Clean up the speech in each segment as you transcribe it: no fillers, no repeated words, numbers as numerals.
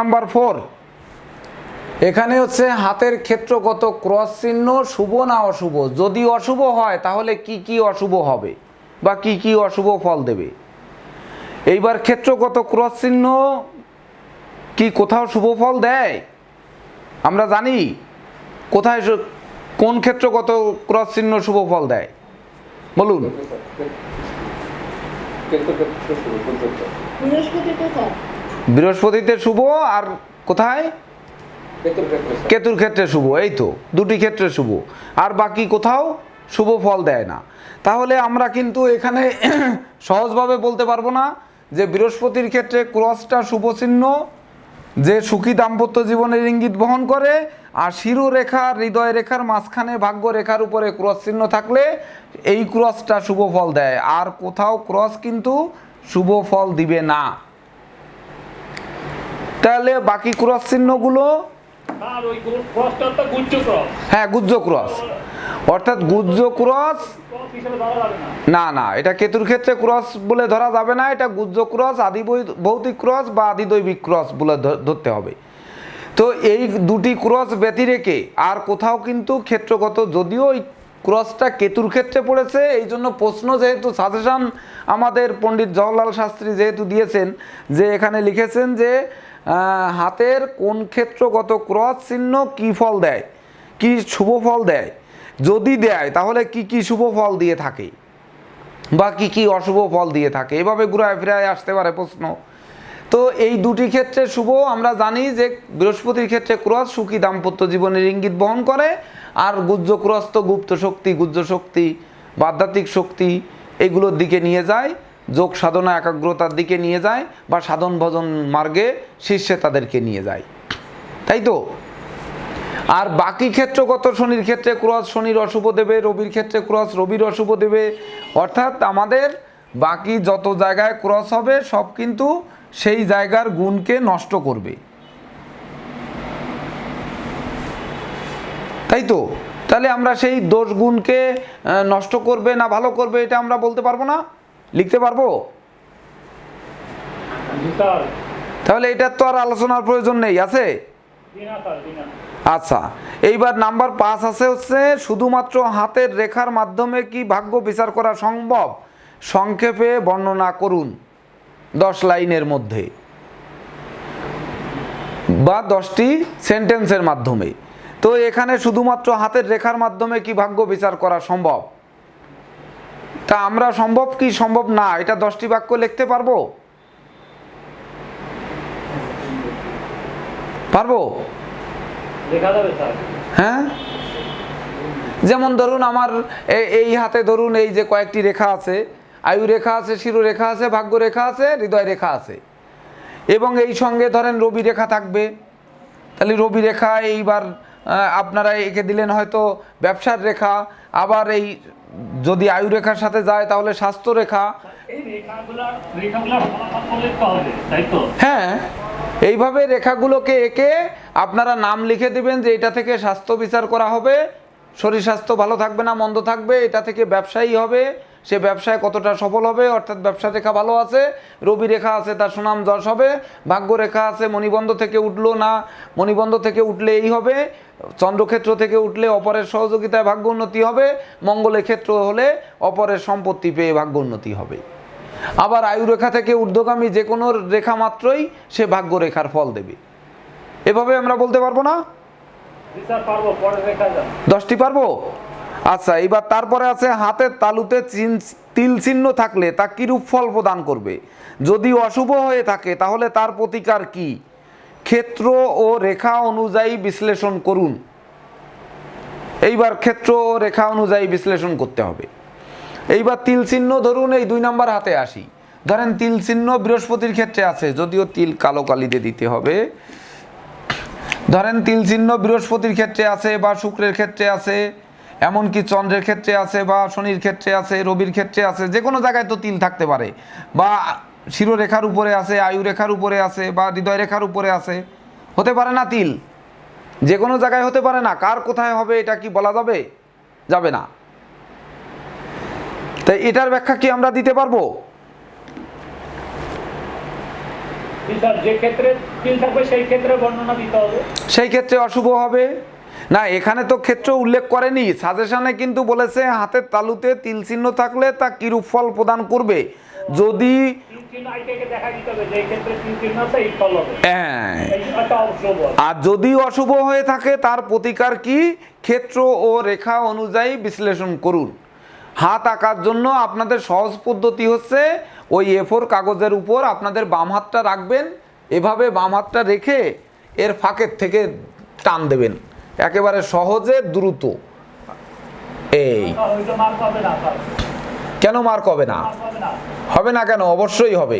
Number 4, এখানে হচ্ছে হাতের ক্ষেত্রগত ক্রস চিহ্ন শুভ না অশুভ, যদি অশুভ হয় তাহলে কি কি অশুভ হবে বা কি কি অশুভ ফল দেবে। এইবার ক্ষেত্রগত ক্রস চিহ্ন কি কোথাও শুভ ফল দেয়? আমরা জানি কোথায় কোন ক্ষেত্রগত ক্রস চিহ্ন শুভ ফল দেয়, বলুন। বৃহস্পতিতে শুভ, আর কোথায়? কেতুর ক্ষেত্রে শুভ। এই তো দুটি ক্ষেত্রে শুভ, আর বাকি কোথাও শুভ ফল দেয় না। তাহলে আমরা কিন্তু এখানে সহজভাবে বলতে পারবো না যে বৃহস্পতির ক্ষেত্রে ক্রসটা শুভ চিহ্ন, যে সুখী দাম্পত্য জীবনের ইঙ্গিত বহন করে, আর শিরোরেখা হৃদয় রেখার মাঝখানে ভাগ্য রেখার উপরে ক্রস চিহ্ন থাকলে এই ক্রসটা শুভ ফল দেয়, আর কোথাও ক্রস কিন্তু শুভ ফল দিবে না। তাহলে বাকি ক্রস চিহ্নগুলো, হ্যাঁ গুজ্জ ক্রস, অর্থাৎ গুজ্জ ক্রস না, না এটা কেতুর ক্ষেত্রে ক্রস বলে ধরা যাবে না, এটা গুজ্জ ক্রস, আদি ভৌতিক ক্রস বা আদি দৈবিক ক্রস বলে ধরতে হবে। তো এই দুটি ক্রস ব্যতিরেকে আর কোথাও কিন্তু ক্ষেত্রগত, যদিও এই ক্রসটা কেতুর ক্ষেত্রে পড়েছে, এই জন্য প্রশ্ন যেহেতু সাজেশন আমাদের পণ্ডিত জওহরলাল শাস্ত্রী যেহেতু দিয়েছেন, যে এখানে লিখেছেন যে হাতের কোন ক্ষেত্রগত ক্রস চিহ্ন কি ফল দেয়, কি শুভ ফল দেয়, যদি দেয় তাহলে কি কি শুভ ফল দিয়ে থাকে বা কি কি অশুভ ফল দিয়ে থাকে, এভাবে ঘুরায় ফিরায় আসতে পারে প্রশ্ন। তো এই দুটি ক্ষেত্রে শুভ আমরা জানি যে বৃহস্পতির ক্ষেত্রে ক্রস সুখী দাম্পত্য জীবনের ইঙ্গিত বহন করে, আর গুজ্জ ক্রস তো গুপ্ত শক্তি, গুজ্জ শক্তি বা আধ্যাত্মিক শক্তি এগুলোর দিকে নিয়ে যায়, যোগ সাধনা একাগ্রতার দিকে নিয়ে যায়, বা সাধন ভজন মার্গে শীর্ষে তাদেরকে নিয়ে যায়, তাই তো। আর বাকি ক্ষেত্রগত, শনির ক্ষেত্রে ক্রস শনির অশুভ দেবে, রবির ক্ষেত্রে ক্রস রবির অশুভ দেবে, অর্থাৎ আমাদের বাকি যত জায়গায় ক্রস হবে সব কিন্তু সেই জায়গার গুণকে নষ্ট করবে, তাই তো। তাহলে আমরা সেই দোষ গুণকে নষ্ট করবে না ভালো করবে এটা আমরা বলতে পারবো না, লিখতে পারবো? তাহলে এটার তো আর আলোচনার প্রয়োজন নেই, আছে? আচ্ছা, এইবার নাম্বার 5 আছে হচ্ছে শুধুমাত্র হাতের রেখার মাধ্যমে কি ভাগ্য বিচার করা সম্ভব, সংক্ষেপে বর্ণনা করুন 10 লাইনের মধ্যে বা 10টি সেন্টেন্সের মাধ্যমে। তো এখানে শুধুমাত্র হাতের রেখার মাধ্যমে কি ভাগ্য বিচার করা সম্ভব, তা আমরা সম্ভব কি সম্ভব না এটা 10টি বাক্য লিখতে পারবো? পারবো? হ্যাঁ, যেমন ধরুন আমার এই হাতে ধরুন এই যে কয়েকটি রেখা আছে, আয়ু রেখা আছে, শিরোরেখা আছে, ভাগ্য রেখা আছে, হৃদয় রেখা আছে, এবং এই সঙ্গে ধরেন রবি রেখা থাকবে। তাহলে রবি রেখা এইবার আপনারা এঁকে দিলেন হয়তো ব্যবসার রেখা, আবার এই যদি আয়ু রেখার সাথে যায় তাহলে স্বাস্থ্য রেখা। হ্যাঁ, এইভাবে রেখাগুলোকে এঁকে আপনারা নাম লিখে দিবেন যে এটা থেকে স্বাস্থ্য বিচার করা হবে, শরীর স্বাস্থ্য ভালো থাকবে না মন্দ থাকবে, এটা থেকে ব্যবসায়ী হবে, সে ব্যবসায় কতটা সফল হবে, অর্থাৎ ব্যবসা রেখা ভালো আছে, রবি রেখা আছে তার সুনাম যশ হবে, ভাগ্য রেখা আছে মণিবন্ধ থেকে উঠলো না, মণিবন্ধ থেকে উঠলে এই হবে, চন্দ্রক্ষেত্র থেকে উঠলে অপরের সহযোগিতায় ভাগ্য উন্নতি হবে, মঙ্গলের ক্ষেত্র হলে অপরের সম্পত্তি পেয়ে ভাগ্য উন্নতি হবে। আবার আয়ু রেখা থেকে ঊর্ধ্বগামী যে কোনো রেখা মাত্রই সে ভাগ্য রেখার ফল দেবে। এভাবে আমরা বলতে পারবো না? 10টি পারবো? আচ্ছা, এবার তারপরে আছে হাতের তালুতে তিল চিহ্ন থাকলে তা কিরূপ ফল প্রদান করবে, যদি অশুভ হয়ে থাকে তাহলে তার প্রতিকার কি, ক্ষেত্র ও রেখা অনুযায়ী বিশ্লেষণ করুন। এইবার ক্ষেত্র ও রেখা অনুযায়ী বিশ্লেষণ করতে হবে। এইবার তিল চিহ্ন ধরুন এই 2 নাম্বার হাতে আসি, ধরেন তিল চিহ্ন বৃহস্পতির ক্ষেত্রে আছে, যদিও তিল কালো কালিতে দিতে হবে, ধরেন তিল চিহ্ন বৃহস্পতির ক্ষেত্রে আছে বা শুক্রের ক্ষেত্রে আছে, এমনকি চন্দ্রের ক্ষেত্রে আছে বা শনির ক্ষেত্রে আছে, রবির ক্ষেত্রে আছে, যে কোনো জায়গায় তো তিল থাকতে পারে, বা শিরোরেখার উপরে আছে, আয়ু রেখার উপরে আছে, বা হৃদয় রেখার উপরে আছে, হতে পারে না তিল? যে কোনো জায়গায় হতে পারে না, কার কোথায় হবে এটা কি বলা যাবে? যাবে না। তাই এটার ব্যাখ্যা কি আমরা দিতে পারবো? যে ক্ষেত্রে তিল থাকবে সেই ক্ষেত্রে বর্ণনা দিতে হবে, সেই ক্ষেত্রে অশুভ হবে না। এখানে তো ক্ষেত্র উল্লেখ করেনি, সাজেশনে কিন্তু বলেছে হাতের তালুতে তিল চিহ্ন থাকলে তা কিরূপ ফল প্রদান করবে। যদি আর যদি অশুভ হয়ে থাকে তার প্রতিকার কি, ক্ষেত্র ও রেখা অনুযায়ী বিশ্লেষণ করুন। হাত আঁকার জন্য আপনাদের সহজ পদ্ধতি হচ্ছে ওই A4 কাগজের উপর আপনাদের বাম হাতটা রাখবেন, এভাবে বাম হাতটা রেখে এর ফাঁকের থেকে টান দেবেন একেবারে সহজে দ্রুত। এই কেন মার্ক হবে না? হবে না কেন? অবশ্যই হবে।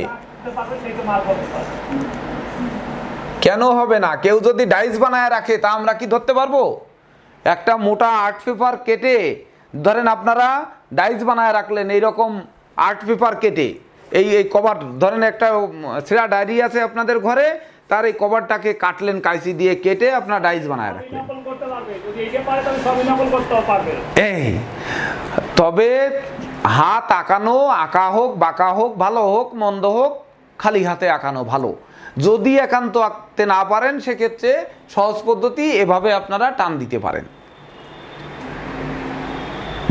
কেন হবে না? কেউ যদি ডাইস বানায় রাখে তা আমরা কি ধরতে পারবো? একটা মোটা আর্ট পেপার কেটে ধরেন আপনারা ডাইস বানায় রাখলেন, এইরকম আর্ট পেপার কেটে এই কভার ধরেন একটা ছেঁড়া ডায়েরি আছে আপনাদের ঘরে, তার এই কভারটাকে কাটলেন কাঁচি দিয়ে কেটে আপনার ডাইস বানায় রাখলেন। এই তবে হাত আঁকানো, আঁকা হোক বাঁকা হোক, ভালো হোক মন্দ হোক, খালি হাতে আঁকানো ভালো। যদি একান্ত আঁকতে না পারেন সেক্ষেত্রে সহজ পদ্ধতি এভাবে আপনারা টান দিতে পারেন,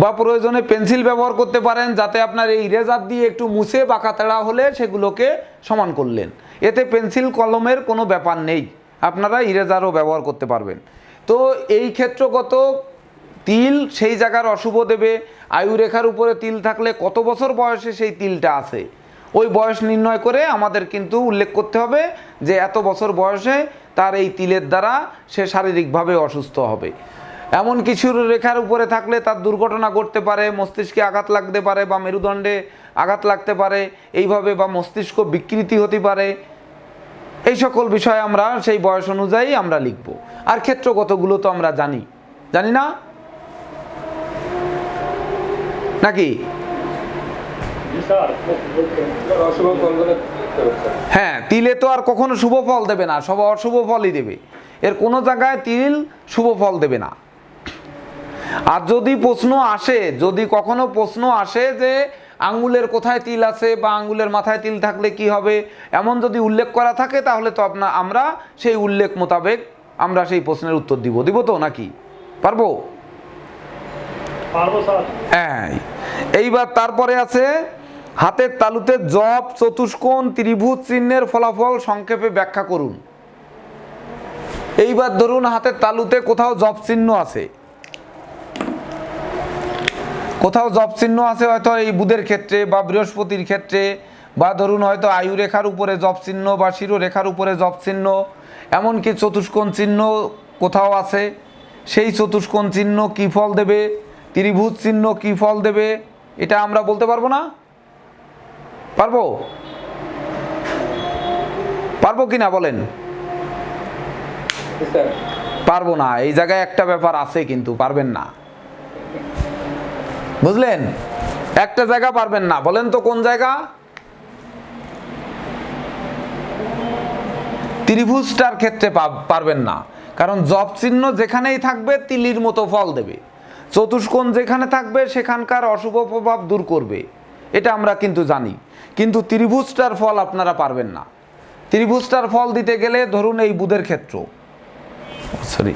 বা প্রয়োজনে পেন্সিল ব্যবহার করতে পারেন, যাতে আপনার এই ইরেজার দিয়ে একটু মুছে বাঁকা তেড়া হলে সেগুলোকে সমান করলেন। এতে পেন্সিল কলমের কোনো ব্যাপার নেই, আপনারা ইরেজারও ব্যবহার করতে পারবেন। তো এই ক্ষেত্রগত তিল সেই জায়গার অশুভ দেবে। আয়ুরেখার উপরে তিল থাকলে কত বছর বয়সে সেই তিলটা আছে ওই বয়স নির্ণয় করে আমাদের কিন্তু উল্লেখ করতে হবে যে এত বছর বয়সে তার এই তিলের দ্বারা সে শারীরিকভাবে অসুস্থ হবে। এমন কিছুর রেখার উপরে থাকলে তার দুর্ঘটনা ঘটতে পারে, মস্তিষ্কে আঘাত লাগতে পারে বা মেরুদণ্ডে আঘাত লাগতে পারে এইভাবে, বা মস্তিষ্ক বিকৃতি হতে পারে। এই সকল বিষয় আমরা সেই বয়স অনুযায়ী আমরা লিখব। আর ক্ষেত্রগতগুলো তো আমরা জানি, জানি না নাকি? হ্যাঁ, তিলে তো আর কখনো শুভ ফল দেবে না, সব অশুভ ফলই দেবে। এর কোনো জায়গায় তিল শুভ ফল দেবে না। আর যদি প্রশ্ন আসে, যদি কখনো প্রশ্ন আসে যে আঙ্গুলের কোথায় তিল আছে বা আঙ্গুলের মাথায় তিল থাকলে কি হবে, এমন যদি উল্লেখ করা থাকে তাহলে তো আমরা সেই উল্লেখ মোতাবেক আমরা সেই প্রশ্নের উত্তর দিব তো নাকি? পারবো? হ্যাঁ। এইবার তারপরে আছে হাতের তালুতে জপ, চতুষ্কোণ, ত্রিভুজ চিহ্নের ফলাফল সংক্ষেপে ব্যাখ্যা করুন। এইবার ধরুন হাতের তালুতে কোথাও জপ চিহ্ন আছে, কোথাও জপ চিহ্ন আছে, হয়তো এই বুধের ক্ষেত্রে বা বৃহস্পতির ক্ষেত্রে, বা ধরুন হয়তো আয়ুরেখার উপরে জপ চিহ্ন বা শিরোরেখার উপরে জপ চিহ্ন, এমনকি চতুষ্কোণ চিহ্ন কোথাও আছে। সেই চতুষ্কোণ চিহ্ন কী ফল দেবে, ত্রিভুজ চিহ্ন কী ফল দেবে, এটা আমরা বলতে পারবো না? পারবো? পারবো কি না বলেন? পারবো না। এই জায়গায় একটা ব্যাপার আছে, কিন্তু পারবেন না, বুঝলেন? একটা জায়গা পারবেন না, বলেন তো কোন জায়গা? ত্রিভুজটার ক্ষেত্রে পারবেন না, কারণ জপ চিহ্ন যেখানেই থাকবে তিলির মতো ফল দেবে। চতুষ্কোণ যেখানে থাকবে সেখানকার অশুভ প্রভাব দূর করবে, এটা আমরা কিন্তু জানি। কিন্তু ত্রিভুজটার ফল আপনারা পারবেন না। ত্রিভুজটার ফল দিতে গেলে ধরুন এই বুধের ক্ষেত্র, সরি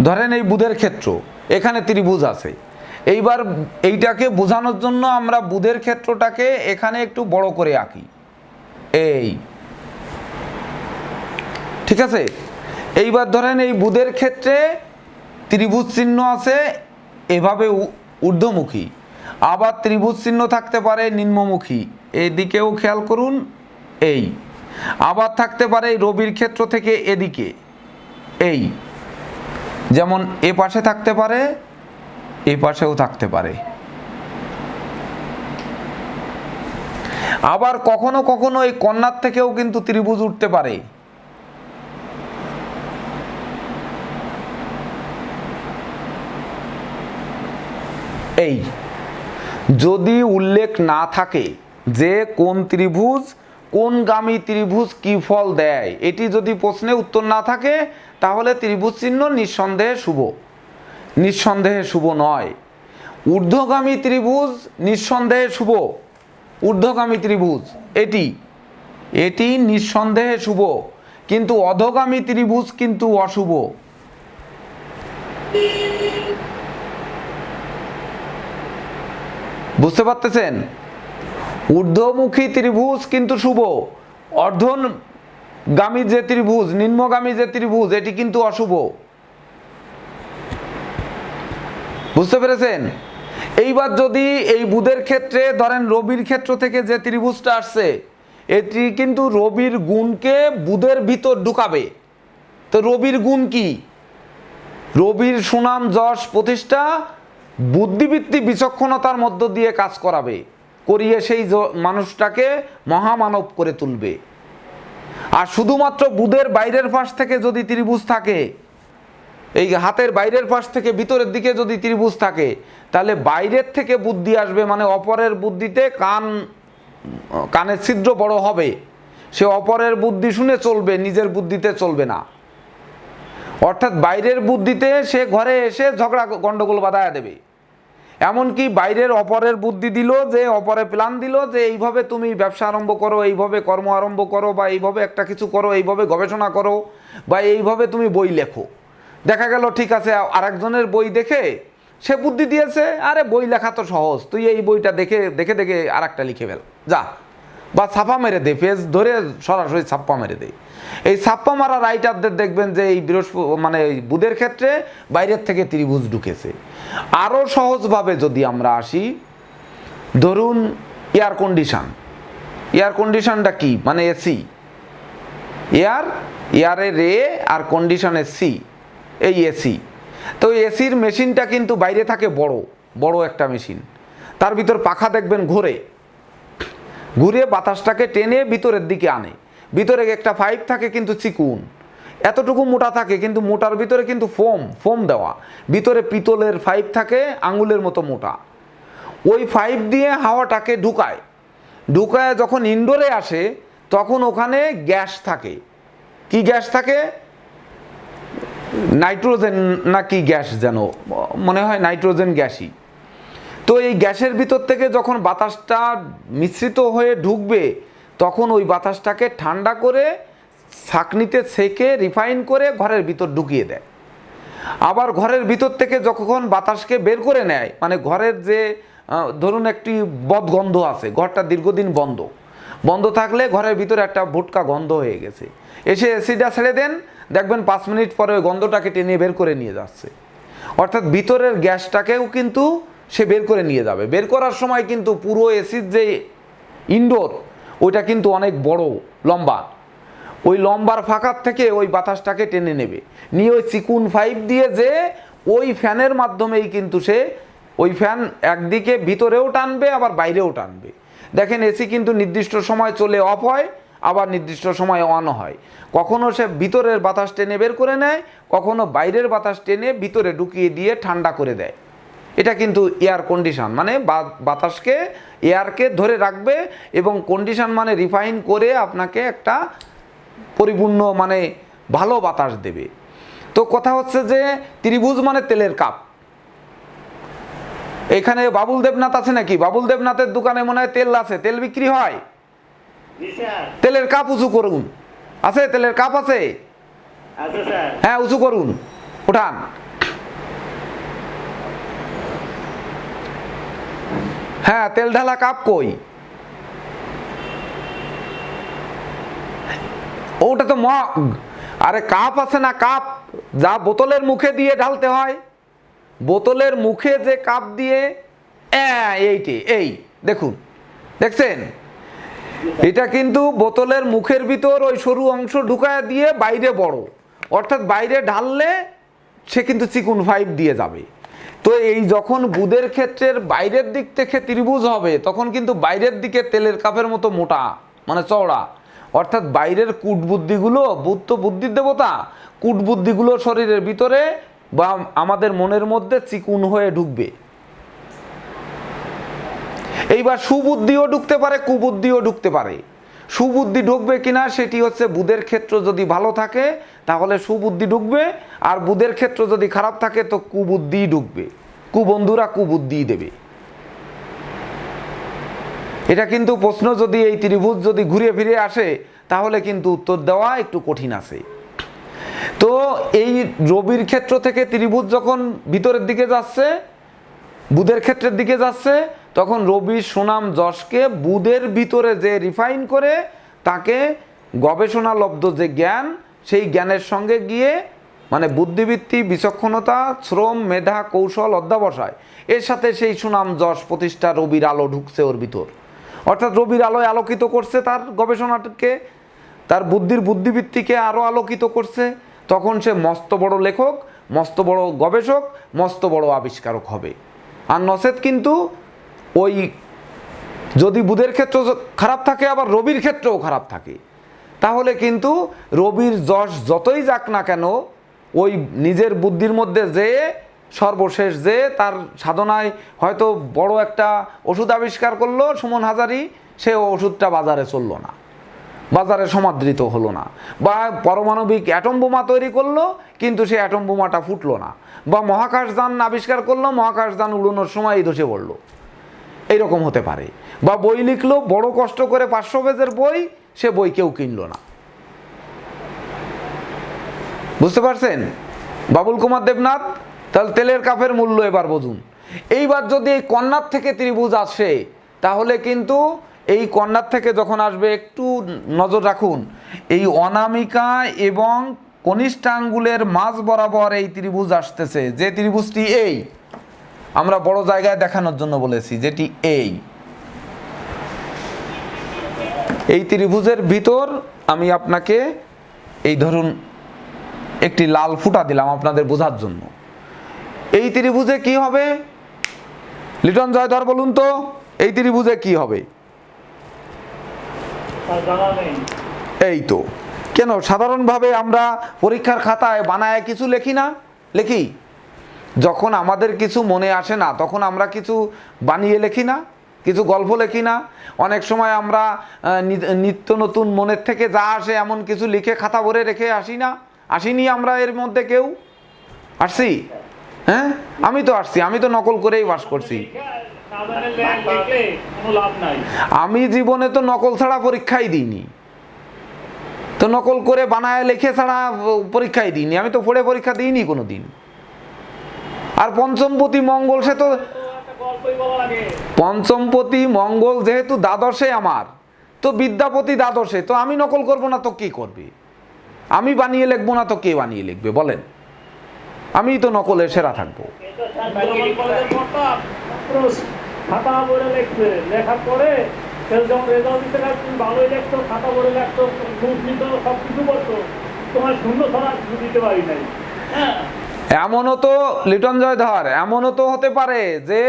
ধরেন এই বুধের ক্ষেত্র, এখানে ত্রিভুজ আছে। এইবার এইটাকে বোঝানোর জন্য আমরা বুধের ক্ষেত্রটাকে এখানে একটু বড় করে আঁকি, এই ঠিক আছে। এইবার ধরেন এই বুধের ক্ষেত্রে ত্রিভুজ চিহ্ন আছে এভাবে ঊর্ধ্বমুখী, আবার ত্রিভুজ চিহ্ন থাকতে পারে নিম্নমুখী, এই দিকেও খেয়াল করুন। এই আবার থাকতে পারে রবির ক্ষেত্র থেকে এদিকে, এই যেমন এ পাশে থাকতে পারে, এই পাশেও থাকতে পারে। আবার কখনো কখনো এই কন্যার থেকেও কিন্তু ত্রিভুজ উঠতে পারে। এই যদি উল্লেখ না থাকে যে কোন ত্রিভুজ কোনগামী ত্রিভুজ কি ফল দেয়, এটি যদি প্রশ্নে উত্তর না থাকে তাহলে ত্রিভুজ চিহ্ন নিঃসন্দেহে শুভ। নিঃসন্দেহে শুভ নয়। ঊর্ধ্বগামী ত্রিভুজ নিঃসন্দেহে শুভ। ঊর্ধ্বগামী ত্রিভুজ এটি এটি নিঃসন্দেহে শুভ, কিন্তু অধোগামী ত্রিভুজ কিন্তু অশুভ। বুঝতে পারতেছেন? ঊর্ধ্বমুখী ত্রিভুজ কিন্তু শুভ, অর্ধগামী যে ত্রিভুজ, নিম্নগামী যে ত্রিভুজ, এটি কিন্তু অশুভ। বুঝতে পেরেছেন? এইবার যদি এই বুধের ক্ষেত্রে ধরেন রবির ক্ষেত্র থেকে যে ত্রিভুজটা আসছে, এটি কিন্তু রবির গুণকে বুধের ভিতর ঢুকাবে। তো রবির গুণ কি? রবির সুনাম যশ প্রতিষ্ঠা বুদ্ধিবৃত্তি বিচক্ষণতার মধ্য দিয়ে কাজ করাবে, করিয়ে সেই মানুষটাকে মহামানব করে তুলবে। আর শুধুমাত্র বুধের বাইরের পাশ থেকে যদি ত্রিভুজ থাকে, এই হাতের বাইরের পাশ থেকে ভিতরের দিকে যদি ত্রিভুজ থাকে, তাহলে বাইরের থেকে বুদ্ধি আসবে, মানে অপরের বুদ্ধিতে কানের ছিদ্র বড় হবে, সে অপরের বুদ্ধি শুনে চলবে, নিজের বুদ্ধিতে চলবে না। অর্থাৎ বাইরের বুদ্ধিতে সে ঘরে এসে ঝগড়া গন্ডগোল বাধায় দেবে। এমনকি বাইরের অপরের বুদ্ধি দিল, যে অপরে প্ল্যান দিল যে এইভাবে তুমি ব্যবসা আরম্ভ করো, এইভাবে কর্ম আরম্ভ করো, বা এইভাবে একটা কিছু করো, এইভাবে গবেষণা করো, বা এইভাবে তুমি বই লেখো। দেখা গেল ঠিক আছে, আরেকজনের বই দেখে সে বুদ্ধি দিয়েছে, আরে বই লেখা তো সহজ, তুই এই বইটা দেখে দেখে দেখে আর একটা লিখে ফেল যা, বা ছাপা মেরে দে, পেজ ধরে সরাসরি ছাপ্পা মেরে দে। এই ছাপ্পা মারা রাইটারদের দেখবেন যে এই মানে বুধের ক্ষেত্রে বাইরের থেকে ত্রিভুজ ঢুকেছে। আরও সহজভাবে যদি আমরা আসি, ধরুন এয়ার কন্ডিশন। এয়ার কন্ডিশনটা কি? মানে এসি। এয়ারের রে আর কন্ডিশনের সি, এই এসি। তো এসির মেশিনটা কিন্তু বাইরে থাকে বড় বড় একটা মেশিন, তার ভিতর পাখা দেখবেন ঘুরে ঘুরে বাতাসটাকে টেনে ভিতরের দিকে আনে। ভিতরে একটা পাইপ থাকে কিন্তু চিকুন, এতটুকু মোটা থাকে, কিন্তু মোটার ভিতরে কিন্তু ফোম দেওয়া, ভিতরে পিতলের পাইপ থাকে আঙুলের মতো মোটা। ওই পাইপ দিয়ে হাওয়াটাকে ঢুকায় যখন ইনডোরে আসে, তখন ওখানে গ্যাস থাকে। কি গ্যাস থাকে? নাইট্রোজেন না কি গ্যাস যেন, মনে হয় নাইট্রোজেন গ্যাসই। তো এই গ্যাসের ভিতর থেকে যখন বাতাসটা মিশ্রিত হয়ে ঢুকবে, তখন ওই বাতাসটাকে ঠান্ডা করে ছাঁকনিতে ছেঁকে রিফাইন করে ঘরের ভিতর ঢুকিয়ে দেয়। আবার ঘরের ভিতর থেকে যখন বাতাসকে বের করে নেয়, মানে ঘরের যে ধরুন একটি বদগন্ধ আছে, ঘরটা দীর্ঘদিন বন্ধ থাকলে ঘরের ভিতরে একটা ভুটকা গন্ধ হয়ে গেছে, এসে এসিটা ছেড়ে দেন, দেখবেন 5 মিনিট পরে ওই গন্ধটাকে টেনে বের করে নিয়ে যাচ্ছে। অর্থাৎ ভিতরের গ্যাসটাকেও কিন্তু সে বের করে নিয়ে যাবে। বের করার সময় কিন্তু পুরো এসির যে ইনডোর, ওইটা কিন্তু অনেক বড় লম্বা, ওই লম্বার ফাঁকার থেকে ওই বাতাসটাকে টেনে নেবে, নিয়ে ওই চিকুন পাইপ দিয়ে যে ওই ফ্যানের মাধ্যমেই কিন্তু সে ওই ফ্যান একদিকে ভিতরেও টানবে আবার বাইরেও টানবে। দেখেন এসি কিন্তু নির্দিষ্ট সময় চলে অফ হয়, আবার নির্দিষ্ট সময় অন হয়। কখনো সে ভিতরের বাতাস টেনে বের করে নেয়, কখনো বাইরের বাতাস টেনে ভিতরে ঢুকিয়ে দিয়ে ঠান্ডা করে দেয়। এটা কিন্তু এয়ার কন্ডিশন, মানে বাতাসকে এয়ারকে ধরে রাখবে, এবং কন্ডিশন মানে রিফাইন করে আপনাকে একটা পরিপূর্ণ মানে ভালো বাতাস দেবে। তো কথা হচ্ছে যে ত্রিভুজ মানে তেলের কাপ। এখানে বাবুল দেবনাথ আছে নাকি? বাবুল দেবনাথের দোকানে মনে হয় তেল আছে, তেল বিক্রি হয়। তেলের কাপ উঁচু করুন। আছে? তেলের কাপ আছে? হ্যাঁ, উঁচু করুন, উঠান। হ্যাঁ, তেল ঢালা কাপ কই? ওটা তো মগ। আরে কাপ আছে না? কাপ যা বোতলের মুখে দিয়ে ঢালতে হয়, বোতলের মুখে যে কাপ দিয়ে, এই দেখুন, দেখছেন? এটা কিন্তু বোতলের মুখের ভিতর ওই সরু অংশ ঢুকায় দিয়ে বাইরে বড়, অর্থাৎ বাইরে ঢাললে সে কিন্তু চিকুন পাইপ দিয়ে যাবে। তো এই যখন বুধের ক্ষেত্রের বাইরের দিক থেকে ত্রিভুজ হবে, তখন কিন্তু বাইরের দিকে তেলের কাপের মতো মোটা, মানে চওড়া। অর্থাৎ বাইরের কূটবুদ্ধিগুলো, বুধ তো বুদ্ধির দেবতা, কূটবুদ্ধিগুলো শরীরের ভিতরে বা আমাদের মনের মধ্যে চিকুন হয়ে ঢুকবে। এইবার সুবুদ্ধিও ঢুকতে পারে, কুবুদ্ধিও ঢুকতে পারে। সুবুদ্ধি ঢুকবে কিনা সেটি হচ্ছে বুধের ক্ষেত্র যদি ভালো থাকে তাহলে সুবুদ্ধি ঢুকবে, আর বুধের ক্ষেত্র যদি খারাপ থাকে তো কুবুদ্ধি ঢুকবে, কুবন্ধুরা কুবুদ্ধি দেবে। এটা কিন্তু প্রশ্ন যদি এই ত্রিভুজ যদি ঘুরে ফিরে আসে তাহলে কিন্তু উত্তর দেওয়া একটু কঠিন আছে। তো এই রবির ক্ষেত্র থেকে ত্রিভুজ যখন ভিতরের দিকে যাচ্ছে, বুধের ক্ষেত্রের দিকে যাচ্ছে, তখন রবির সুনাম যশকে বুধের ভিতরে যে রিফাইন করে তাকে গবেষণালব্ধ যে জ্ঞান, সেই জ্ঞানের সঙ্গে গিয়ে মানে বুদ্ধিবৃত্তি, বিচক্ষণতা, শ্রম, মেধা, কৌশল, অধ্যবসায়, এর সাথে সেই সুনাম যশ প্রতিষ্ঠা রবির আলো ঢুকছে ওর ভিতর। অর্থাৎ রবির আলোয় আলোকিত করছে তার গবেষণাকে, তার বুদ্ধির বুদ্ধিবৃত্তিকে আরও আলোকিত করছে। তখন সে মস্ত বড় লেখক, মস্ত বড় গবেষক, মস্ত বড় আবিষ্কারক হবে। আর নচেত কিন্তু ওই যদি বুধের ক্ষেত্র খারাপ থাকে আবার রবির ক্ষেত্রেও খারাপ থাকে, তাহলে কিন্তু রবির যশ যতই যাক না কেন, ওই নিজের বুদ্ধির মধ্যে যে সর্বশেষ যে তার সাধনায় হয়তো বড় একটা ওষুধ আবিষ্কার করলো সুমন হাজারি, সে ওষুধটা বাজারে চললো না, বাজারে সমাদৃত হলো না। বা পারমাণবিক অ্যাটম বোমা তৈরি করলো কিন্তু সে অ্যাটম বোমাটা ফুটলো না। বা মহাকাশযান আবিষ্কার করলো, মহাকাশযান উড়ানোর সময়ই ধসে পড়লো, এইরকম হতে পারে। বা বই লিখলো বড় কষ্ট করে 500 পেজের বই, সে বই কেউ কিনলো না। বুঝতে পারছেন বাবুল কুমার দেবনাথ? তাহলে তেলের কাপের মূল্য এবার বুঝুন। এইবার যদি এই কন্যার থেকে ত্রিভুজ আসে তাহলে কিন্তু এই কন্যার থেকে যখন আসবে একটু নজর রাখুন, এই অনামিকা এবং কনিষ্ঠ আঙ্গুলের মাঝ বরাবর এই ত্রিভুজ আসতেছে, যে ত্রিভুজটি এই আমরা বড় জায়গায় দেখানোর জন্য বলেছি, যেটি এই ত্রিভুজের ভিতর আমি আপনাকে এই ধরুন একটি লাল ফুটা দিলাম আপনাদের বোঝার জন্য। এই ত্রিভুজে কি হবে লিটন জয়ধর বলুন তো, এই ত্রিভুজে কি হবে? এই তো কেন সাধারণভাবে আমরা পরীক্ষার খাতায় বানায় কিছু লিখি না? লিখি। যখন আমাদের কিছু মনে আসে না তখন আমরা কিছু বানিয়ে লিখি না, কিছু গল্প লিখি না? অনেক সময় আমরা নিত্য নতুন মনের থেকে যা আসে এমন কিছু লিখে খাতা ভরে রেখে আসিনি আমরা এর মধ্যে কেউ? আসছি? হ্যাঁ, আমি তো আসছি, আমি তো নকল করেই বাস করছি। আমি জীবনে তো নকল ছাড়া পরীক্ষাই দিইনি, তো নকল করে বানায় লিখে ছাড়া পরীক্ষাই দিইনি, আমি তো পড়ে পরীক্ষা দিইনি কোনোদিন। আর পঞ্চমপতি মঙ্গল, সে তো পঞ্চমপতি মঙ্গল যেহেতু দ্বাদশে আমার, তো বিদ্যাপতি দ্বাদশে, তো আমি নকল করব না তো কে করবে? আমি বানিয়ে লিখবো না তো কে বানিয়ে লিখবে বলেন? আমি তো নকলে সেরা থাকবো। এমনও তো লিটন জয়ধর, এমনও তো হতে পারে যে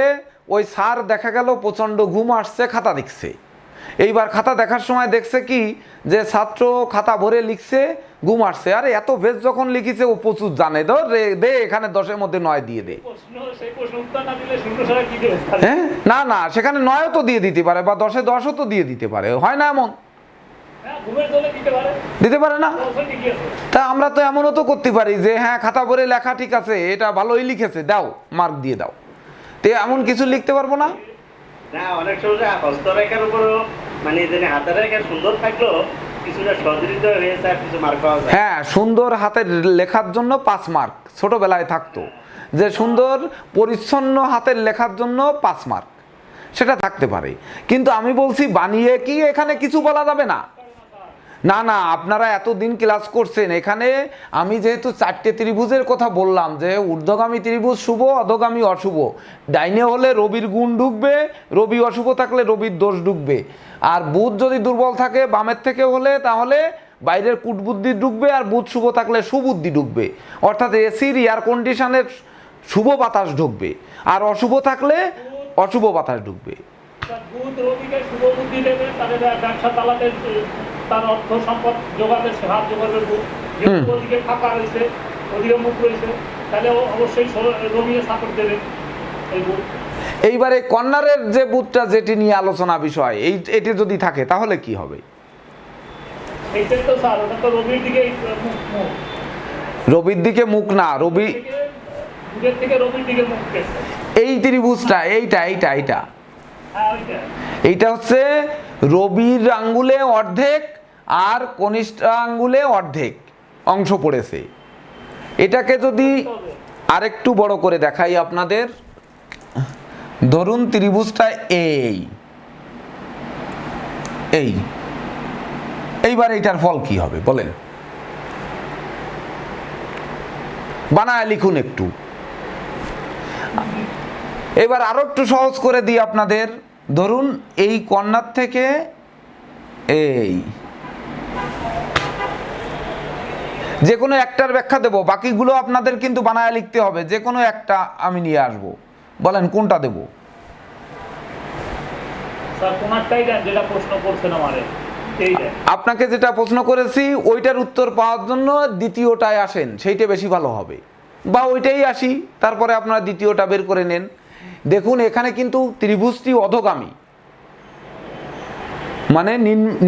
ওই স্যার দেখা গেল প্রচন্ড ঘুম আসছে, খাতা দেখছে, এইবার খাতা দেখার সময় দেখছে কি যে ছাত্র খাতা ভরে লিখছে, ঘুম আসছে, আরে এত বেশ যখন লিখিছে ও প্রচুর জানে, দে এখানে 10-এর মধ্যে 9 দিয়ে দে। হ্যাঁ, না না, সেখানে 9ও তো দিয়ে দিতে পারে, বা 10-এ 10ও তো দিয়ে দিতে পারে, হয় না এমন? দিতে পারে না? তা আমরা তো এমনও তো করতে পারি যে হ্যাঁ খাতা ভরে লেখা ঠিক আছে, এটা ভালোই লিখেছে, দাও মার্ক দিয়ে দাও। তো এমন কিছু লিখতে পারবো না? না, অনেক সময় হস্তরেখার উপরও মানে হাতের রেখা সুন্দর থাকলো কিছুটা সদৃঢ় হয়েছে আর কিছু মার্ক পাওয়া যায়। হ্যাঁ, সুন্দর হাতের লেখার জন্য 5 মার্ক ছোটবেলায় থাকতো, যে সুন্দর পরিচ্ছন্ন হাতের লেখার জন্য 5 মার্ক, সেটা থাকতে পারে। কিন্তু আমি বলছি বানিয়ে কি এখানে কিছু বলা যাবে না? না না, আপনারা এতদিন ক্লাস করছেন, এখানে আমি যেহেতু 4টে ত্রিভুজের কথা বললাম যে ঊর্ধ্বগামী ত্রিভুজ শুভ, অধোগামী অশুভ, ডাইনে হলে রবির গুণ ঢুকবে, রবি অশুভ থাকলে রবির দোষ ঢুকবে, আর বুধ যদি দুর্বল থাকে বামের থেকে হলে তাহলে বাইরের কুটবুদ্ধি ঢুকবে, আর বুধ শুভ থাকলে সুবুদ্ধি ঢুকবে, অর্থাৎ এসির এয়ার কন্ডিশনের শুভ বাতাস ঢুকবে, আর অশুভ থাকলে অশুভ বাতাস ঢুকবে। বুধ রবিকে শুভ বুদ্ধি দেবে, তাদের ব্যবসা চালাতে, তার অর্থ সম্পদ যোগাতে সাহায্য করবে বুধ। যেহেতু ওদিকে ফাঁকা রয়েছে, ওদিকে মুখ রয়েছে, তাহলে অবশ্যই রবিকে সাপোর্ট দেবে এই বুধ। এইবারে কর্নারের যে বুধটা যেটি নিয়ে আলোচনা বিষয়, এটি যদি থাকে তাহলে কি হবে? এইটাই তো স্যার, ওটা তো রবির দিকে মুখ মুখ রবির দিকে মুখ না, রবি থেকে দুধের থেকে রবির দিকে মুখ গেছে। এই ত্রিভুজটা, এইটা হ্যাঁ ওইটা। এইটা হচ্ছে রবির আঙ্গুলে অর্ধেক আর কনিষ্ঠ আঙ্গুলে অর্ধেক অংশ পড়েছে। এটাকে যদি আরেকটু বড় করে দেখাই আপনাদের, ধরুন ত্রিভুজটা এইবার এইটার ফল কি হবে বলেন, বানায় লিখুন একটু। এবার আরো একটু সহজ করে দিই আপনাদের, ধরুন এই কর্নার থেকে এই যে কোনো একটার ব্যাখ্যা দেব, বাকিগুলো আপনাদের কিন্তু বানায় লিখতে হবে। যে কোনো একটা আমি নিয়ে আসব, বলেন কোনটা দেব? স্যার কোনটাই দেন যেটা প্রশ্ন করছেন আমারে, এই দেন। আপনাকে যেটা প্রশ্ন করেছি ওইটার উত্তর পাওয়ার জন্য দ্বিতীয়টায় আসেন, সেইটা বেশি ভালো হবে, বা ওইটাই আসি তারপরে আপনারা দ্বিতীয়টা বের করে নেন। দেখুন এখানে কিন্তু ত্রিভুজটি অধোগামী, মানে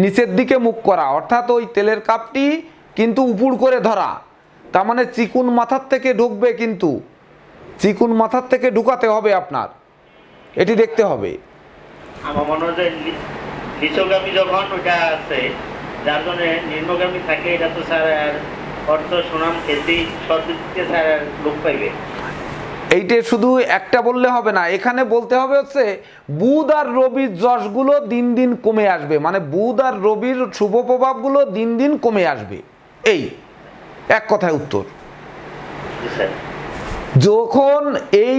নিচের দিকে মুখ করা, অর্থাৎ ওই তেলের কাপটি কিন্তু উপর করে ধরা, তার মানে চিকুন মাথার থেকে ঢুকবে, কিন্তু চিকুন মাথার থেকে ঢুকাতে হবে আপনার, এটি দেখতে হবে। আমার মনে হয় যে নিচগামী যখন ওটা আছে, যার জন্য নিম্নগামী থাকে, এটা তো স্যার আর অর্থ সুনাম খ্যাতি সব দিক থেকে স্যার আর লোক পাইবে। এইটা শুধু একটা বললে হবে না, এখানে বলতে হবে হচ্ছে বুধ আর রবির যশগুলো দিন দিন কমে আসবে, মানে বুধ আর রবির শুভ প্রভাবগুলো দিন দিন কমে আসবে, এই এক কথায় উত্তর। জি স্যার। যখন এই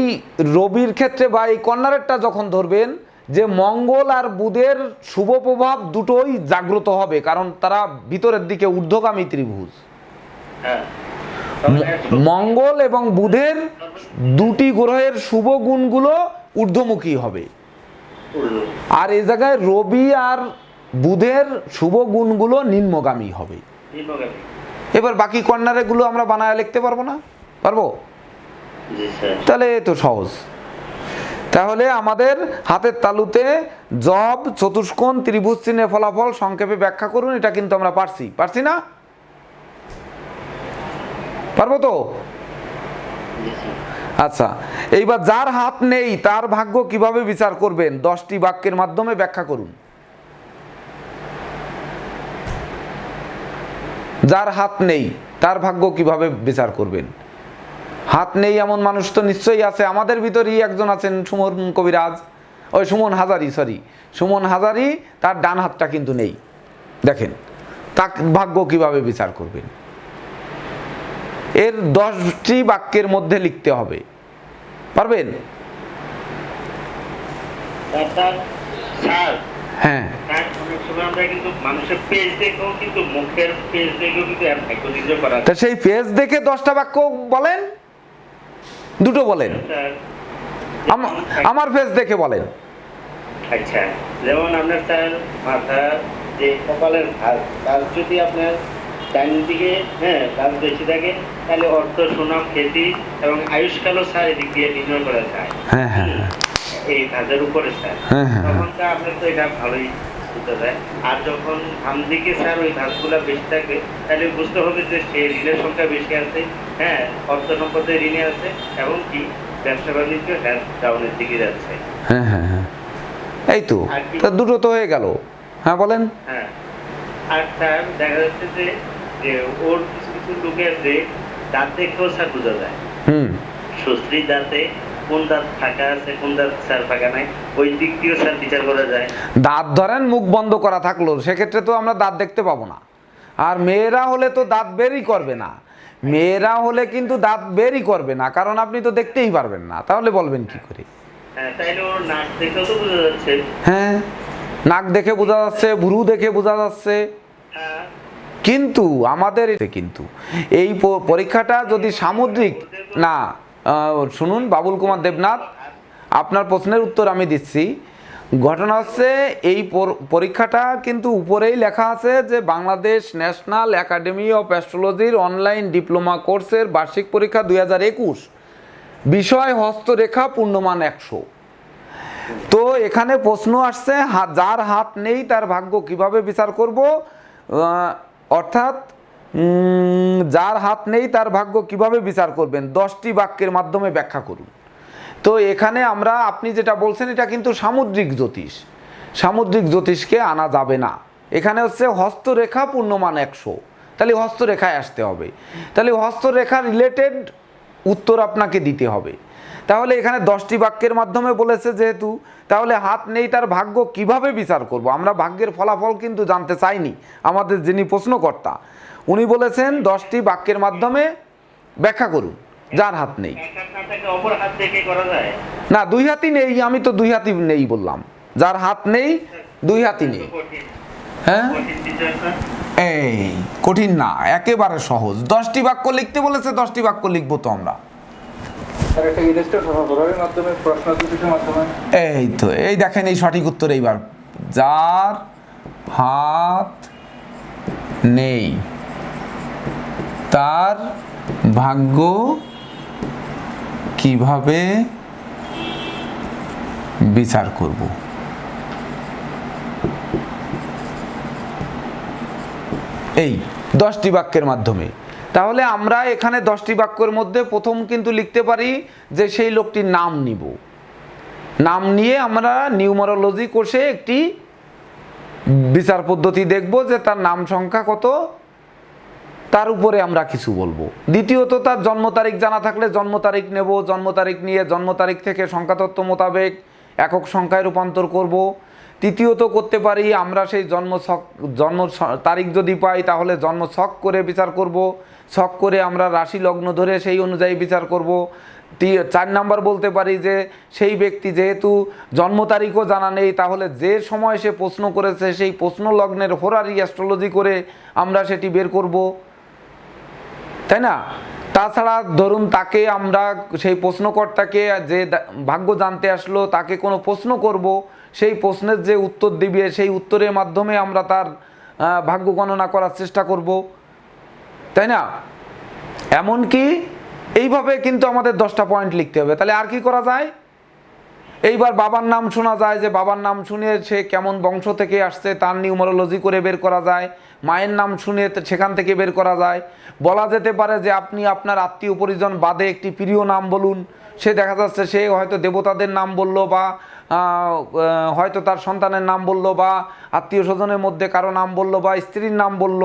রবির ক্ষেত্রে বা এই কর্নারেরটা যখন ধরবেন, যে মঙ্গল আর বুধের শুভ প্রভাব দুটোই জাগ্রত হবে, কারণ তারা ভিতরের দিকে ঊর্ধ্বগামী ত্রিভুজ। হ্যাঁ। মঙ্গল এবং বুধের দুটি গ্রহের শুভ গুণগুলো ঊর্ধ্বমুখী হবে, আর এই জায়গায় রবি আর বুধের শুভ গুণগুলো নিম্নগামী হবে। নিম্নগামী। এবার বাকি কর্নারে গুলো আমরা বানায় লিখতে পারবো না? পারবো? জি স্যার। তাহলে এ তো সহজ। তাহলে আমাদের হাতের তালুতে জব, চতুষ্কোণ, ত্রিভুজ চিহ্নের ফলাফল সংক্ষেপে ব্যাখ্যা করুন, এটা কিন্তু আমরা পারছি না? পারবো তো? জি স্যার। আচ্ছা, এইবার যার হাত নেই তার ভাগ্য কিভাবে বিচার করবেন 10টি বাক্যের মাধ্যমে ব্যাখ্যা করুন। যার হাত নেই তার ভাগ্য কিভাবে বিচার করবেন? হাত নেই এমন মানুষ তো নিশ্চয়ই আছে, আমাদের ভিতরেই একজন আছেন, সুমন কবিরাজ, ওই সুমন হাজারি, তার ডান হাতটা কিন্তু নেই। দেখেন তার ভাগ্য কিভাবে বিচার করবেন, এর 10টি বাক্যের মধ্যে লিখতে হবে, পারবেন? স্যার, হ্যাঁ, অনেক সময় আমরা কিন্তু মানুষের পেজ দেখেও কিন্তু মুখের পেজ দেখেও কিন্তু এর ভাগ্য নির্ণয় করা যায়। তা সেই পেজ দেখে 10টা বাক্য বলেন, দুটো বলেন, স্যার, আমার পেজ দেখে বলেন। আচ্ছা, যেমন আপনার স্যার মাথা যে কপালের ভাঁজ, তার যদি আপনার ডান দিকে ভাঁজ বেশি থাকে, তাহলে অর্থ সুনাম খ্যাতি এবং আয়ুষ্কালও স্যার এদিক দিয়ে নির্ণয় করা যায়। হ্যাঁ হ্যাঁ হ্যাঁ এই ভাঁজের উপরে স্যার, হ্যাঁ, হ্যাঁ। তখন তো আপনার তো এটা ভালোই বুঝতে যায়। আর যখন বাম দিকে স্যার ওই ভাঁজগুলা বেশি থাকে, তাহলে বুঝতে হবে যে সে ঋণের সংখ্যা বেশি আছে, অর্থ সম্পদের ঋণে আছে, এবং কি ব্যবসা বাণিজ্য ডাউনের দিকে যাচ্ছে। হ্যাঁ হ্যাঁ হ্যাঁ, এই তো, তা দুটো তো হয়ে গেল। হ্যাঁ বলেন। হ্যাঁ, আর স্যার দেখা যাচ্ছে যে যে ওর কিছু কিছু লোকের যে দাঁত দেখেও স্যার বোঝা যায়, সুশ্রীর দাঁতে কোন দাঁত ফাঁকা আছে, কোন দাঁত স্যার ফাঁকা নাই, ওই দিক দিয়েও স্যার বিচার করা যায়। দাঁত ধরেন মুখ বন্ধ করা থাকলো, সেক্ষেত্রে তো আমরা দাঁত দেখতে পাবো না। আর মেয়েরা হলে তো দাঁত বেরই করবে না, মেয়েরা হলে কিন্তু দাঁত বেরই করবে না, কারণ আপনি তো দেখতেই পারবেন না, তাহলে বলবেন কি করে? হ্যাঁ, তাইলে ওর নাক দেখেও তো বোঝা যাচ্ছে। হ্যাঁ, নাক দেখে বোঝা যাচ্ছে, ভুরু দেখে বোঝা যাচ্ছে, হ্যাঁ। কিন্তু আমাদের কিন্তু এই পরীক্ষাটা যদি সামুদ্রিক না, শুনুন বাবুল কুমার দেবনাথ, আপনার প্রশ্নের উত্তর আমি দিচ্ছি। ঘটনা হচ্ছে এই পরীক্ষাটা কিন্তু উপরেই লেখা আছে যে বাংলাদেশ ন্যাশনাল একাডেমি অফ অ্যাস্ট্রোলজির অনলাইন ডিপ্লোমা কোর্সের বার্ষিক পরীক্ষা 2021, বিষয় হস্তরেখা, পূর্ণমান 100। তো এখানে প্রশ্ন আসছে যার হাত নেই তার ভাগ্য কিভাবে বিচার করব, অর্থাৎ যার হাত নেই তার ভাগ্য কিভাবে বিচার করবেন 10টি বাক্যের মাধ্যমে ব্যাখ্যা করুন। তো এখানে আমরা আপনি যেটা বলছেন এটা কিন্তু সামুদ্রিক জ্যোতিষ, সামুদ্রিক জ্যোতিষকে আনা যাবে না। এখানে হচ্ছে হস্তরেখা পূর্ণমান 100, তাহলে হস্তরেখায় আসতে হবে, তাহলে হস্তরেখা রিলেটেড উত্তর আপনাকে দিতে হবে। তাহলে এখানে 10টি বাক্যের মাধ্যমে বলেছে যেহেতু, তাহলে হাত নেই তার ভাগ্য কিভাবে বিচার করব? আমরা ভাগ্যের ফলাফল কিন্তু জানতে চাইনি। আমাদের যিনি প্রশ্নকর্তা উনি বলেছেন 10টি বাক্যের মাধ্যমে ব্যাখ্যা করুন যার হাত নেই। এক হাত না থাকলে অপর হাত থেকে করা যায়? না, 2 হাতই নেই, আমি তো 2 হাতই নেই বললাম, যার হাত নেই 2 হাতই নেই। কঠিন হ্যাঁ, কঠিন বিষয় স্যার। এই কঠিন না, একেবারে সহজ। 10টি বাক্য লিখতে বলেছে, 10টি বাক্য লিখবো তো আমরা। স্যার একটা ইনস্টার সভাপতির মাধ্যমে প্রশ্ন জ্যোতিষের মাধ্যমে এই তো, এই দেখেন এই সঠিক উত্তর। এইবার যার হাত নেই তার ভাগ্য কিভাবে বিচার করব? এই 10টি বাক্যের মাধ্যমে। তাহলে আমরা এখানে 10টি বাক্যের মধ্যে প্রথম কিন্তু লিখতে পারি যে সেই লোকটির নাম নিব, নাম নিয়ে আমরা নিউমারোলজি কোর্সে একটি বিচার পদ্ধতি দেখব যে তার নাম সংখ্যা কত, তার উপরে আমরা কিছু বলবো। দ্বিতীয়ত তার জন্ম তারিখ জানা থাকলে জন্ম তারিখ নেব, জন্ম তারিখ নিয়ে জন্ম তারিখ থেকে সংখ্যাতত্ত্ব মোতাবেক একক সংখ্যায় রূপান্তর করব। তৃতীয়ত করতে পারি আমরা সেই জন্ম তারিখ যদি পাই তাহলে জন্ম ছক করে বিচার করব, ছক করে আমরা রাশি লগ্ন ধরে সেই অনুযায়ী বিচার করব। 4 নাম্বার বলতে পারি যে সেই ব্যক্তি যেহেতু জন্ম তারিখও জানা নেই তাহলে যে সময় সে প্রশ্ন করেছে সেই প্রশ্ন লগ্নের হোরারি অ্যাস্ট্রোলজি করে আমরা সেটি বের করব, তাই না? তাছাড়া ধরুন তাকে আমরা সেই প্রশ্নকর্তাকে যে ভাগ্য জানতে আসলো তাকে কোনো প্রশ্ন করব, সেই প্রশ্নের যে উত্তর দিবে সেই উত্তরের মাধ্যমে আমরা তার ভাগ্য গণনা করার চেষ্টা করব, তাই না? এমনকি এইভাবে কিন্তু আমাদের 10টা পয়েন্ট লিখতে হবে। তাহলে আর কি করা যায়? এইবার বাবার নাম শোনা যায় যে বাবার নাম শুনে সে কেমন বংশ থেকে আসছে তার নিউমারোলজি করে বের করা যায়। মায়ের নাম শুনে সেখান থেকে বের করা যায়। বলা যেতে পারে যে আপনি আপনার আত্মীয় পরিজন বাদে একটি প্রিয় নাম বলুন, সে দেখা যাচ্ছে সে হয়তো দেবতাদের নাম বলল বা হয়তো তার সন্তানের নাম বলল বা আত্মীয় স্বজনের মধ্যে কারো নাম বলল বা স্ত্রীর নাম বলল,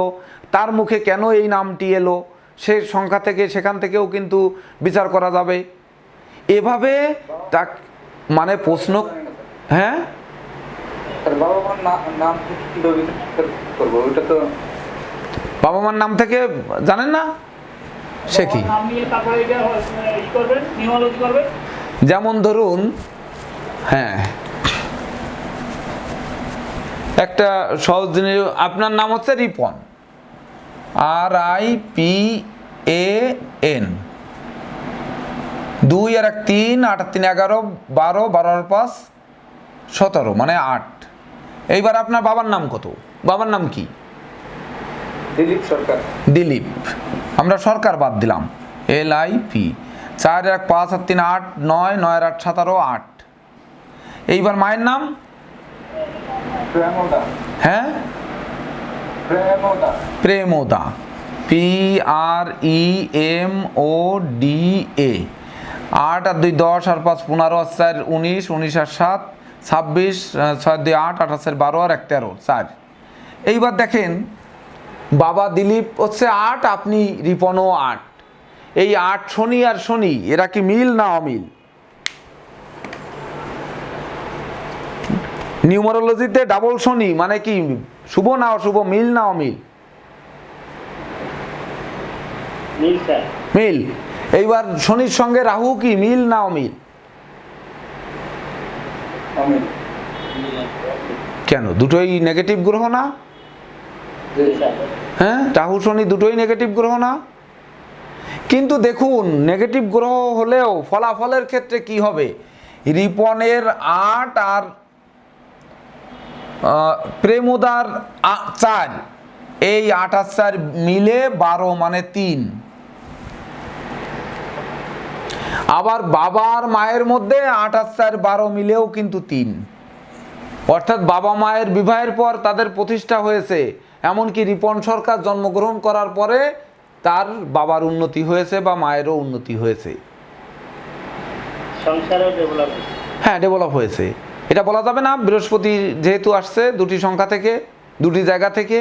তার মুখে কেন এই নামটি এলো সে সংখ্যা থেকে সেখান থেকেও কিন্তু বিচার করা যাবে। এভাবে তা মানে প্রশ্ন, হ্যাঁ স্যার বাবা মার নাম থেকে কিভাবে বিচার করবো ওইটা তো বাবা মার নাম থেকে জানেন না? সে কি? নাম নিয়ে তারপরে এটা করবেন, নিউমারোলজি করবেন। যেমন ধরুন, হ্যাঁ একটা সহজ জিনিস, আপনার নাম হচ্ছে রিপন, RIPAN, 2 আর 1 3, 8 আর 3 11, 12, 12 আর 5 17, মানে 8। এইবার আপনার বাবার নাম কত? বাবার নাম কি? দিলীপ সরকার। দিলীপ, আমরা সরকার বাদ দিলাম, LIP। 4 আর 1 5 আর 3 8, 9, 9 আর 8 17, 8। এইবার মায়ের নাম? প্রেমোদা। হ্যাঁ, প্রেমোদা। প্রেমোদা, PREMODA। 8 আর 2 10 আর 5 15 আর 4 19, 19 আর 7 26, 6 2 8, 8 আর 4 12 আর 1 13, 4। এইবার দেখেন বাবা দিলীপ হচ্ছে 8, আপনি রিপনও 8। এই 8 শনি আর শনি এরা কি মিল না অমিল? নিউমারোলজিতে ডাবল শনি মানে কি শুভ না অশুভ, মিল না অমিল? মিল স্যার। মিল। এইবার শনির সঙ্গে রাহু কি মিল না অমিল? অমিল। কেন? দুটোই নেগেটিভ গ্রহ না? হ্যাঁ, রাহু শনি দুটোই নেগেটিভ গ্রহ না? কিন্তু দেখুন নেগেটিভ গ্রহ হলেও ফলাফলের ক্ষেত্রে কি হবে? রিপনের 8 আর প্রেমোদার 4, এই 8 আর 4 মিলে 12 মানে 3। আবার বাবার মায়ের মধ্যে 8 আর 4 12 মিলেও কিন্তু 3। অর্থাৎ বাবা মায়ের বিবাহের পর তাদের প্রতিষ্ঠা হয়েছে, এমনকি রিপন সরকার জন্মগ্রহণ করার পরে তার বাবার উন্নতি হয়েছে বা মায়েরও উন্নতি হয়েছে। সংসারও ডেভেলপ হয়েছে। হ্যাঁ, ডেভেলপ হয়েছে, এটা বলা যাবে না। বৃহস্পতি যেহেতু আসছে দুটি সংখ্যা থেকে, দুটি জায়গা থেকে।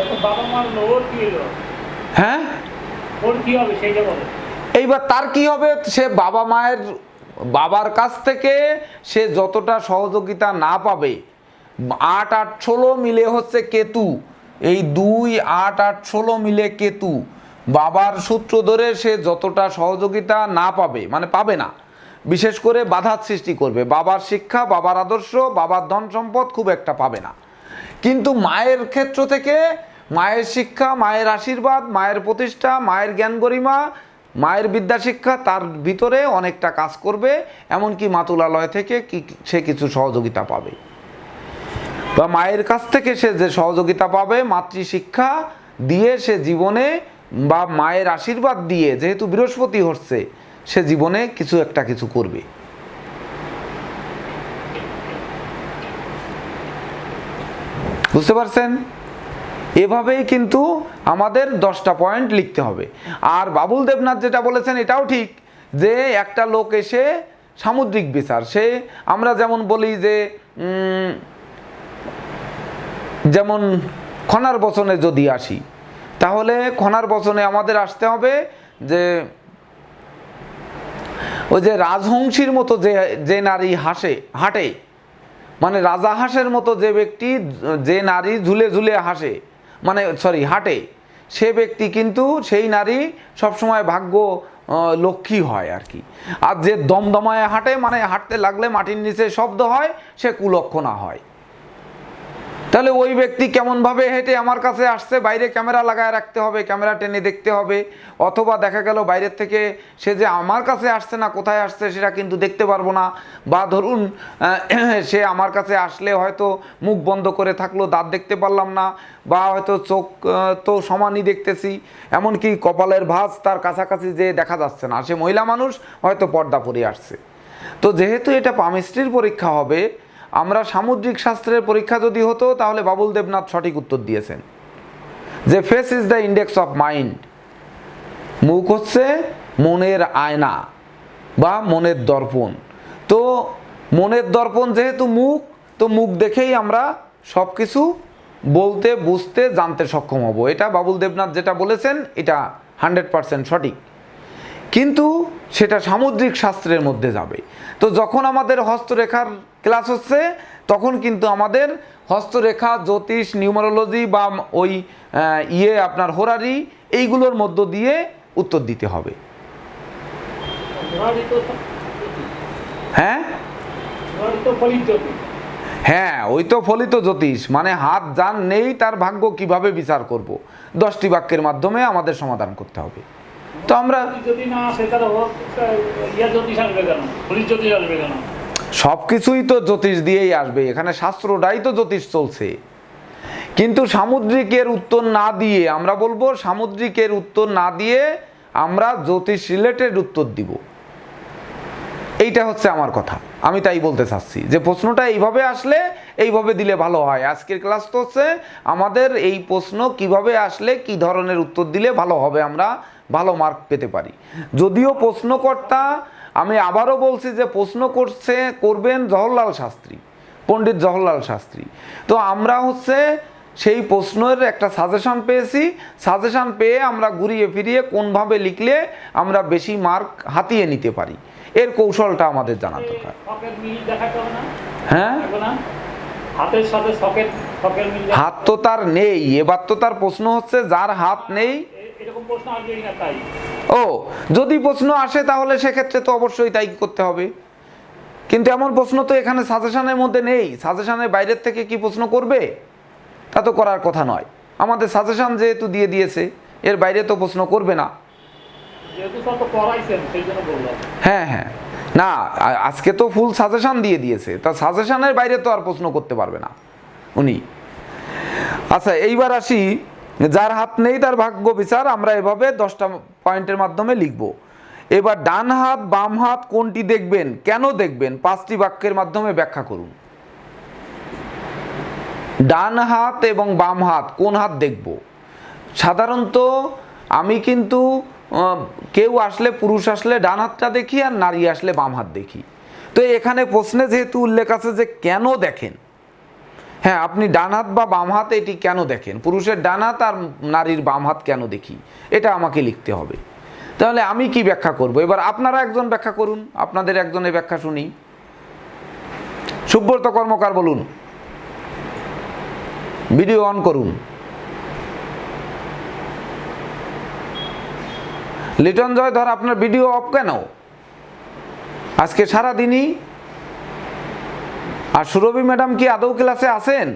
এখন বাবা মার ওর কি হলো? হ্যাঁ, ওর কি হবে সেইটা বলো। এইবার তার কি হবে? সে বাবা মায়ের বাবার কাছ থেকে সে যতটা সহযোগিতা না পাবে, 8 8 16 মিলে হচ্ছে কেতু, এই 2 8 8 16 মিলে কেতু, বাবার সূত্র ধরে সে যতটা সহযোগিতা না পাবে, মানে পাবে না, বিশেষ করে বাধার সৃষ্টি করবে। বাবার শিক্ষা, বাবার আদর্শ, বাবার ধন সম্পদ খুব একটা পাবে না। কিন্তু মায়ের ক্ষেত্র থেকে মায়ের শিক্ষা, মায়ের আশীর্বাদ, মায়ের প্রতিষ্ঠা, মায়ের জ্ঞান গরিমা, মায়ের বিদ্যা শিক্ষা তার ভিতরে অনেকটা কাজ করবে। এমনকি মাতুলালয় থেকে সে কিছু সহযোগিতা পাবে, বা মায়ের কাছ থেকে সে যে সহযোগিতা পাবে, মাতৃশিক্ষা দিয়ে সে জীবনে, বা মায়ের আশীর্বাদ দিয়ে, যেহেতু বৃহস্পতি হচ্ছে, সে জীবনে কিছু একটা কিছু করবে। বুঝতে পারছেন? এভাবেই কিন্তু আমাদের 10টা পয়েন্ট লিখতে হবে। আর বাবুল দেবনাথ যেটা বলেছেন এটাও ঠিক, যে একটা লোক এসে সামুদ্রিক বিচার, সে আমরা যেমন বলি যে যেমন খনার বচনে যদি আসি, তাহলে খনার বচনে আমাদের আসতে হবে যে ওই যে রাজহংসীর মতো যে নারী হাঁটে, মানে রাজা হাঁসের মতো যে ব্যক্তি, যে নারী ঝুলে ঝুলে হাসে, মানে হাঁটে, সে ব্যক্তি কিন্তু সেই নারী সবসময় ভাগ্য লক্ষ্মী হয় আর কি। আর যে দমদমায় হাঁটে, মানে হাঁটতে লাগলে মাটির নিচে শব্দ হয়, সে কুলক্ষণা হয়। তাহলে ওই ব্যক্তি কেমনভাবে হেঁটে আমার কাছে আসছে, বাইরে ক্যামেরা লাগায় রাখতে হবে, ক্যামেরা টেনে দেখতে হবে, অথবা দেখা গেল বাইরের থেকে সে যে আমার কাছে আসছে না, কোথায় আসছে সেটা কিন্তু দেখতে পারবো না। বা ধরুন সে আমার কাছে আসলে হয়তো মুখ বন্ধ করে থাকলো, দাঁত দেখতে পারলাম না, বা হয়তো চোখ তো সমানই দেখতেছি, এমনকি কপালের ভাঁজ তার কাছাকাছি যে দেখা যাচ্ছে না, সে মহিলা মানুষ, হয়তো পর্দা পরে আসছে। তো যেহেতু এটা পামিস্ট্রির পরীক্ষা হবে, আমরা সামুদ্রিক শাস্ত্রের পরীক্ষা যদি হতো, তাহলে বাবুল দেবনাথ সঠিক উত্তর দিয়েছেন যে face is the index of mind, মুখ হচ্ছে মনের আয়না বা মনের দর্পণ। তো মনের দর্পণ যেহেতু মুখ, তো মুখ দেখেই আমরা সব কিছু বলতে, বুঝতে, জানতে সক্ষম হব। এটা বাবুল দেবনাথ যেটা বলেছেন এটা 100% সঠিক, কিন্তু সেটা সামুদ্রিক শাস্ত্রের মধ্যে যাবে। তো যখন আমাদের হস্তরেখার ক্লাস হচ্ছে, তখন কিন্তু আমাদের হস্তরেখা, জ্যোতিষ, নিউমারোলজি বা ওই আপনার হোরারি, এইগুলোর মধ্য দিয়ে উত্তর দিতে হবে। হ্যাঁ হ্যাঁ, ওই তো ফলিত জ্যোতিষ, মানে হাত যার নেই তার ভাগ্য কিভাবে বিচার করব, 10টি বাক্যের মাধ্যমে আমাদের সমাধান করতে হবে। তো আমরা সব কিছুই তো জ্যোতিষ দিয়েই আসবে, এখানে শাস্ত্রটাই তো জ্যোতিষ চলছে। কিন্তু সামুদ্রিকের উত্তর না দিয়ে, আমরা বলবো সামুদ্রিকের উত্তর না দিয়ে আমরা জ্যোতিষ রিলেটেড উত্তর দিব, এইটা হচ্ছে আমার কথা। আমি তাই বলতে চাচ্ছি যে প্রশ্নটা এইভাবে আসলে এইভাবে দিলে ভালো হয়। আজকের ক্লাস তো হচ্ছে আমাদের এই প্রশ্ন কিভাবে আসলে কি ধরনের উত্তর দিলে ভালো হবে, আমরা ভালো মার্ক পেতে পারি। যদিও প্রশ্নকর্তা, আমি আবারও বলছি যে প্রশ্ন করবেন জওহরলাল শাস্ত্রী, পণ্ডিত জওহরলাল শাস্ত্রী। তো আমরা হচ্ছে সেই প্রশ্নের একটা সাজেশন পেয়েছি, সাজেশন পেয়ে আমরা ঘুরিয়ে ফিরিয়ে কোনভাবে লিখলে আমরা বেশি মার্ক হাতিয়ে নিতে পারি, এর কৌশলটা আমাদের জানা দরকার। হ্যাঁ, হাত তো তার নেই, এবার তো তার প্রশ্ন হচ্ছে যার হাত নেই। ও, যদি প্রশ্ন আসে তাহলে সেক্ষেত্রে তো অবশ্যই তাই করতে হবে, কিন্তু এমন প্রশ্ন তো এখানে সাজেশনের মধ্যে নেই। সাজেশনের বাইরের থেকে কি প্রশ্ন করবে, তা তো করার কথা নয়। আমাদের সাজেশন যেহেতু দিয়ে দিয়েছে, এর বাইরে তো প্রশ্ন করবে না। হ্যাঁ হ্যাঁ, না আজকে তো ফুল সাজেশন দিয়ে দিয়েছে, তা সাজেশনের বাইরে তো আর প্রশ্ন করতে পারবে না উনি। আচ্ছা, এইবার আসি, যার হাত নেই তার ভাগ্য বিচার, আমরা এভাবে 10টা পয়েন্টের মাধ্যমে লিখব। এবার ডান হাত বাম হাত কোনটি দেখবেন, কেন দেখবেন, 5টি বাক্যের মাধ্যমে ব্যাখ্যা করুন। ডান হাত এবং বাম হাত কোন হাত দেখব? সাধারণত আমি কিন্তু কেউ আসলে, পুরুষ আসলে ডান হাতটা দেখি, আর নারী আসলে বাম হাত দেখি। তো এখানে প্রশ্নে যেহেতু উল্লেখ আছে যে কেন দেখেন, হ্যাঁ আপনি ডান হাত বা বাম হাত এটি কেন দেখেন, পুরুষের ডান হাত আর নারীর বাম হাত কেন দেখি, এটা আমাকে লিখতে হবে। তাহলে আমি কি ব্যাখ্যা করব? এবার আপনারা একজন ব্যাখ্যা করুন, আপনাদের একজনের ব্যাখ্যা শুনি। সুব্রত কর্মকার বলুন, ভিডিও অন করুন। লিটন জয় ধর, আপনার ভিডিও অফ কেন আজকে সারাদিনই? আর সুরভি ম্যাডাম কি আদৌ ক্লাসে আছেন?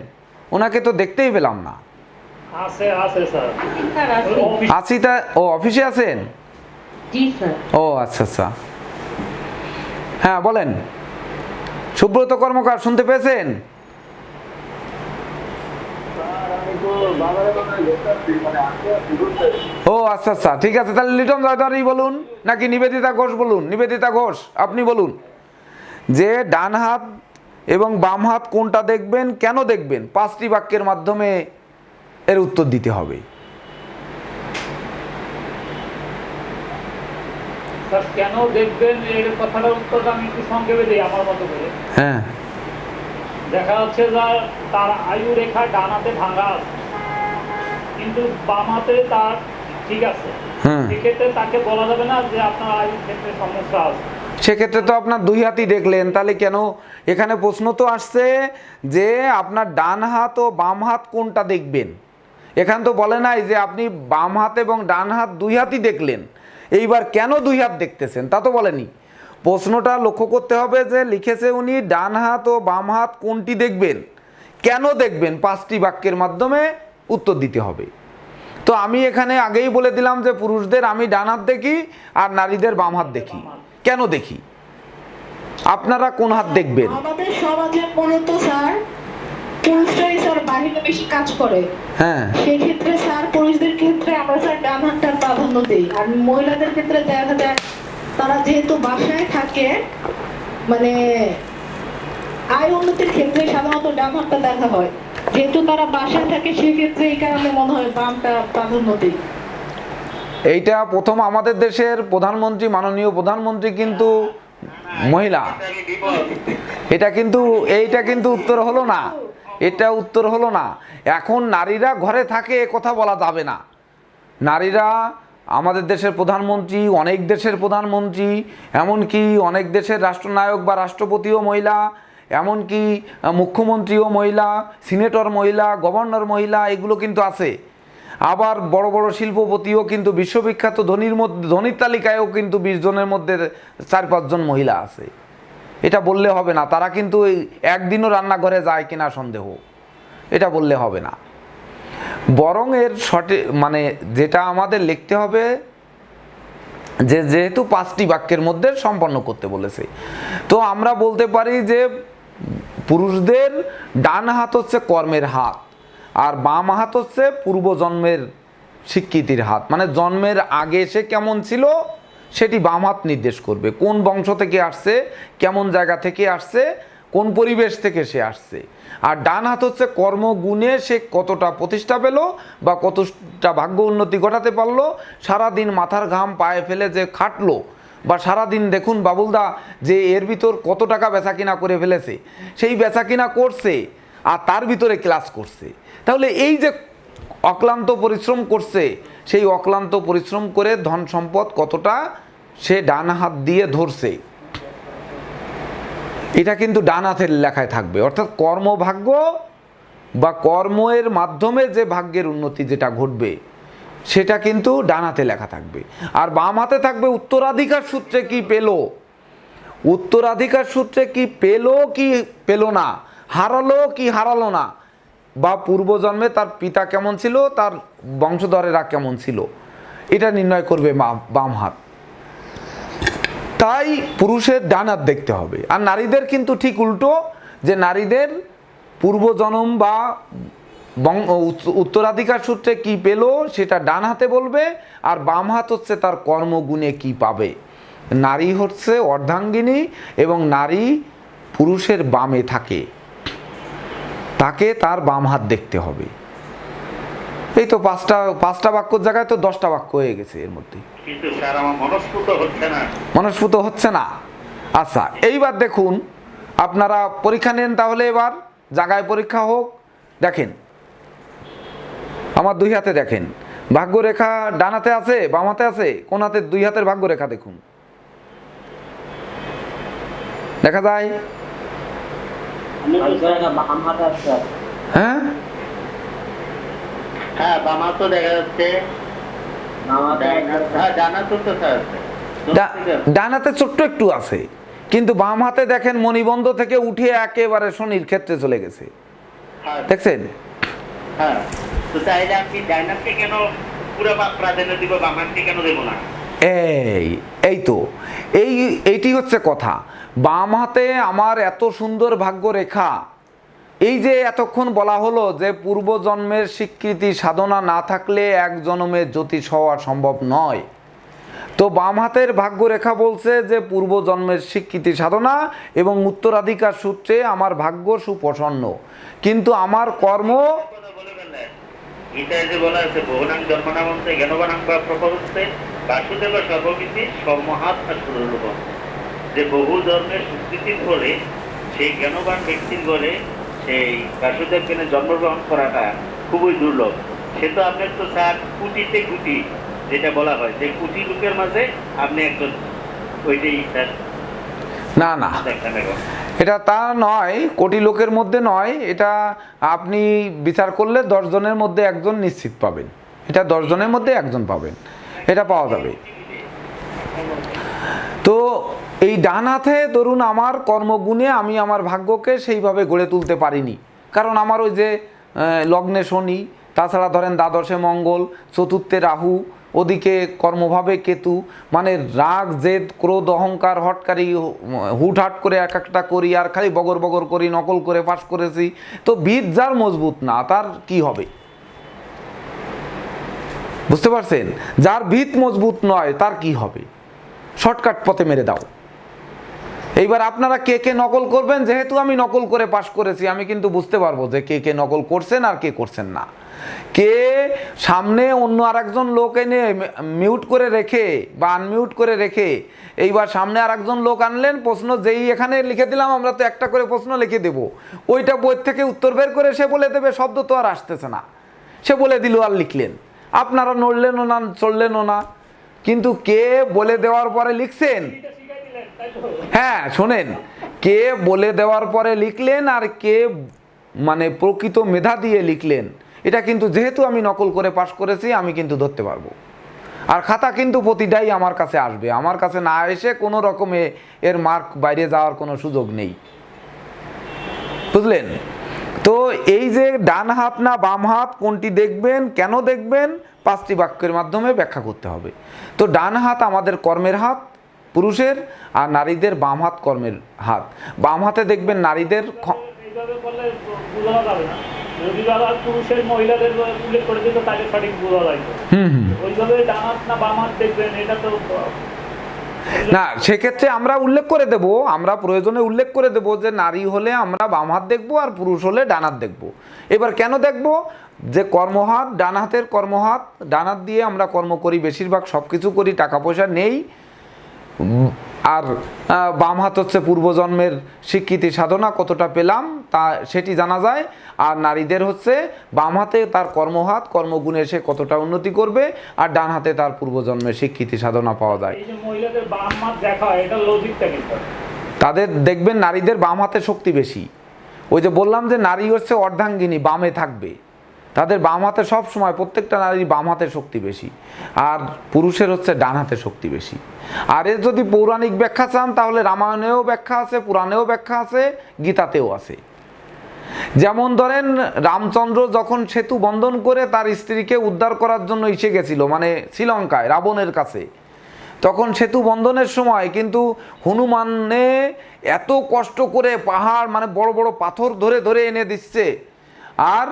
ওনাকে তো দেখতেই পেলাম না। আছে স্যার, আছি তা, ও অফিসে আছেন? জি স্যার। ও আচ্ছা আচ্ছা, হ্যাঁ বলেন। সুব্রত কর্মকার শুনতে পেয়েছেন? ও আচ্ছা আচ্ছা, ঠিক আছে। তাহলে লিটন জয়দারি বলুন, নাকি নিবেদিতা ঘোষ বলুন? নিবেদিতা ঘোষ আপনি বলুন যে ডান হাত এবং বাম হাত কোনটা দেখবেন, কেন দেখবেন, 5টি বাক্যের মাধ্যমে এর উত্তর দিতে হবে। স্যার কেন দেখবেন এর কথাটার উত্তরটা আমি একটু সংক্ষেপে দিই আমার মতো করে। হ্যাঁ, দেখা যাচ্ছে যে তার আয়ু রেখা ডান হাতে ভাঙা আছে, কিন্তু বাম হাতে তার ঠিক আছে। হুম। সেক্ষেত্রে তাকে বলা যাবে না যে আপনার আয়ুর ক্ষেত্রে সমস্যা আছে। সেক্ষেত্রে তো আপনার 2 হাতই দেখলেন, তাহলে কেন? এখানে প্রশ্ন তো আসছে যে আপনার ডান হাত ও বাম হাত কোনটা দেখবেন। এখানে তো বলে নাই যে আপনি বাম হাত এবং ডান হাত 2 হাতই দেখলেন, এইবার কেন 2 হাত দেখতেছেন তা তো বলেনি। প্রশ্নটা লক্ষ্য করতে হবে যে লিখেছে উনি ডান হাত ও বাম হাত কোনটি দেখবেন, কেন দেখবেন, 5টি বাক্যের মাধ্যমে উত্তর দিতে হবে। তো আমি এখানে আগেই বলে দিলাম যে পুরুষদের আমি ডান হাত দেখি আর নারীদের বাম হাত দেখি। কেন দেখি? আপনারা কোন হাত দেখবেন? আমাদের সমাজে মূলত স্যার পুরুষরাই স্যার বাহিরে বেশি কাজ করে। হ্যাঁ, সেক্ষেত্রে স্যার পুরুষদের ক্ষেত্রে আমরা স্যার ডান হাতটার প্রাধান্য দিই, আর মহিলাদের ক্ষেত্রে দেখা যায় তারা যেহেতু বাসায় থাকে, মানে আয় উন্নতির ক্ষেত্রে সাধারণত ডান হাতটা দেখা হয়। যেহেতু তারা বাসায় থাকে সেক্ষেত্রে এই কারণে মনে হয় বামটা প্রাধান্য দিই। এইটা প্রথম আমাদের দেশের প্রধানমন্ত্রী, মাননীয় প্রধানমন্ত্রী কিন্তু মহিলা। এইটা কিন্তু উত্তর হলো না, এটা উত্তর হলো না। এখন নারীরা ঘরে থাকে এ কথা বলা যাবে না। নারীরা আমাদের দেশের প্রধানমন্ত্রী, অনেক দেশের প্রধানমন্ত্রী, এমনকি অনেক দেশের রাষ্ট্রনায়ক বা রাষ্ট্রপতিও মহিলা, এমনকি মুখ্যমন্ত্রীও মহিলা, সিনেটর মহিলা, গভর্নর মহিলা, এগুলো কিন্তু আছে। আবার বড় বড় শিল্পপতিও কিন্তু, বিশ্ববিখ্যাত ধনীর তালিকায়ও কিন্তু 20 জনের মধ্যে 4-5 জন মহিলা আছে। এটা বললে হবে না। তারা কিন্তু একদিনও রান্নাঘরে যায় কিনা সন্দেহ, এটা বললে হবে না। বরং এর সঠিক মানে যেটা আমাদের লিখতে হবে যে যেহেতু 5টি বাক্যের মধ্যে সম্পন্ন করতে বলেছে, তো আমরা বলতে পারি যে পুরুষদের ডান হাত হচ্ছে কর্মের হাত, আর বাম হাত হচ্ছে পূর্বজন্মের স্বীকৃতির হাত। মানে জন্মের আগে সে কেমন ছিল সেটি বাম হাত নির্দেশ করবে, কোন বংশ থেকে আসছে, কেমন জায়গা থেকে আসছে, কোন পরিবেশ থেকে সে আসছে। আর ডান হাত হচ্ছে কর্মগুণে সে কতটা প্রতিষ্ঠা পেল বা কতটা ভাগ্য উন্নতি ঘটাতে পারলো, সারাদিন মাথার ঘাম পায়ে ফেলে যে খাটলো, বা সারাদিন দেখুন বাবুলদা যে এর ভিতর কত টাকা বেচাকিনা করে ফেলেছে, সেই বেচাকিনা করছে আর তার ভিতরে ক্লাস করছে। তাহলে এই যে অক্লান্ত পরিশ্রম করছে, সেই অক্লান্ত পরিশ্রম করে ধন সম্পদ কতটা সে ডান হাত দিয়ে ধরছে, এটা কিন্তু ডান হাতের লেখায় থাকবে। অর্থাৎ কর্মভাগ্য বা কর্মের মাধ্যমে যে ভাগ্যের উন্নতি যেটা ঘটবে সেটা কিন্তু ডান হাতে লেখা থাকবে। আর বাম হাতে থাকবে উত্তরাধিকার সূত্রে কি পেল, উত্তরাধিকার সূত্রে কি পেল কি পেল না, হারালো কি হারালো না, বা পূর্বজন্মে তার পিতা কেমন ছিল, তার বংশধরেরা কেমন ছিল, এটা নির্ণয় করবে বাম হাত। তাই পুরুষের ডান হাত দেখতে হবে। আর নারীদের কিন্তু ঠিক উল্টো, যে নারীদের পূর্বজন্ম বা উত্তরাধিকার সূত্রে কি পেল সেটা ডান হাতে বলবে, আর বাম হাত হচ্ছে তার কর্মগুণে কি পাবে। নারী হচ্ছে অর্ধাঙ্গিনী এবং নারী পুরুষের বামে থাকে, তাকে তার বাম হাত দেখতে হবে। এই তো পাঁচটা বাক্যর জায়গায় তো 10টা বাক্য হয়ে গেছে এর মধ্যে। কিন্তু স্যার আমার মনস্ফুত হচ্ছে না। মনস্ফুত হচ্ছে না? আচ্ছা, এইবার দেখুন, আপনারা পরীক্ষা নেন তাহলে। এবার জায়গায় পরীক্ষা হোক। দেখেন আমার 2 হাতে দেখেন, ভাগ্যরেখা ডান হাতে আছে বাম হাতে আছে? কোন হাতে 2 হাতের ভাগ্যরেখা দেখুন, দেখা যায়? হ্যাঁ হ্যাঁ, বাম হাতও দেখা যাচ্ছে। হ্যাঁ, ডান হাতও তো স্যার আছে। ডান হাতে ছোট্ট একটু আছে, কিন্তু বাম হাতে দেখেন মণিবন্ধ থেকে উঠিয়ে একেবারে শনির ক্ষেত্রে চলে গেছে, হ্যাঁ, দেখছেন? হ্যাঁ। তো তাইলে আপনি ডান হাতকে কেন পুরো প্রাধান্য দিব, বাম হাতকে কেন দেব না? এই তো এইটি হচ্ছে কথা। বাম হাতে আমার এত সুন্দর ভাগ্য রেখা, এই যে এতক্ষণ বলা হলো যে পূর্বজন্মের স্বীকৃতি সাধনা না থাকলে এক জন্মের জ্যোতিষ হওয়া সম্ভব নয়। তো বাম হাতের ভাগ্য রেখা বলছে যে পূর্বজন্মের স্বীকৃতি সাধনা এবং উত্তরাধিকার সূত্রে আমার ভাগ্য সুপ্রসন্ন, কিন্তু আমার কর্ম গীতায় যে বলা আছে, বহুনাং জন্মনামন্তে জ্ঞানবানাং বা প্রপদস্তে বাসুদেব সর্ববিধি সমহাত সুরূপ, যে বহু জন্মের স্বীকৃতির ফলে সেই জ্ঞানবান ব্যক্তির বলে সেই বাসুদেব জ্ঞানে জন্মগ্রহণ করাটা খুবই দুর্লভ। সে তো আপনার তো স্যার কুটিতে কুটি, যেটা বলা হয় যে কুটি লোকের মাঝে আপনি একজন, ওইটাই স্যার। না না, এটা তা নয়, কোটি লোকের মধ্যে নয়, এটা আপনি বিচার করলে 10 জনের মধ্যে একজন নিশ্চিত পাবেন, এটা 10 জনের মধ্যে একজন পাবেন, এটা পাওয়া যাবে। তো এই ডান হাতে ধরুন আমার কর্মগুণে আমি আমার ভাগ্যকে সেইভাবে গড়ে তুলতে পারিনি, কারণ আমার ওই যে লগ্নে শনি, তাছাড়া ধরেন দ্বাদশে মঙ্গল, চতুর্থে রাহু, ওদিকে কর্মভাবে কেতু, মানে রাগ জেদ ক্রোধ অহংকার হটকারি, হুটহাট করে এক একটা করি আর খালি বগর বগর করি, নকল করে পাশ করেছি। তো ভিত যার মজবুত না তার কি হবে? বুঝতে পারছেন? যার ভিত মজবুত নয় তার কি হবে? শর্টকাট পথে মেরে দাও। এইবার আপনারা কে কে নকল করবেন, যেহেতু আমি নকল করে পাশ করেছি, আমি কিন্তু বুঝতে পারবো যে কে কে নকল করছেন আর কে করছেন না। কে সামনে অন্য আরেকজন লোক এনে মিউট করে রেখে বা আনমিউট করে রেখে এইবার সামনে আরেকজন লোক আনলেন, প্রশ্ন যেই এখানে লিখে দিলাম, আমরা তো একটা করে প্রশ্ন লিখে দেব, ওইটা বই থেকে উত্তর বের করে সে বলে দেবে, শব্দ তো আর আসতেছে না, সে বলে দিল আর লিখলেন, আপনারা নড়লেনও না চললেনও না। কিন্তু কে বলে দেওয়ার পরে লিখছেন, হ্যাঁ শোনেন, কে বলে দেওয়ার পরে লিখলেন আর কে মানে প্রকৃত মেধা দিয়ে লিখলেন, এটা কিন্তু যেহেতু আমি নকল করে পাশ করেছি আমি কিন্তু ধরতে পারবো। আর খাতা কিন্তু প্রতিটাই আমার কাছে আসবে, আমার কাছে না এসে কোনো রকমে এর মার্ক বাইরে যাওয়ার কোনো সুযোগ নেই, বুঝলেন? তো এই যে ডান হাত না বাম হাত কোনটি দেখবেন, কেন দেখবেন, 5টি বাক্যের মাধ্যমে ব্যাখ্যা করতে হবে। তো ডান হাত আমাদের কর্মের হাত পুরুষের, আর নারীদের বাম হাত কর্মের হাত। বাম হাতে দেখবেন নারীদের এইভাবে বললে বোঝা যাবে না, যদি বাবা পুরুষের মহিলাদের উল্লেখ করে দিত তাকে সঠিক বোঝা যাইতো। ওইভাবে ডান হাত না বাম হাত দেখবেন, এটা তো না, সেক্ষেত্রে আমরা উল্লেখ করে দেব, আমরা প্রয়োজনে উল্লেখ করে দেব যে নারী হলে আমরা বাম হাত দেখবো আর পুরুষ হলে ডান হাত দেখবো। এবার কেন দেখব? যে কর্মহাত, ডান হাতের কর্মহাত, ডান হাত দিয়ে আমরা কর্ম করি, বেশিরভাগ সব কিছু করি, টাকা পয়সা নেই। আর বাম হাত হচ্ছে পূর্বজন্মের স্বীকৃতি সাধনা কতটা পেলাম তা সেটি জানা যায়। আর নারীদের হচ্ছে বাম হাতে তার কর্মহাত, কর্মগুণে সে কতটা উন্নতি করবে, আর ডান হাতে তার পূর্বজন্মের স্বীকৃতি সাধনা পাওয়া যায়। এই যে মহিলাদের বাম হাত দেখা হয়, এটা লজিকটা কি? তাদের দেখবেন নারীদের বাম হাতে শক্তি বেশি। ওই যে বললাম যে নারী হচ্ছে অর্ধাঙ্গিনী, বামে থাকবে, তাদের বাম হাতে সব সময় প্রত্যেকটা নারীর বাম হাতের শক্তি বেশি, আর পুরুষের হচ্ছে ডান হাতের শক্তি বেশি। আর এর যদি পৌরাণিক ব্যাখ্যা চান তাহলে রামায়ণেও ব্যাখ্যা আছে, পুরাণেও ব্যাখ্যা আছে, গীতাতেও আছে। যেমন ধরেন রামচন্দ্র যখন সেতু বন্ধন করে তার স্ত্রীকে উদ্ধার করার জন্য এসে গেছিল, মানে শ্রীলঙ্কায় রাবণের কাছে, তখন সেতু বন্ধনের সময় কিন্তু হনুমানে এত কষ্ট করে পাহাড় মানে বড় বড় পাথর ধরে ধরে এনে দিচ্ছে, আর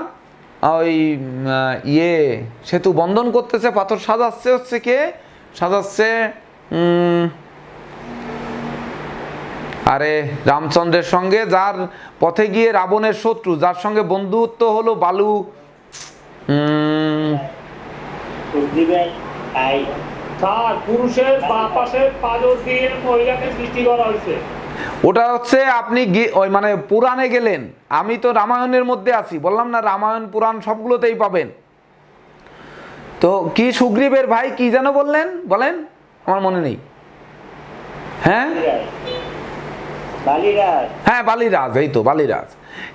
ওই সেতু বন্ধন করতেছে, পাথর সাজাচ্ছে, হচ্ছে কে সাজাচ্ছে, আরে রামচন্দ্রের সঙ্গে যার পথে গিয়ে রাবণের শত্রু, যার সঙ্গে বন্ধুত্ব হলো বালু, সুগ্রীবের ভাই। স্যার পুরুষের বা পাশে পাঁজর দিয়ে মহিলাকে সৃষ্টি করা হয়েছে। ওটা হচ্ছে আপনি ওই মানে পুরাণে গেলেন, আমি তো রামায়ণের মধ্যে আছি, বললাম না রামায়ণ পুরাণ সবগুলোতেই পাবেন। তো কি সুগ্রীবের ভাই কি যেন বললেন, বলেন, আমার মনে নেই। হ্যাঁ বালিরাজ। হ্যাঁ বালিরাজ, এই তো বালিরাজ।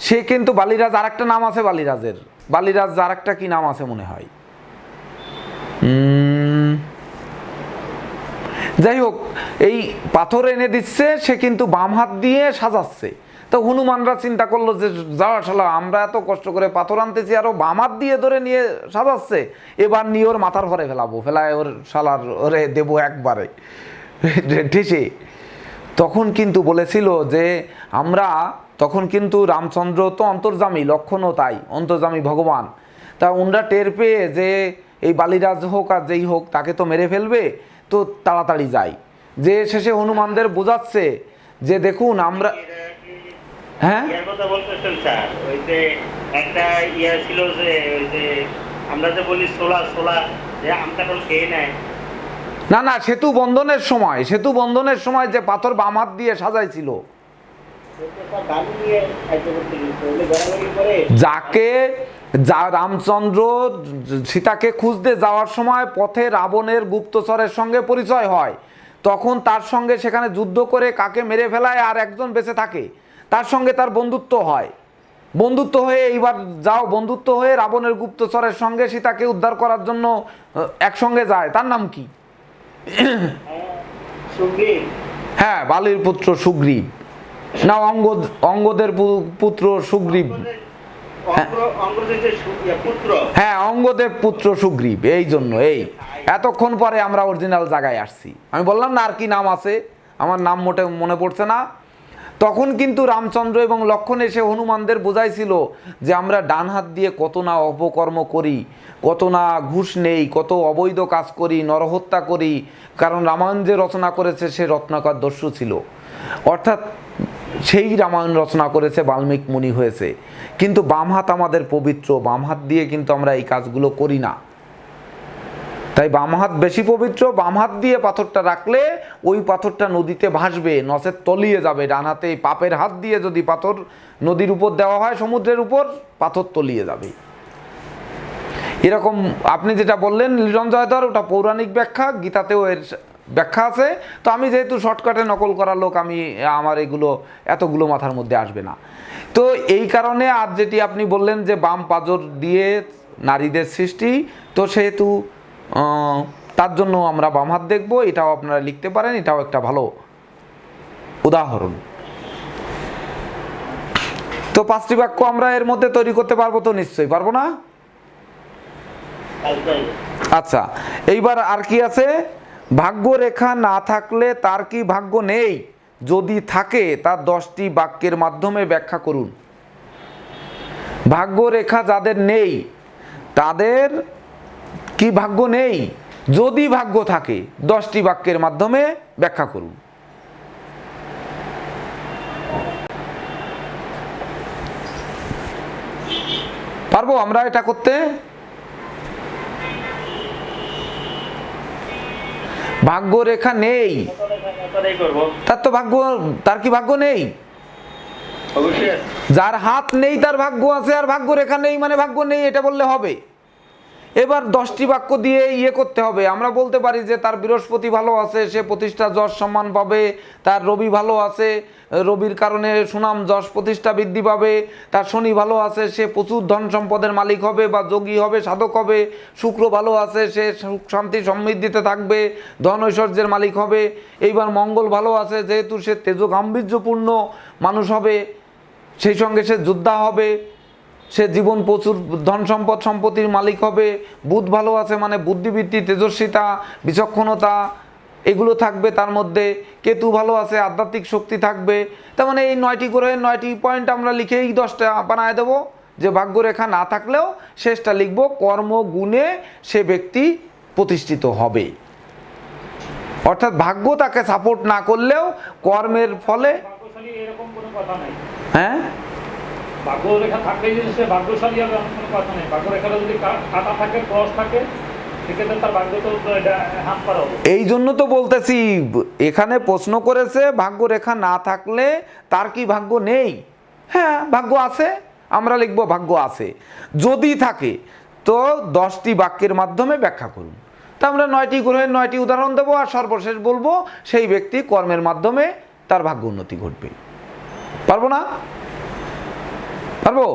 সে কিন্তু বালিরাজ, আর একটা নাম আছে বালিরাজের, বালিরাজ আর একটা কি নাম আছে মনে হয়, যাই হোক, এই পাথর এনে দিচ্ছে, সে কিন্তু বাম হাত দিয়ে সাজাচ্ছে। তো হনুমানরা চিন্তা করলো যে যাওয়া শালা, আমরা এত কষ্ট করে পাথর আনতেছি, আরো বাম হাত দিয়ে ধরে নিয়ে সাজাচ্ছে, এবার নিয়ে ওর মাথার ঘরে ফেলাবো, ফেলায় ওর শালার ওরে দেবো একবারে ঠেসে। তখন কিন্তু বলেছিল যে আমরা, তখন কিন্তু রামচন্দ্র তো অন্তর্যামী, লক্ষণও তাই অন্তর্যামী ভগবান। তা ওনরা টের পেয়ে যে এই বালিরাজ হোক আর যেই হোক তাকে তো মেরে ফেলবে, তো তাড়াতাড়ি যায়, যে শেষে হনুমানদের বোঝাচ্ছে যে দেখুন আমরা, হ্যাঁ ইয়ার কথা বলতেছেন স্যার, ওই যে একটা ইয়া ছিল যে ওই যে আমরা যে বলি সোলা সোলা, যে আমকাটল খেয়ে নেয়। না না, সেতু বন্ধনের সময়, সেতু বন্ধনের সময় যে পাথর বাম হাত দিয়ে সাজাইছিল, যাকে যা রামচন্দ্র সীতাকে খুঁজতে যাওয়ার সময় পথে রাবণের গুপ্তচরের সঙ্গে পরিচয় হয়, তখন তার সঙ্গে সেখানে যুদ্ধ করে কাকে মেরে ফেলায় আর একজন বেঁচে থাকে, তার সঙ্গে তার বন্ধুত্ব হয়, বন্ধুত্ব হয়ে এইবার যাও, বন্ধুত্ব হয়ে রাবণের গুপ্তচরের সঙ্গে সীতাকে উদ্ধার করার জন্য একসঙ্গে যায়, তার নাম কি? সুগ্রীব। হ্যাঁ বালির পুত্র সুগ্রীব, না অঙ্গদের পুত্র সুগ্রীব, পুত্র। হ্যাঁ অঙ্গদেব পুত্র সুগ্রীব। এই জন্য এই এতক্ষণ পরে আমরা অরিজিনাল জায়গায় আসছি, আমি বললাম না আর কি নাম আছে, আমার নাম মোটে মনে পড়ছে না। তখন কিন্তু রামচন্দ্র এবং লক্ষণ এসে হনুমানদের বোঝাইছিল যে আমরা ডান হাত দিয়ে কত না অপকর্ম করি, কত না ঘুষ নেই, কত অবৈধ কাজ করি, নরহত্যা করি, কারণ রামায়ণ যে রচনা করেছে সে রত্নাকর দস্যু ছিল, অর্থাৎ সেই রামায়ণ রচনা করেছে বাল্মীকি মুনি হয়েছে, কিন্তু বাম হাত আমাদের পবিত্র, বাম হাত দিয়ে কিন্তু আমরা এই কাজগুলো করি না, তাই বাম হাত বেশি পবিত্র। বাম হাত দিয়ে পাথরটা রাখলে ওই পাথরটা নদীতে ভাসবে, নচেত তলিয়ে যাবে। ডান হাতে পাপের হাত দিয়ে যদি পাথর নদীর উপর দেওয়া হয়, সমুদ্রের উপর, পাথর তলিয়ে যাবে। এরকম আপনি যেটা বললেন নিরঞ্জয়ধর, ওটা পৌরাণিক ব্যাখ্যা, গীতাতেও এর ব্যাখ্যা আছে। তো আমি যেহেতু শর্টকাটে নকল করার লোক, আমি আমার এগুলো এতগুলো মাথার মধ্যে আসবে না। তো এই কারণে আজ যেটি আপনি বললেন যে বাম পাঁজর দিয়ে নারীদের সৃষ্টি, তো সেহেতু তার জন্য আমরা বাম হাত দেখবো, এটাও আপনারা লিখতে পারেন, এটাও একটা ভালো উদাহরণ। তো 5টি বাক্য আমরা এর মধ্যে তৈরি করতে পারবো তো? নিশ্চয়ই পারবো না? আচ্ছা, এইবার আর কি আছে? ভাগ্য রেখা না থাকলে তার কি ভাগ্য নেই? যদি থাকে তার 10টি বাক্যের মাধ্যমে ব্যাখ্যা করুন। ভাগ্য রেখা যাদের নেই তাদের কি ভাগ্য নেই? যদি ভাগ্য থাকে 10টি বাক্যের মাধ্যমে ব্যাখ্যা করুন। পারবো আমরা এটা করতে? ভাগ্য রেখা নেই, তার তো ভাগ্য, তার কি ভাগ্য নেই? যার হাত নেই তার ভাগ্য আছে, আর ভাগ্য রেখা নেই মানে ভাগ্য নেই, এটা বললে হবে। এবার 10টি বাক্য দিয়ে ইয়ে করতে হবে। আমরা বলতে পারি যে তার বৃহস্পতি ভালো আছে, সে প্রতিষ্ঠা যশ সম্মান পাবে। তার রবি ভালো আছে, রবির কারণে সুনাম যশ প্রতিষ্ঠা বৃদ্ধি পাবে। তার শনি ভালো আছে, সে প্রচুর ধন সম্পদের মালিক হবে বা যোগী হবে, সাধক হবে। শুক্র ভালো আছে, সে সুখ শান্তি সমৃদ্ধিতে থাকবে, ধন ঐশ্বর্যের মালিক হবে। এইবার মঙ্গল ভালো আছে, যেহেতু সে তেজ গাম্ভীর্যপূর্ণ মানুষ হবে, সেই সঙ্গে সে যোদ্ধা হবে, সে জীবন প্রচুর ধন সম্পদ সম্পত্তির মালিক হবে। বুধ ভালো আছে মানে বুদ্ধিবৃত্তি, তেজস্বিতা, বিচক্ষণতা এগুলো থাকবে তার মধ্যে। কেতু ভালো আছে, আধ্যাত্মিক শক্তি থাকবে। তার মানে এই 9টি করে 9টি পয়েন্ট আমরা লিখেই 10টা বানায় দেবো। যে ভাগ্যরেখা না থাকলেও শেষটা লিখব কর্মগুণে সে ব্যক্তি প্রতিষ্ঠিত হবে। অর্থাৎ ভাগ্য তাকে সাপোর্ট না করলেও কর্মের ফলে এরকম কোনো কথা নাই। হ্যাঁ, ভাগ্যরেখা থাকলেই যে সে ভাগ্যশালী হবে এমন কোনো কথা নেই। ভাগ্যরেখাটা যদি কাটা থাকে, ক্রস থাকে, সেক্ষেত্রে তার ভাগ্য তো হাম্পার হবে। এই জন্য তো বলতেছি, এখানে প্রশ্ন করেছে ভাগ্য রেখা না থাকলে তার কি ভাগ্য নেই? হ্যাঁ, ভাগ্য আছে, আমরা লিখব ভাগ্য আছে। যদি থাকে তো 10টি বাক্যের মাধ্যমে ব্যাখ্যা করুন। তা আমরা 9টি গ্রহের 9টি উদাহরণ দেবো, আর সর্বশেষ বলবো সেই ব্যক্তি কর্মের মাধ্যমে তার ভাগ্য উন্নতি ঘটবে। পারবো না? পারবো?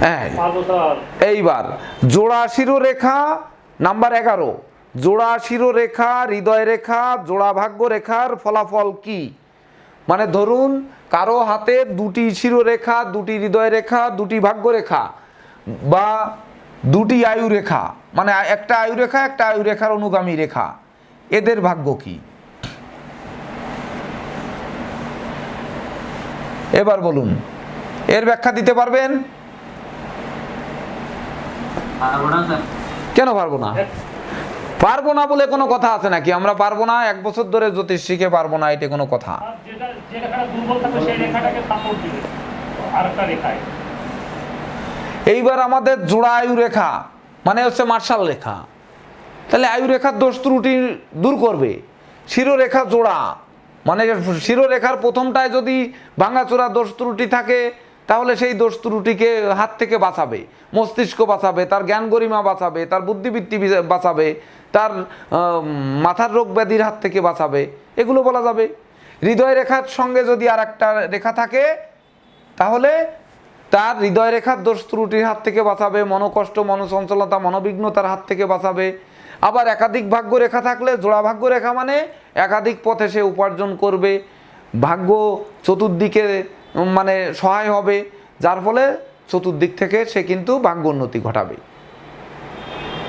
হ্যাঁ। পারবো স্যার। এইবার জোড়া শিরোরেখা নাম্বার 11, জোড়া শিরোরেখা, হৃদয় রেখা, জোড়া ভাগ্য রেখার ফলাফল কি? মানে ধরুন কারো হাতে 2টি শিরোরেখা, 2টি হৃদয় রেখা, 2টি ভাগ্য রেখা বা 2টি আয়ু রেখা, মানে একটা আয়ু রেখা, একটা আয়ু রেখার অনুগামী রেখা, এদের ভাগ্য কি? এবার বলুন, এর ব্যাখ্যা দিতে পারবেন? কেন পারবো না? পারবো না বলে কোনো কথা আছে নাকি? আমরা পারবো না, 1 বছর ধরে জ্যোতিষ শিখে পারবো না, এটা কোনো কথা? আর যে রেখাটা দুর্বল থাকবে সেই রেখাটাকে সাপোর্ট দিবে আরেকটা রেখায়। এইবার আমাদের জোড়া আয়ু রেখা মানে হচ্ছে মার্শাল রেখা, তাহলে আয়ু রেখার দোষ ত্রুটি দূর করবে। শিরোরেখা জোড়া মানে শিরোরেখার প্রথমটায় যদি ভাঙাচোরা দোষ ত্রুটি থাকে তাহলে সেই দোষ ত্রুটিকে হাত থেকে বাঁচাবে, মস্তিষ্ক বাঁচাবে, তার জ্ঞান গরিমা বাঁচাবে, তার বুদ্ধিবৃত্তি বাঁচাবে, তার মাথার রোগ ব্যাধির হাত থেকে বাঁচাবে, এগুলো বলা যাবে। হৃদয় রেখার সঙ্গে যদি আর একটা রেখা থাকে তাহলে তার হৃদয় রেখার দোষ ত্রুটির হাত থেকে বাঁচাবে, মনোকষ্ট, মনোচঞ্চলতা, মনোবিঘ্নতার হাত থেকে বাঁচাবে। আবার একাধিক ভাগ্য রেখা থাকলে, জোড়া ভাগ্য রেখা মানে একাধিক পথে সে উপার্জন করবে, ভাগ্য চতুর্দিকে মানে সহায় হবে, যার ফলে চতুর্দিক থেকে সে কিন্তু ভাগ্য উন্নতি ঘটাবে।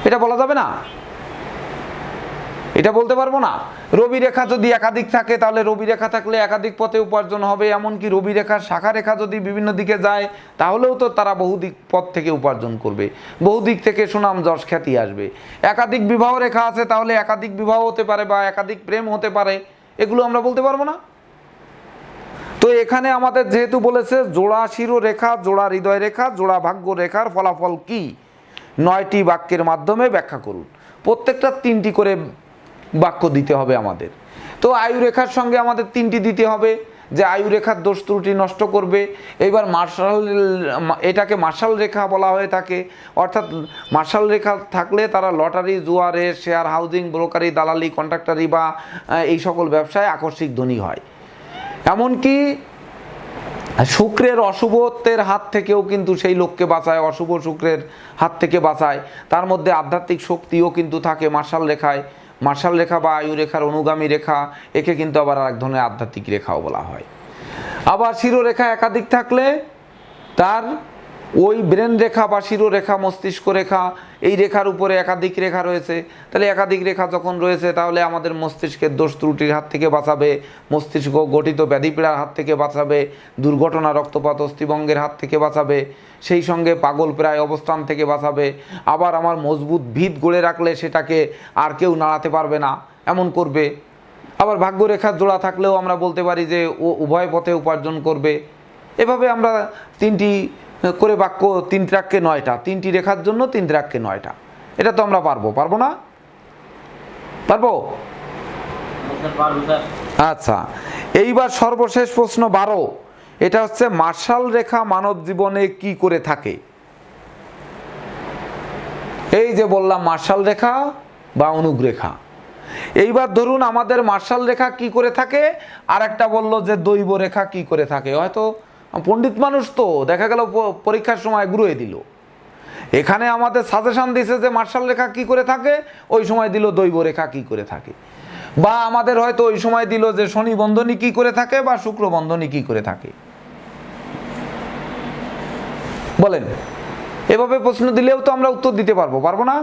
এটা বলা যাবে না? এটা বলতে পারবো না? রবি রেখা যদি একাধিক থাকে তাহলে রবি রেখা থাকলে একাধিক পথে উপার্জন হবে, এমনকি রবি রেখার শাখা রেখা যদি বিভিন্ন দিকে যায় তাহলেও তো তারা বহুদিক পথ থেকে উপার্জন করবে, বহুদিক থেকে সুনাম যশ খ্যাতি আসবে। একাধিক বিবাহ রেখা আছে তাহলে একাধিক বিবাহ হতে পারে বা একাধিক প্রেম হতে পারে, এগুলো আমরা বলতে পারবো না? তো এখানে আমাদের যেহেতু বলেছে জোড়া শিরো রেখা, জোড়া হৃদয় রেখা, জোড়া ভাগ্য রেখার ফলাফল কি? 9টি বাক্যের মাধ্যমে ব্যাখ্যা করুন। প্রত্যেকটা 3টি করে বাক্য দিতে হবে আমাদের। তো আয়ু রেখার সঙ্গে আমাদের 3টি দিতে হবে, যে আয়ু রেখার দোষ ত্রুটি নষ্ট করবে। এইবার এটাকে মার্শাল রেখা বলা হয়ে থাকে, অর্থাৎ মার্শাল রেখা থাকলে তারা লটারি, জুয়া, রেস, শেয়ার, হাউজিং, ব্রোকারি, দালালি, কন্ট্রাক্টারি বা এই সকল ব্যবসায় আকস্মিক ধনী হয়। এমনকি শুক্রের অশুভত্বের হাত থেকেও কিন্তু সেই লোককে বাঁচায়, অশুভ শুক্রের হাত থেকে বাঁচায়। তার মধ্যে আধ্যাত্মিক শক্তিও কিন্তু থাকে মার্শাল রেখায়। মার্শাল রেখা বা আয়ু রেখার অনুগামী রেখা, একে কিন্তু আবার আরেক ধরনের আধ্যাত্মিক রেখাও বলা হয়। আবার শিরোরেখা একাধিক থাকলে তার ওই ব্রেন রেখা বা শিরোরেখা, মস্তিষ্ক রেখা, এই রেখার উপরে একাধিক রেখা রয়েছে। তাহলে একাধিক রেখা যখন রয়েছে তাহলে আমাদের মস্তিষ্কের দোষ ত্রুটির হাত থেকে বাঁচাবে, মস্তিষ্ক গঠিত ব্যাধিপীড়ার হাত থেকে বাঁচাবে, দুর্ঘটনা, রক্তপাত, অস্থিভঙ্গের হাত থেকে বাঁচাবে, সেই সঙ্গে পাগল প্রায় অবস্থান থেকে বাঁচাবে। আবার আমার মজবুত ভিত গড়ে রাখলে সেটাকে আর কেউ নাড়াতে পারবে না, এমন করবে। আবার ভাগ্যরেখার জোড়া থাকলেও আমরা বলতে পারি যে ও উভয় পথে উপার্জন করবে। এভাবে আমরা 3টি করে বাক্য, 3 ত্রাক্কে 9টা, 3টি রেখার জন্য 3 ত্রাক্কে 9টা। এটা তো আমরা পারবো না? পারবো? আচ্ছা, এইবার সর্বশেষ প্রশ্ন 12, এটা হচ্ছে মার্শাল রেখা মানব জীবনে কি করে থাকে? এই যে বললাম মার্শাল রেখা বা অনুগ্রেখা। এইবার ধরুন আমাদের মার্শাল রেখা কি করে থাকে, আর একটা বললো যে দৈব রেখা কি করে থাকে। হয়তো পণ্ডিত মানুষ তো দেখা গেল পরীক্ষার সময় গুরুয়ে দিল, এখানে আমাদের সাজেশন দিছে যে মার্শাল রেখা কি করে থাকে, ওই সময় দিল দৈব রেখা কি করে থাকে। বা আমাদের হয়তো ওই সময় দিল যে শনি বন্ধনী কি করে থাকে বা শুক্র বন্ধনী কি করে থাকে। বলেন, এভাবে প্রশ্ন দিলেও তো আমরা উত্তর দিতে পারবো না?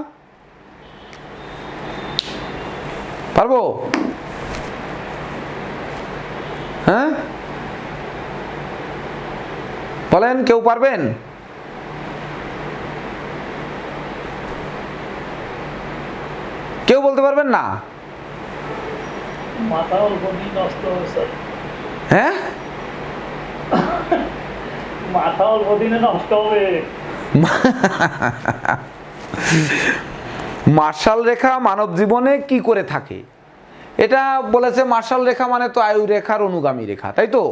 পারবো? হ্যাঁ বলেন, কেউ পারবেন? কেউ বলতে পারবেন না? মাথাও বডি নষ্ট হয়েছে। হ্যাঁ, মাথা অল্প দিনে নষ্ট হবে। মার্শাল রেখা মানব জীবনে কি করে থাকে? এটা বলেছে মার্শাল রেখা মানে তো আয়ু রেখার অনুগামী রেখা, তাই তো?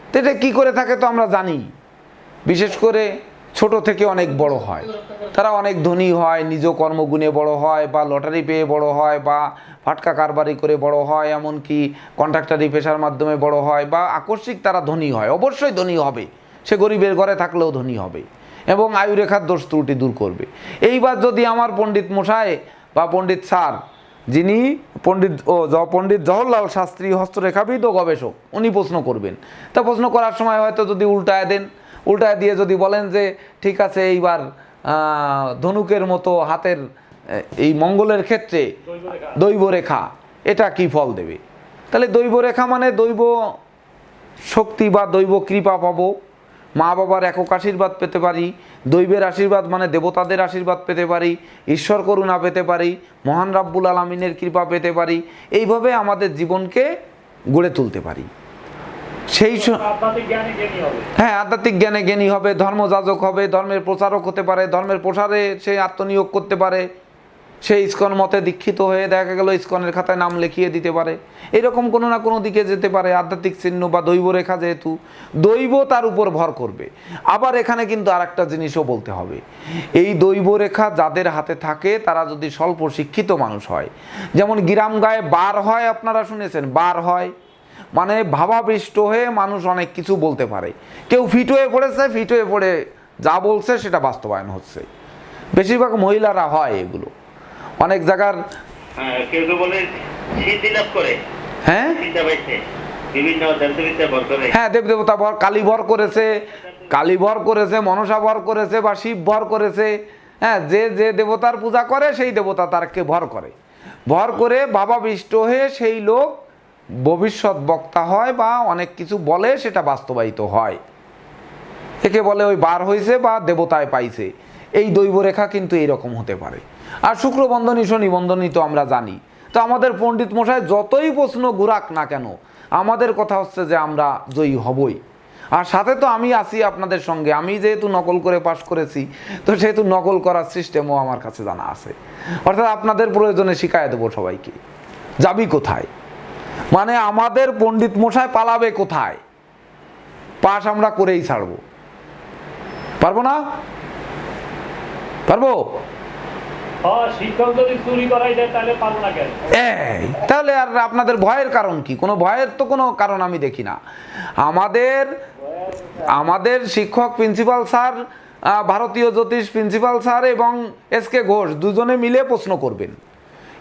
তো এটা কি করে থাকে তো আমরা জানি। বিশেষ করে ছোট থেকে অনেক বড় হয়, তারা অনেক ধনী হয়, নিজ কর্মগুণে বড় হয়, বা লটারি পেয়ে বড় হয়, বা ফাটকা কারবারি করে বড় হয়, এমনকি কন্ট্রাক্টারি পেশার মাধ্যমে বড় হয়, বা আকস্মিক তারা ধনী হয়। অবশ্যই ধনী হবে, সে গরিবের ঘরে থাকলেও ধনী হবে এবং আয়ুরেখার দোষ ত্রুটি দূর করবে। এইবার যদি আমার পণ্ডিত মশাই বা পণ্ডিত স্যার, যিনি পণ্ডিত জওহরলাল শাস্ত্রী হস্তরেখাবিদ ও গবেষক, উনি প্রশ্ন করবেন, তা প্রশ্ন করার সময় হয়তো যদি উল্টায় দেন, উল্টায় দিয়ে যদি বলেন যে ঠিক আছে এইবার ধনুকের মতো হাতের এই মঙ্গলের ক্ষেত্রে দৈব রেখা, এটা কি ফল দেবে? তাহলে দৈব রেখা মানে দৈব শক্তি বা দৈব কৃপা পাবো, মা বাবার একক আশীর্বাদ পেতে পারি, দৈবের আশীর্বাদ মানে দেবতাদের আশীর্বাদ পেতে পারি, ঈশ্বর করুণা পেতে পারি, মহান রাব্বুল আলামিনের কৃপা পেতে পারি। এইভাবে আমাদের জীবনকে গড়ে তুলতে পারি। সেই আধ্যাত্মিক জ্ঞানে জ্ঞানী হবে। হ্যাঁ, আধ্যাত্মিক জ্ঞানে জ্ঞানী হবে, ধর্মযাজক হবে, ধর্মের প্রচারক হতে পারে, ধর্মের প্রসারে সে আত্মনিয়োগ করতে পারে, সে ইসকন মতে দীক্ষিত হয়ে দেখা গেল ইসকনের খাতায় নাম লিখিয়ে দিতে পারে, এরকম কোনো না কোনো দিকে যেতে পারে। আধ্যাত্মিক চিহ্ন বা দৈব রেখা, যেহেতু দৈব তার উপর ভর করবে। আবার এখানে কিন্তু আরেকটা জিনিসও বলতে হবে, এই দৈব রেখা যাদের হাতে থাকে তারা যদি স্বল্প শিক্ষিত মানুষ হয়, যেমন গ্রাম গায়ে বার হয়, আপনারা শুনেছেন বার হয় মানে ভাবাবিষ্ট হয়ে মানুষ অনেক কিছু বলতে পারে। কেউ ফিট হয়ে পড়েছে, ফিট হয়ে পড়ে যা বলছে সেটা বাস্তবায়ন হচ্ছে। বেশিরভাগ মহিলারা হয় এগুলো। অনেক জায়গার কেউ কেউ বলে সিদ্ধি লাভ করে, হ্যাঁ চিন্তা পাইছে, বিভিন্ন দেবদেবীতে ভর করে। হ্যাঁ, দেবদেবতা ভর, কালী ভর করেছে, কালী ভর করেছে, মনসা ভর করেছে, বা শিব ভর করেছে। হ্যাঁ, যে যে দেবতার পূজা করে সেই দেবতা তারকে ভর করে, ভর করে ভাবাবিষ্ট হয়ে সেই লোক ভবিষ্যৎ বক্তা হয় বা অনেক কিছু বলে, সেটা বাস্তবায়িত হয়। একে বলে ওই বার হয়েছে বা দেবতায় পাইছে। এই দৈব রেখা কিন্তু এইরকম হতে পারে। আর শুক্রবন্ধনী শনি বন্ধনী তো আমরা জানি। তো আমাদের পণ্ডিত মশাই যতই প্রশ্ন ঘুরাক না কেন, আমাদের কথা হচ্ছে যে আমরা জয়ী হবই। আর সাথে তো আমি আছি আপনাদের সঙ্গে। আমি যেহেতু নকল করে পাশ করেছি, তো সেহেতু নকল করার সিস্টেমও আমার কাছে জানা আছে। অর্থাৎ আপনাদের প্রয়োজনে শিখায় দেবো সবাইকে। যাবি কোথায় মানে আমাদের পণ্ডিত মশাই পালাবে কোথায়? পাশ আমরা করেই ছাড়বো। পারবো না? পারবো? শিক্ষক যদি চুরি করাই যায় তাহলে পারবো না কেন? তাহলে আর আপনাদের ভয়ের কারণ কি? কোনো ভয়ের তো কোনো কারণ আমি দেখি না। আমাদের শিক্ষক প্রিন্সিপাল স্যার, ভারতীয় জ্যোতিষ প্রিন্সিপাল স্যার এবং এসকে ঘোষ দুজনে মিলে প্রশ্ন করবেন।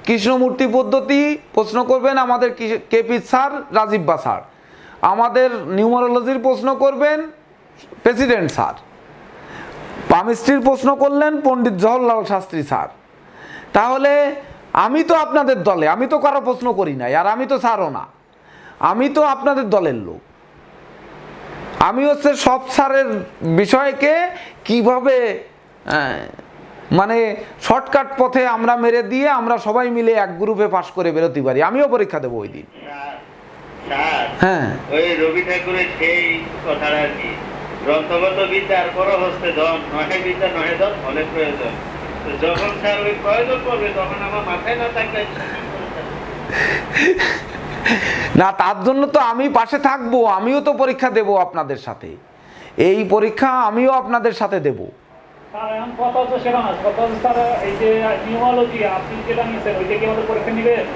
কৃষ্ণমূর্তি পদ্ধতি প্রশ্ন করবেন আমাদের কেপি স্যার, রাজীব বা স্যার। আমাদের নিউমারোলজির প্রশ্ন করবেন প্রেসিডেন্ট স্যার। পামিস্ট্রির প্রশ্ন করলেন পণ্ডিত জওহরলাল শাস্ত্রী স্যার। তাহলে আমি তো আপনাদের দলে, আমি তো কারো প্রশ্ন করি নাই, আর আমি তো স্যারও না, আমি তো আপনাদের দলের লোক। আমি হচ্ছে সব স্যারের বিষয়কে কিভাবে মানে শর্টকাট পথে আমরা মেরে দিয়ে আমরা সবাই মিলে এক গ্রুপে পাশ করে বেরোতে পারি। আমিও পরীক্ষা দেবো ওই দিন। হ্যাঁ, ওই রবি ঠাকুরের সেই কথাটা আর কি, গ্রন্থগত বিদ্যার বড় হস্তে ধন, নহে বিদ্যা নহে ধন, ফলে প্রয়োজন। যখন স্যার ওই প্রয়োজন করবে তখন আমার মাথায় না থাকলে না, তার জন্য তো আমি পাশে থাকবো, আমিও তো পরীক্ষা দেব আপনাদের সাথে। এই পরীক্ষা আমিও আপনাদের সাথে দেব। স্যার এখন কথা হচ্ছে সেটা না, কথা হচ্ছে স্যার এই যে নিউমারোলজি আপনি যেটা নিয়েছেন ওইটা কি আমাদের পরীক্ষা নেবেন?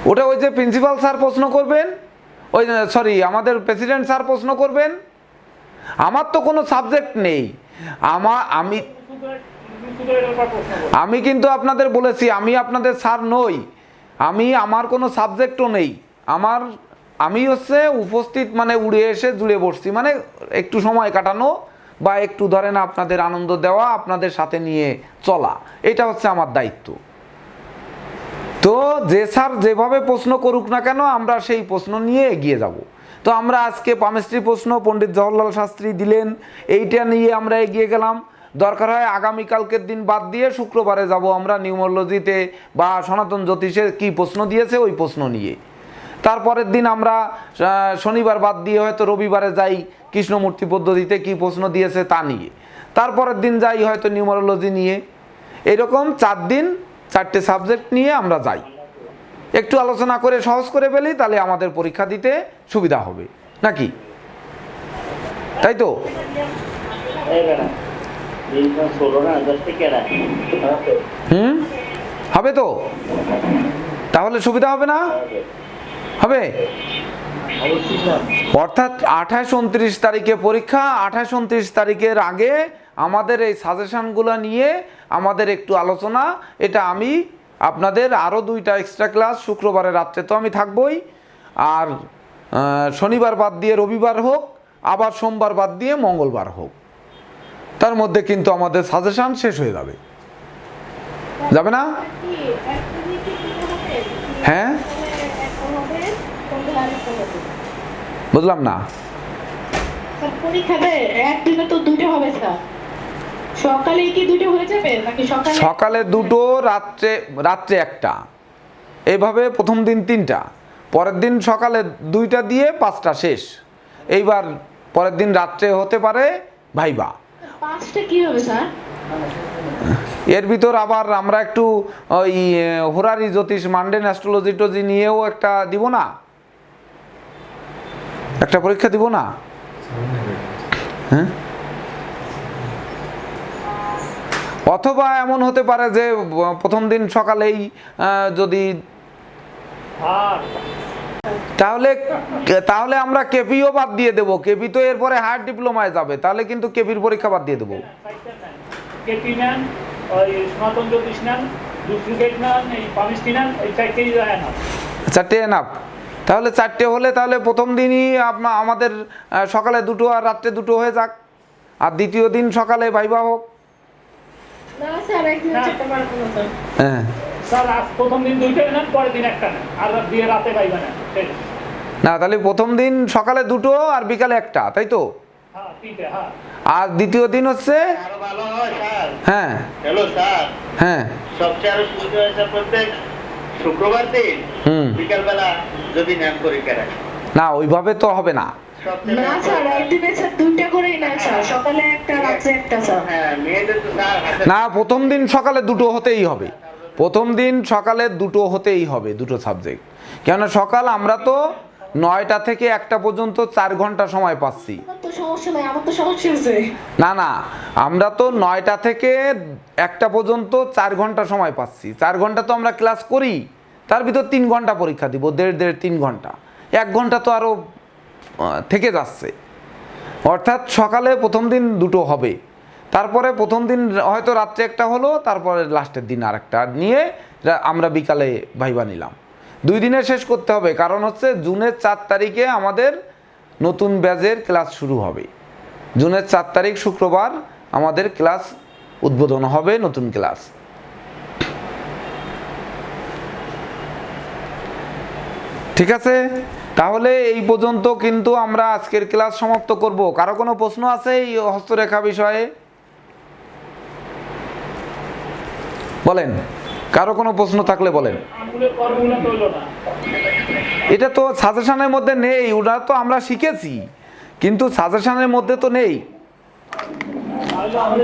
ওটা ওই যে প্রিন্সিপাল স্যার প্রশ্ন করবেন, ওই সরি আমাদের প্রেসিডেন্ট স্যার প্রশ্ন করবেন। আমার তো কোনো সাবজেক্ট নেই। আমি কিন্তু আপনাদের বলেছি আমি আপনাদের স্যার নই, আমার কোনো সাবজেক্টও নেই। আমি হচ্ছে উপস্থিত মানে উড়ে এসে জুড়ে বসছি, মানে একটু সময় কাটানো বা একটু ধরেন আপনাদের আনন্দ দেওয়া, আপনাদের সাথে নিয়ে চলা, এটা হচ্ছে আমার দায়িত্ব। তো যে স্যার যেভাবে প্রশ্ন করুক না কেন আমরা সেই প্রশ্ন নিয়ে এগিয়ে যাব। তো আমরা আজকে পামিস্ট্রি প্রশ্ন পণ্ডিত জওহরলাল শাস্ত্রী দিলেন, এইটা নিয়ে আমরা এগিয়ে গেলাম। দরকার হয় আগামীকালকের দিন বাদ দিয়ে শুক্রবারে যাব আমরা নিউমারোলজিতে বা সনাতন জ্যোতিষে কি প্রশ্ন দিয়েছে ওই প্রশ্ন নিয়ে। তারপরের দিন আমরা শনিবার বাদ দিয়ে হয়তো রবিবারে যাই কৃষ্ণমূর্তি পদ্ধতিতে কি প্রশ্ন দিয়েছে তা নিয়ে, তারপরের দিন যাই হয়তো নিউমারোলজি নিয়ে, এরকম 4 দিন 4টে সাবজেক্ট নিয়ে আমরা যাই। একটু আলোচনা করে সহজ করে ফেলি, তাহলে আমাদের পরীক্ষা দিতে সুবিধা হবে নাকি, তাই তো? হবে তো, তাহলে সুবিধা হবে না? হবে। অর্থাৎ 28-29 তারিখে পরীক্ষা, 28-29 তারিখের আগে আমাদের এই সাজেশনগুলো নিয়ে আমাদের একটু আলোচনা। এটা আমি আপনাদের আরও 2টা এক্সট্রা ক্লাস শুক্রবারে রাত্রে তো আমি থাকবই, আর শনিবার বাদ দিয়ে রবিবার হোক, আবার সোমবার বাদ দিয়ে মঙ্গলবার হোক, তার মধ্যে কিন্তু আমাদের সাজেশন শেষ হয়ে যাবে, যাবে না? হ্যাঁ, বুঝলাম না। পরীক্ষাতে একদিনে তো 2টা হবে স্যার, সকালে কি 2টা হয়ে যাবে নাকি সকালে 2টো, রাত্রে 1টা, এইভাবে প্রথম দিন 3টা, পরের দিন সকালে 2টা দিয়ে 5টা শেষ। এইবার পরের দিন রাত্রে হতে পারে ভাইবা। 5টা কি হবে স্যার? এর ভিতর আবার আমরা একটু ওই হোরারি জ্যোতিষ, মান্ডেন অ্যাস্ট্রোলজি টজি নিয়েও একটা দিব না, একটা পরীক্ষা দিব না? হ্যাঁ, অথবা এমন হতে পারে যে প্রথম দিন সকালেই যদি, তাহলে আমরা কেপিও বাদ দিয়ে দেবো। কেপি তো এরপরে হায়ার ডিপ্লোমায় যাবে, তাহলে কিন্তু কেপির পরীক্ষা বাদ দিয়ে দেবো। কেপি নেন, ওই সনাতন জ্যোতিষ নেন, ডুপ্লিকেট নেন, এই পামিস্ট্রি নেন, এই 4টেই এনাফ। 4টে এনাফ। তাহলে 4টে হলে তাহলে প্রথম দিনই আমাদের সকালে 2টো আর রাত্রে 2টো হয়ে যাক, আর দ্বিতীয় দিন সকালে ভাইবা হোক। না স্যার, একদিন চেষ্টা করব না স্যার। হ্যাঁ স্যার, আজ প্রথম দিন 2টা নেন, পরের দিন 1টা নেন, আর দিয়ে রাতে পাইবা না। না, তাহলে প্রথম দিন সকালে 2টো আর বিকালে 1টা, তাই তো? হ্যাঁ, 3টে। হ্যাঁ, আর দ্বিতীয় দিন হচ্ছে, আরো ভালো হয় স্যার। হ্যাঁ হ্যালো স্যার, হ্যাঁ, সবচেয়ে আরো সুবিধা হয়েছে প্রত্যেক শুক্রবার দিন বিকালবেলা যদি নেন পরীক্ষা রাখেন। না, ওইভাবে তো হবে না। না স্যার, একদিনে স্যার 2টা করেই না স্যার, সকালে 1টা রাতে 1টা স্যার। হ্যাঁ, মেয়েদের তো স্যার হাতে না, প্রথম দিন সকালে 2টো হতেই হবে, প্রথম দিন সকালে 2টো হতেই হবে, 2টো সাবজেক্ট। কেন সকাল আমরা তো 9টা থেকে 1টা পর্যন্ত 4 ঘন্টা সময় পাচ্ছি। আমার তো সমস্যা নাই, আমার তো সমস্যা আছে। না না, আমরা তো 9টা থেকে 1টা পর্যন্ত 4 ঘন্টা সময় পাচ্ছি। 4 ঘন্টা তো আমরা ক্লাস করি, তার ভিতর 3 ঘন্টা পরীক্ষা দিব, 1.5-3 ঘন্টা, 1 ঘন্টা তো আরও থেকে যাচ্ছে। অর্থাৎ সকালে প্রথম দিন 2টো হবে, তারপরে প্রথম দিন হয়তো রাত্রে 1টা হলো, তারপরে লাস্টের দিন আরেকটা নিয়ে আমরা বিকালে ভাইবা নিলাম। 2 দিনে শেষ করতে হবে, কারণ হচ্ছে জুনের 4 তারিখে আমাদের নতুন ব্যাচের ক্লাস শুরু হবে। জুনের 4 তারিখ শুক্রবার আমাদের ক্লাস উদ্বোধন হবে, নতুন ক্লাস। ঠিক আছে, তাহলে এই পর্যন্ত কিন্তু আমরা আজকের ক্লাস সমাপ্ত করব। কারো কোনো প্রশ্ন আছে এই হস্তরেখা বিষয়ে? বলেন, কারো কোনো প্রশ্ন থাকলে বলেন। আঙ্গুলের কর্মগুলো তৈল না। এটা তো সাজেশনের মধ্যে নেই, ওটা তো আমরা শিখেছি, কিন্তু সাজেশনের মধ্যে তো নেই।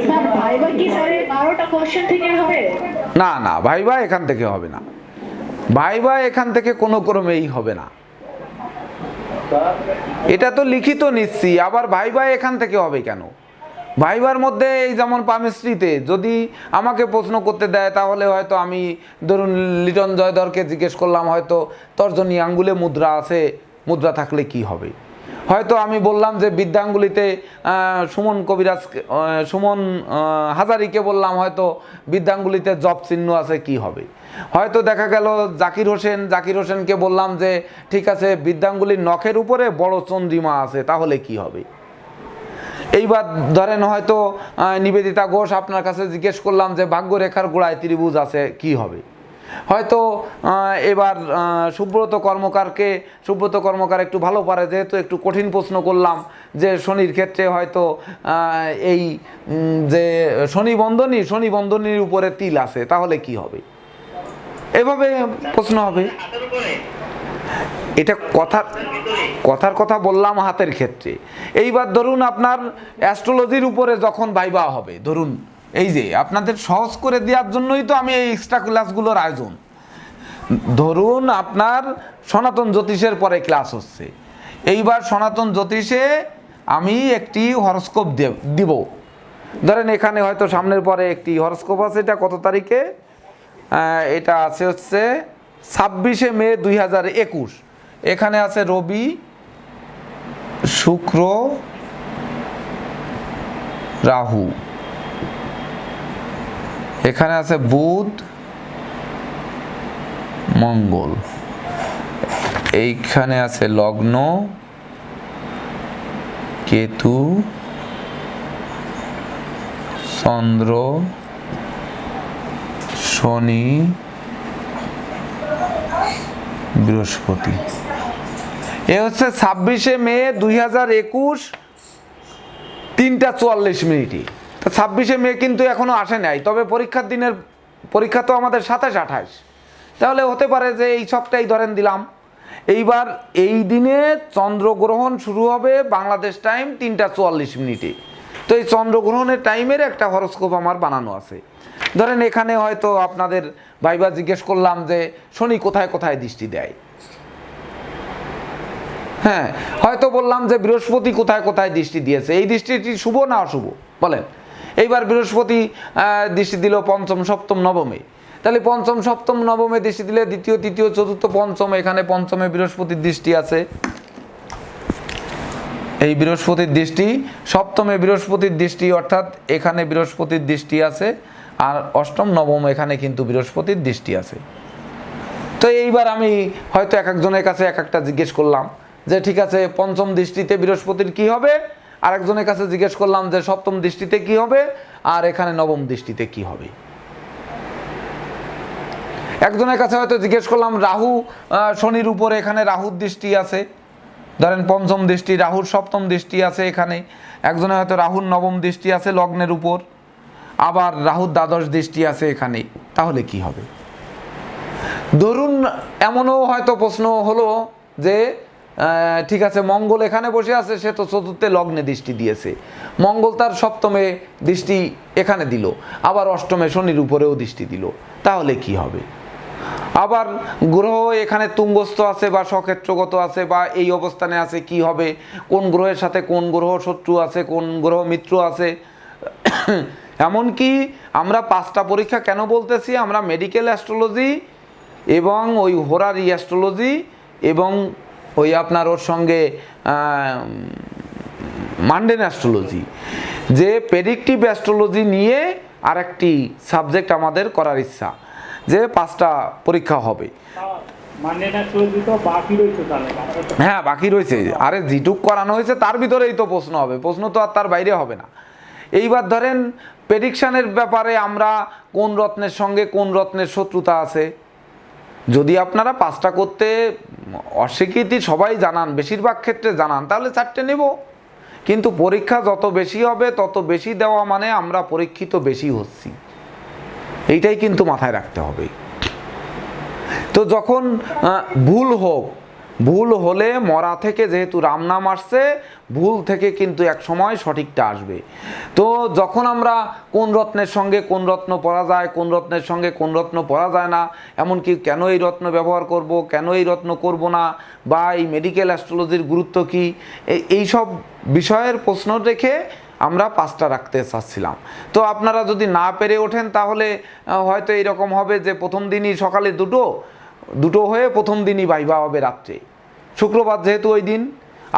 স্যার ভাইবা কি স্যার 12টা কোশ্চেন থেকে হবে? না না, ভাইবা এখান থেকে হবে না, ভাইবা এখান থেকে কোনো ক্রমেই হবে না। এটা তো লিখিত নিচ্ছি, আবার ভাইবা এখান থেকে হবে কেন? ভাইবার মধ্যে এই যেমন পামিস্ট্রিতে যদি আমাকে প্রশ্ন করতে দেয়, তাহলে হয়তো আমি ধরুন লিটন জয়ধরকে জিজ্ঞেস করলাম, হয়তো তর্জনী আঙ্গুলে মুদ্রা আছে, মুদ্রা থাকলে কি হবে। হয়তো আমি বললাম যে বিদ্যাঙ্গুলিতে সুমন কবিরাজ, সুমন হাজারিকে বললাম হয়তো বিদ্যাঙ্গুলিতে জব চিহ্ন আছে, কি হবে। হয়তো দেখা গেল জাকির হোসেনকে বললাম যে ঠিক আছে বিদ্যাঙ্গুলির নখের উপরে বড় চন্দ্রিমা আছে, তাহলে কি হবে। এইবার ধরেন হয়তো নিবেদিতা ঘোষ আপনার কাছে জিজ্ঞেস করলাম যে ভাগ্যরেখার গোড়ায় ত্রিভুজ আছে, কি হবে। হয়তো এবার সুব্রত কর্মকার একটু ভালো পারে, যেহেতু একটু কঠিন প্রশ্ন করলাম যে শনির ক্ষেত্রে হয়তো এই যে শনি বন্ধনীর উপরে তিল আছে, তাহলে কি হবে। এভাবে প্রশ্ন হবে। এটা কথার কথা বললাম হাতের ক্ষেত্রে। এইবার ধরুন আপনার অ্যাস্ট্রোলজির উপরে যখন ভাইবা হবে, ধরুন এই যে আপনাদের সহজ করে দেওয়ার জন্যই তো আমি এই এক্সট্রা ক্লাসগুলোর আয়োজন। ধরুন আপনার সনাতন জ্যোতিষের পরে ক্লাস হচ্ছে, এইবার সনাতন জ্যোতিষে আমি একটি হরস্কোপ দিব। ধরেন এখানে হয়তো সামনের পরে একটি হরস্কোপ আছে, এটা কত তারিখে, এটা আছে হচ্ছে 26শে মে 2021। এখানে আছে রবি, শুক্র, রাহু, এখানে আছে বুধ, মঙ্গল, এইখানে আছে লগ্ন, কেতু, চন্দ্র, শনি, বৃহস্পতি। এ হচ্ছে 26শে মে 2021 3টা 44 মিনিটে। তো 26শে মে কিন্তু এখনো আসে নাই, তবে পরীক্ষার দিনের পরীক্ষা তো আমাদের 27-28, তাহলে হতে পারে যে এই সবটাই ধরেন দিলাম। এইবার এই দিনে চন্দ্রগ্রহণ শুরু হবে বাংলাদেশ টাইম 3টা 44 মিনিটে। তো এই চন্দ্রগ্রহণের টাইমের একটা হরস্কোপ আমার বানানো আছে। ধরেন এখানে হয়তো আপনাদের ভাইবা জিজ্ঞেস করলাম যে শনি কোথায় কোথায় দৃষ্টি দেয়, হ্যাঁ, হয়তো বললাম যে বৃহস্পতি কোথায় কোথায় দৃষ্টি দিয়েছে, এই দৃষ্টিটি শুভ না অশুভ বলেন। এইবার বৃহস্পতি দৃষ্টি দিল পঞ্চম, সপ্তম, নবমে, তাহলে পঞ্চম, সপ্তম, নবমে দৃষ্টি দিলে দ্বিতীয়, তৃতীয়, চতুর্থ, পঞ্চম, এখানে পঞ্চমে বৃহস্পতির দৃষ্টি আছে, এই বৃহস্পতির দৃষ্টি, সপ্তমে বৃহস্পতির দৃষ্টি, অর্থাৎ এখানে বৃহস্পতির দৃষ্টি আছে, আর অষ্টম, নবম এখানে কিন্তু বৃহস্পতির দৃষ্টি আছে। তো এইবার আমি হয়তো এক একজনের কাছে এক একটা জিজ্ঞেস করলাম যে ঠিক আছে পঞ্চম দৃষ্টিতে বৃহস্পতির কি হবে, আরেকজনের কাছে জিজ্ঞেস করলাম যে সপ্তম দৃষ্টিতে কি হবে, আর এখানে নবম দৃষ্টিতে কি হবে। একজনের কাছে হয়তো জিজ্ঞেস করলাম রাহু শনির উপরে, এখানে রাহুর দৃষ্টি আছে, ধরেন পঞ্চম দৃষ্টি, রাহুর সপ্তম দৃষ্টি আছে এখানে। একজনের হয়তো রাহুর নবম দৃষ্টি আছে লগ্নের উপর, আবার রাহুর দ্বাদশ দৃষ্টি আছে এখানে, তাহলে কি হবে। ধরুন এমনও হয়তো প্রশ্ন হলো যে ঠিক আছে মঙ্গল এখানে বসে আছে, সে তো চতুর্থে লগ্নে দৃষ্টি দিয়েছে, মঙ্গল তার সপ্তমে দৃষ্টি এখানে দিল, আবার অষ্টমে শনির উপরেও দৃষ্টি দিল, তাহলে কি হবে। আবার গ্রহ এখানে তুঙ্গস্থ আছে বা সক্ষেত্রগত আছে বা এই অবস্থানে আছে, কি হবে, কোন গ্রহের সাথে কোন গ্রহ শত্রু আছে, কোন গ্রহ মিত্র আছে। এমনকি আমরা 5টা পরীক্ষা কেন বলতেছি, আমরা মেডিকেল অ্যাস্ট্রোলজি এবং ওই হোরারি অ্যাস্ট্রোলজি এবং ওই আপনার ওর সঙ্গে মান্ডেন অ্যাস্ট্রোলজি, যে প্রেডিক্টিভ অ্যাস্ট্রোলজি নিয়ে আরেকটি সাবজেক্ট আমাদের করার ইচ্ছা, যে 5টা পরীক্ষা হবে। হ্যাঁ বাকি রয়েছে, আরে যেটুক করানো হয়েছে তার ভিতরেই তো প্রশ্ন হবে, প্রশ্ন তো আর তার বাইরে হবে না। এইবার ধরেন প্রেডিকশানের ব্যাপারে আমরা কোন রত্নের সঙ্গে কোন রত্নের শত্রুতা আছে, যদি আপনারা 5টা করতে অস্বীকৃতি সবাই জানান, বেশিরভাগ ক্ষেত্রে জানান, তাহলে 4টে নেব। কিন্তু পরীক্ষা যত বেশি হবে তত বেশি দেওয়া মানে আমরা পরীক্ষিত বেশি হচ্ছি, এইটাই কিন্তু মাথায় রাখতে হবে। তো যখন ভুল হলে মরা থেকে যেহেতু রাম নাম আসছে, ভুল থেকে কিন্তু এক সময় সঠিকটা আসবে। তো যখন আমরা কোন রত্নের সঙ্গে কোন রত্ন পরা যায়, কোন রত্নের সঙ্গে কোন রত্ন পরা যায় না, এমনকি কেন এই রত্ন ব্যবহার করব, কেন এই রত্ন করব না, বা এই মেডিকেল অ্যাস্ট্রোলজির গুরুত্ব কী, এই সব বিষয়ের প্রশ্ন রেখে আমরা 5টা রাখতে চাচ্ছিলাম। তো আপনারা যদি না পেরে ওঠেন তাহলে হয়তো এইরকম হবে যে প্রথম দিনই সকালে দুটো হয়ে প্রথম দিনই ভাইবা হবে রাত্রে, শুক্রবার যেহেতু ওই দিন,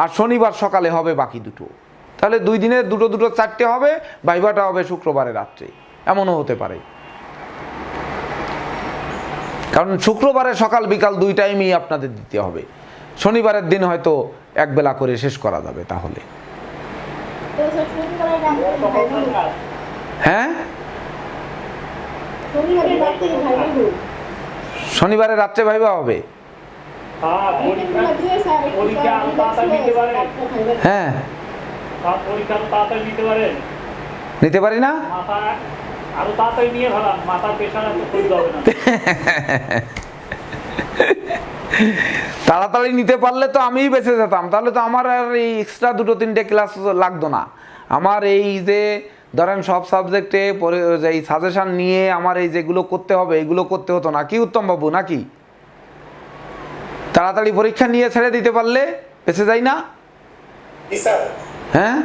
আর শনিবার সকালে হবে বাকি দুটো, তাহলে 2 দিনে দুটো 4টে হবে, ভাইবাটা হবে শুক্রবারে রাত্রে, এমনও হতে পারে। কারণ শুক্রবারে সকাল বিকাল 2 টাইমই আপনাদের দিতে হবে, শনিবারের দিন হয়তো একবেলা করে শেষ করা যাবে। তাহলে হ্যাঁ শনিবারে রাত্রে ভাইবা হবে, হ্যাঁ নিতে পারি না, তাড়াতাড়ি নিতে পারলে তো আমিই বেঁচে যেতাম, তাহলে তো আমার আর এই এক্সট্রা 2-3টে ক্লাস লাগতো না। আমার এই যে ধরেন সব সাবজেক্টে এই সাজেশন নিয়ে আমার এই যেগুলো করতে হবে এগুলো করতে হতো না, কি উত্তম বাবু নাকি? তাড়াতাড়ি পরীক্ষা নিয়ে ছেড়ে দিতে পারলে বেঁচে যাই না? হ্যাঁ,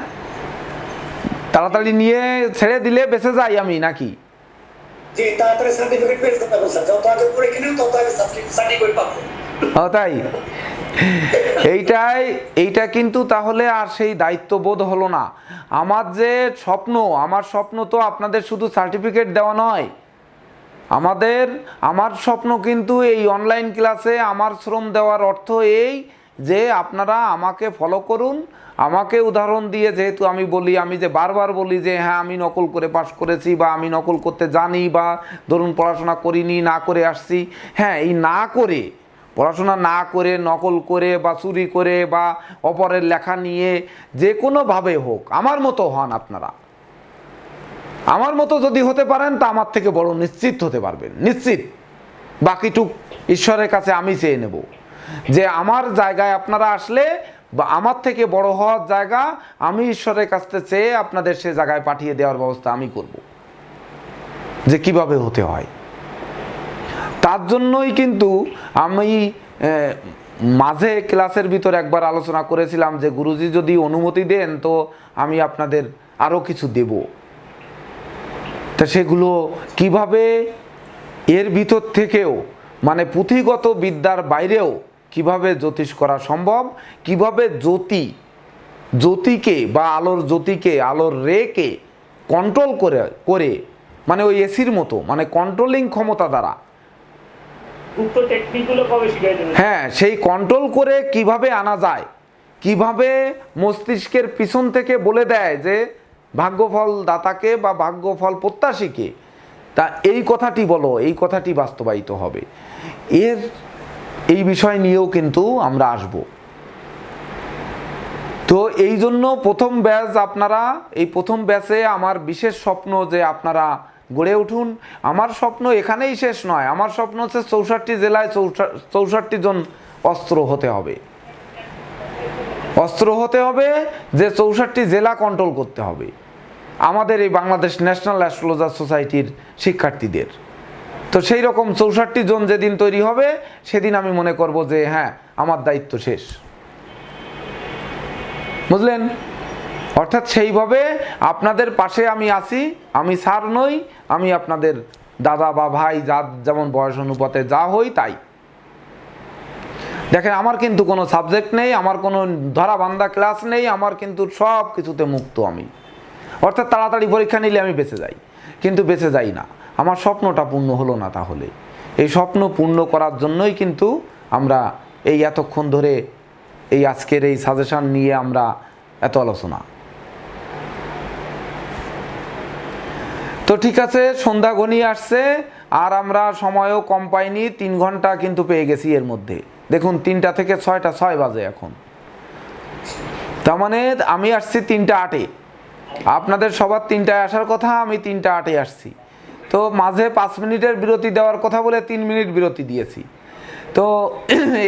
তাড়াতাড়ি নিয়ে ছেড়ে দিলে বেঁচে যাই আমি নাকি? জি, তাড়াতাড়ি সার্টিফিকেট পেয়ে যেতে হবে স্যার, যত আগে পড়ে কিনেও তত আগে সার্টিফিকেট পাবো। ও তাই, এইটা কিন্তু তাহলে আর সেই দায়িত্ববোধ হলো না। আমার যে স্বপ্ন, আমার স্বপ্ন তো আপনাদের শুধু সার্টিফিকেট দেওয়া নয়, আমার স্বপ্ন কিন্তু এই অনলাইন ক্লাসে আমার শ্রম দেওয়ার অর্থ এই যে আপনারা আমাকে ফলো করুন, আমাকে উদাহরণ দিয়ে, যেহেতু আমি যে বারবার বলি যে হ্যাঁ আমি নকল করে পাস করেছি বা আমি নকল করতে জানি বা ধরুন পড়াশোনা করিনি, না করে আসছি। হ্যাঁ, এই না করে, পড়াশোনা না করে, নকল করে বা চুরি করে বা অপরের লেখা নিয়ে যে কোনোভাবে হোক আমার মতো হন আপনারা। আমার মতো যদি হতে পারেন তা আমার থেকে বড় নিশ্চিত হতে পারবেন, নিশ্চিত। বাকিটুক ঈশ্বরের কাছে আমি চেয়ে নেব যে আমার জায়গায় আপনারা আসলে বা আমার থেকে বড় হওয়ার জায়গা আমি ঈশ্বরের কাছে চেয়ে আপনাদের সে জায়গায় পাঠিয়ে দেওয়ার ব্যবস্থা আমি করব, যে কিভাবে হতে হয়। তার জন্যই কিন্তু আমি মাঝে ক্লাসের ভিতর একবার আলোচনা করেছিলাম যে গুরুজি যদি অনুমতি দেন তো আমি আপনাদের আরও কিছু দেব। তা সেগুলো কিভাবে এর ভিতর থেকেও মানে পুঁথিগত বিদ্যার বাইরেও কিভাবে জ্যোতিষ করা সম্ভব, কিভাবে জ্যোতিকে বা আলোর জ্যোতিকে, আলোর রেকে কন্ট্রোল করে মানে ওই এসির মতো মানে কন্ট্রোলিং ক্ষমতা দ্বারা, গুপ্ত টেকনিকগুলো কবে শিখিয়ে দেবেন? হ্যাঁ, সেই কন্ট্রোল করে কিভাবে আনা যায়, কিভাবে মস্তিষ্কের পিছন থেকে বলে দেয় যে ভাগ্যফল দাতাকে বা ভাগ্যফল প্রত্যাশীকে, তা এই কথাটি বলো, এই কথাটি বাস্তবায়িত হবে। এই বিষয় নিয়েও কিন্তু আমরা আসব। তো এই জন্য প্রথম ব্যাচ আপনারা, এই প্রথম ব্যাচে আমার বিশেষ স্বপ্ন যে আপনারা গড়ে উঠুন। আমার স্বপ্ন এখানেই শেষ নয়, আমার স্বপ্ন হচ্ছে 64 জেলায় 64 জন অস্ত্র হতে হবে, যে 64 জেলা কন্ট্রোল করতে হবে আমাদের এই বাংলাদেশ ন্যাশনাল অ্যাস্ট্রোলজার সোসাইটির শিক্ষার্থীদের। তো সেই রকম 64 জন যেদিন তৈরি হবে সেদিন আমি মনে করব যে হ্যাঁ আমার দায়িত্ব শেষ, বুঝলেন? অর্থাৎ সেইভাবে আপনাদের পাশে আমি আছি, আমি স্যার নই, আমি আপনাদের দাদা বা ভাই, যার যেমন বয়স অনুপাতে যা হই তাই। দেখেন আমার কিন্তু কোনো সাবজেক্ট নেই, আমার কোনো ধরা বান্ধা ক্লাস নেই, আমার কিন্তু সব কিছুতে মুক্ত আমি। অর্থাৎ তাড়াতাড়ি পরীক্ষা নিলে আমি বেঁচে যাই, কিন্তু বেঁচে যাই না, আমার স্বপ্নটা পূর্ণ হলো না। তাহলে এই স্বপ্ন পূর্ণ করার জন্যই কিন্তু আমরা এই এতক্ষণ ধরে এই আজকের এই সাজেশন নিয়ে আমরা এত আলোচনা। তো ঠিক আছে, সন্ধ্যা ঘনিয়ে আসছে আর আমরা সময়ও কম পাইনি, 3 ঘন্টা কিন্তু পেয়ে গেছি এর মধ্যে। দেখুন 3টা থেকে 6টা 6 বাজে এখন, তার মানে আমি আসছি 3টা 8-এ, আপনাদের সবার 3টায় আসার কথা, আমি 3টা 8-এ আসছি। তো মাঝে 5 মিনিটের বিরতি দেওয়ার কথা বলে 3 মিনিট বিরতি দিয়েছি। তো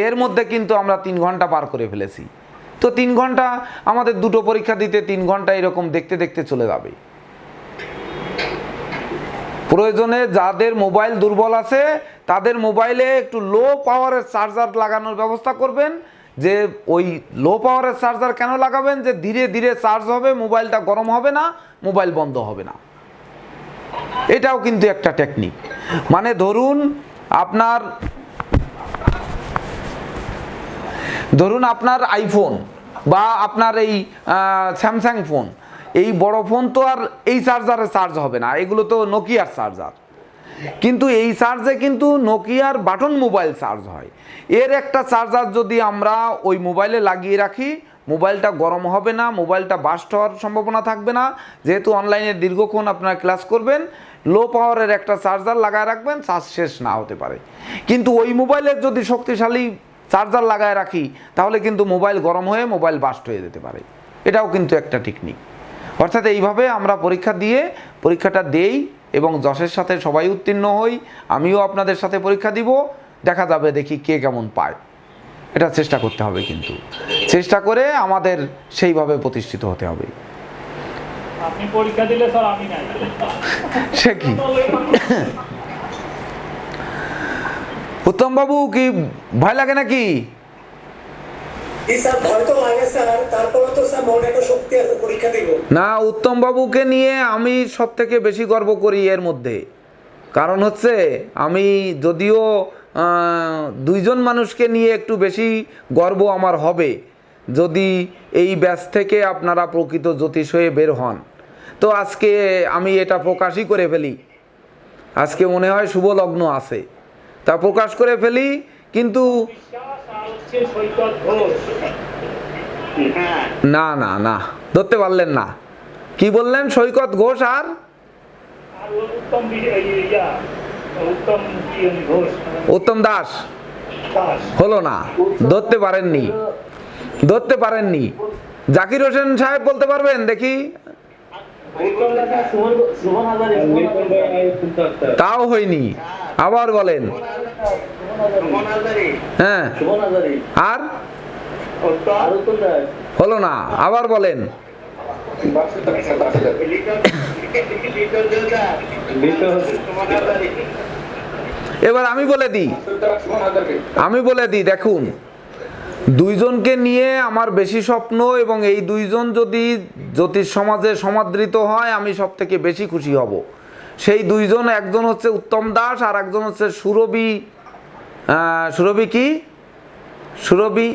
এর মধ্যে কিন্তু আমরা 3 ঘন্টা পার করে ফেলেছি। তো 3 ঘন্টা আমাদের 2টো পরীক্ষা দিতে 3 ঘন্টা এরকম দেখতে দেখতে চলে যাবে। প্রয়োজনে যাদের মোবাইল দুর্বল আছে তাদের মোবাইলে একটু লো পাওয়ারের চার্জার লাগানোর ব্যবস্থা করবেন। যে ওই লো পাওয়ারের চার্জার কেন লাগাবেন, যে ধীরে ধীরে চার্জ হবে, মোবাইলটা গরম হবে না, মোবাইল বন্ধ হবে না। এটাও কিন্তু একটা টেকনিক। মানে ধরুন আপনার আইফোন বা আপনার এই স্যামসাং ফোন, এই বড় ফোন তো আর এই চার্জারে চার্জ হবে না, এগুলো তো নোকিয়ার চার্জার। কিন্তু এই চার্জে কিন্তু নোকিয়ার বাটন মোবাইল চার্জ হয়। এর একটা চার্জার যদি আমরা ওই মোবাইলে লাগিয়ে রাখি, মোবাইলটা গরম হবে না, মোবাইলটা বাস্ট হওয়ার সম্ভাবনা থাকবে না। যেহেতু অনলাইনে দীর্ঘক্ষণ আপনারা ক্লাস করবেন, লো পাওয়ারের একটা চার্জার লাগায় রাখবেন, চার্জ শেষ না হতে পারে। কিন্তু ওই মোবাইলের যদি শক্তিশালী চার্জার লাগায় রাখি তাহলে কিন্তু মোবাইল গরম হয়ে মোবাইল বাস্ট হয়ে যেতে পারে। এটাও কিন্তু একটা টেকনিক। অর্থাৎ এইভাবে আমরা পরীক্ষাটা দেই এবং যশের সাথে সবাই উত্তীর্ণ হই। আমিও আপনাদের সাথে পরীক্ষা দিব, দেখা যাবে দেখি কে কেমন পায়। এটা চেষ্টা করতে হবে, কিন্তু চেষ্টা করে আমাদের সেইভাবে প্রতিষ্ঠিত হতে হবে। আপনি পরীক্ষা দিলে স্যার আমি নাই। সে কি উত্তম বাবু, কি ভয় লাগে নাকি? জি স্যার, ভয় তো লাগে স্যার, তারপরে তো স্যার মনে একটা শক্তি আছে, পরীক্ষা দিব। না, উত্তম বাবুকে নিয়ে আমি সব থেকে বেশি গর্ব করি এর মধ্যে। কারণ হচ্ছে আমি যদিও দুইজন মানুষকে নিয়ে একটু বেশি গর্ব আমার হবে যদি এই ব্যাচ থেকে আপনারা প্রকৃত জ্যোতিষ হয়ে বের হন। তো আজকে আমি এটা প্রকাশই করে ফেলি। আজকে মনে হয় শুভ লগ্ন আছে, তা প্রকাশ করে ফেলি। কিন্তু বিশ্বাস আর হচ্ছে সৈকত ঘোষ। হ্যাঁ, না না না, ধরতে পারলেন না। কি বললেন? সৈকত ঘোষ আর আর উত্তম উত্তম ঘোষ উত্তম দাস দাস। হলো না, ধরতে পারেননি, ধরতে পারেননি। জাকির হোসেন সাহেব বলতে পারবেন দেখি? তাও হয়নি, আবার বলেন। সুমন হাজারি, হ্যাঁ, আর হলো না, আবার বলেন। সুমন হাজারি। এবার আমি বলে দিই, দেখুন, দুইজনকে নিয়ে আমার বেশি স্বপ্ন, এবং এই দুইজন যদি জ্যোতিষ সমাজে সমাদৃত হয় আমি সব থেকে বেশি খুশি হব। সেই দুইজন, একজন হচ্ছে উত্তম দাস আর একজন হচ্ছে সুরভি। সুরভি কি? সুরভি,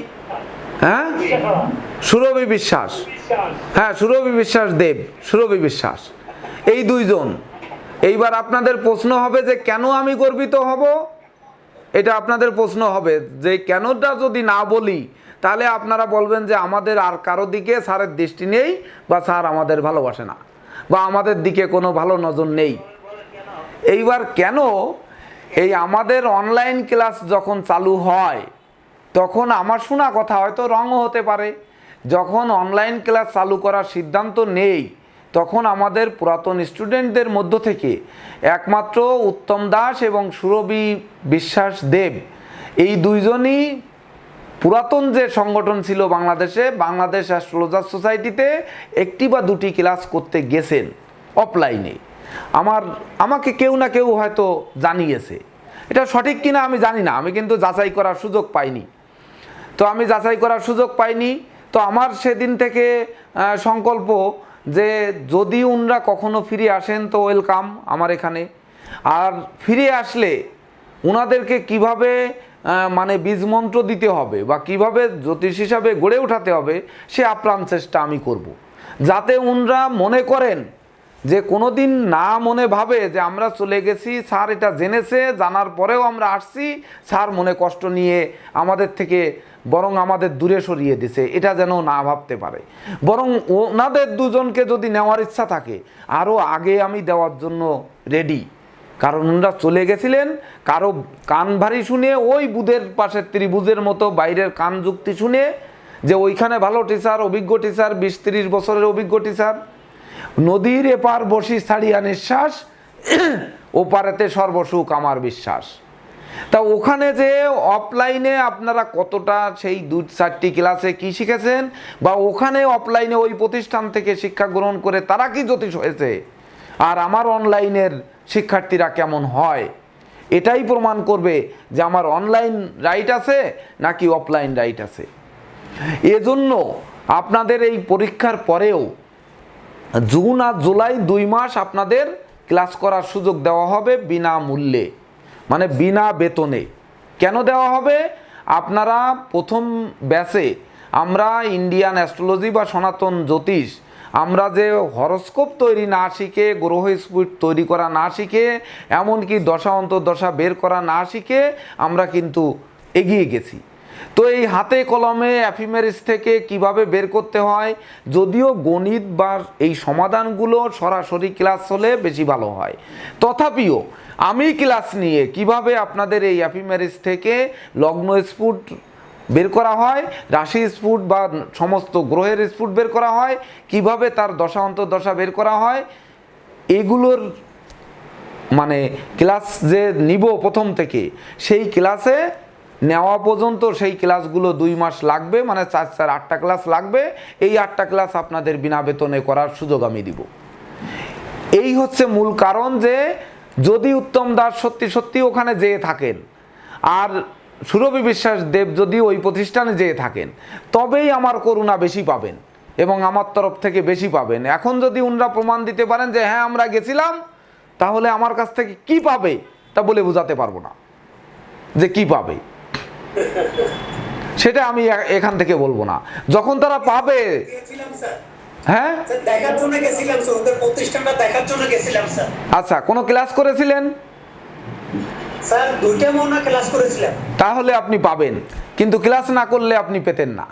হ্যাঁ, সুরভি বিশ্বাস। হ্যাঁ, সুরভি বিশ্বাস দেব, সুরভি বিশ্বাস, এই দুইজন। এইবার আপনাদের প্রশ্ন হবে যে কেন আমি গর্বিত হব? এটা আপনাদের প্রশ্ন হবে যে কেনটা যদি না বলি তাহলে আপনারা বলবেন যে আমাদের আর কারো দিকে স্যারের দৃষ্টি নেই, বা স্যার আমাদের ভালোবাসে না, বা আমাদের দিকে কোনো ভালো নজর নেই। এইবার কেন? এই আমাদের অনলাইন ক্লাস যখন চালু হয় তখন আমার শোনা কথা, হয়তো রঙও হতে পারে, যখন অনলাইন ক্লাস চালু করার সিদ্ধান্ত নেই তখন আমাদের পুরাতন স্টুডেন্টদের মধ্য থেকে একমাত্র উত্তম দাস এবং সুরভি বিশ্বাস দেব, এই দুইজনই পুরাতন যে সংগঠন ছিল বাংলাদেশে, বাংলাদেশ অ্যাস্ট্রোলজার সোসাইটিতে একটি বা দুটি ক্লাস করতে গেছেন অফলাইনে। আমাকে কেউ না কেউ হয়তো জানিয়েছে, এটা সঠিক কিনা আমি জানি না, আমি কিন্তু যাচাই করার সুযোগ পাইনি। তো আমি যাচাই করার সুযোগ পাইনি, তো আমার সেদিন থেকে সংকল্প যে যদি উনরা কখনো ফিরে আসেন তো ওয়েলকাম আমার এখানে। আর ফিরে আসলে ওনাদেরকে কিভাবে মানে বীজমন্ত্র দিতে হবে বা কিভাবে জ্যোতিষ হিসাবে গড়ে ওঠাতে হবে সে আপ্রাণ চেষ্টা আমি করব, যাতে উনরা মনে করেন যে কোনো দিন না মনে ভাবে যে আমরা চলে গেছি, স্যার এটা জেনেছে, জানার পরেও আমরা আসছি, স্যার মনে কষ্ট নিয়ে আমাদের থেকে বরং আমাদের দূরে সরিয়ে দিছে, এটা যেন না ভাবতে পারে। বরং ওনাদের দুজনকে যদি নেওয়ার ইচ্ছা থাকে আরও আগে আমি দেওয়ার জন্য রেডি, কারণ ওনারা চলে গেছিলেন কারো কান ভারী শুনে, ওই বুধের পাশের ত্রিভুজের মতো বাইরের কান যুক্তি শুনে যে ওইখানে ভালো টিচার, অভিজ্ঞ টিচার, 20-30 বছরের অভিজ্ঞ টিচার, নদীর এপার বসি ছাড়িয়া নিঃশ্বাস, ওপারেতে সর্বসুখ আমার বিশ্বাস। তা ওখানে যে অফলাইনে আপনারা কতটা সেই 2-4টি ক্লাসে কি শিখেছেন, বা ওখানে অফলাইনে ওই প্রতিষ্ঠান থেকে শিক্ষা গ্রহণ করে তারা কি জ্যোতিষ হয়েছে, আর আমার অনলাইনের শিক্ষার্থীরা কেমন হয়, এটাই প্রমাণ করবে যে আমার অনলাইন রাইট আছে নাকি অফলাইন রাইট আছে। এজন্য আপনাদের এই পরীক্ষার পরেও জুন আর জুলাই 2 মাস আপনাদের ক্লাস করার সুযোগ দেওয়া হবে বিনামূল্যে, মানে বিনা বেতনে। কেন দেওয়া হবে? আপনারা প্রথম ব্যাচে আমরা ইন্ডিয়ান অ্যাস্ট্রোলজি বা সনাতন জ্যোতিষ, আমরা যে হরস্কোপ তৈরি না শিখে, গ্রহ স্ফুট তৈরি করা না শিখে, এমনকি দশা অন্তর্দশা বের করা না শিখে আমরা কিন্তু এগিয়ে গেছি। তো এই হাতে কলমে অ্যাফিমেরিস থেকে কিভাবে বের করতে হয়, যদিও গণিত বা এই সমাধানগুলো সরাসরি ক্লাস হলে বেশি ভালো হয়, তথাপিও আমি ক্লাস নিয়ে কিভাবে আপনাদের এই অ্যাফিমেরিস থেকে লগ্ন স্ফুট বের করা হয়, রাশি স্ফুট বা সমস্ত গ্রহের স্ফুট বের করা হয়, কিভাবে তার দশা অন্তর্দশা বের করা হয়, এগুলোর মানে ক্লাস যে নিব প্রথম থেকে সেই ক্লাসে নেওয়া পর্যন্ত সেই ক্লাসগুলো 2 মাস লাগবে, মানে 8টা ক্লাস লাগবে। এই 8টা ক্লাস আপনাদের বিনা বেতনে করার সুযোগ আমি দিব। এই হচ্ছে মূল কারণ যে যদি উত্তম দাস সত্যি সত্যি ওখানে যেয়ে থাকেন আর সুরভি বিশ্বাস দেব যদি ওই প্রতিষ্ঠানে যেয়ে থাকেন, তবেই আমার করুণা বেশি পাবেন এবং আমার তরফ থেকে বেশি পাবেন। এখন যদি উনরা প্রমাণ দিতে পারেন যে হ্যাঁ আমরা গেছিলাম, তাহলে আমার কাছ থেকে কি পাবে তা বলে বোঝাতে পারবো না যে কি পাবে, সেটা আমি এখান থেকে বলবো না। যখন তারা পাবে, গেছিলাম স্যার, হ্যাঁ স্যার দেখার জন্য গেছিলাম স্যার, ওদের প্রতিষ্ঠানটা দেখার জন্য গেছিলাম স্যার। আচ্ছা, কোনো ক্লাস করেছিলেন? স্যার 2টা মনে ক্লাস করেছিলাম। তাহলে আপনি পাবেন, কিন্তু ক্লাস না করলে আপনি পেতেন না।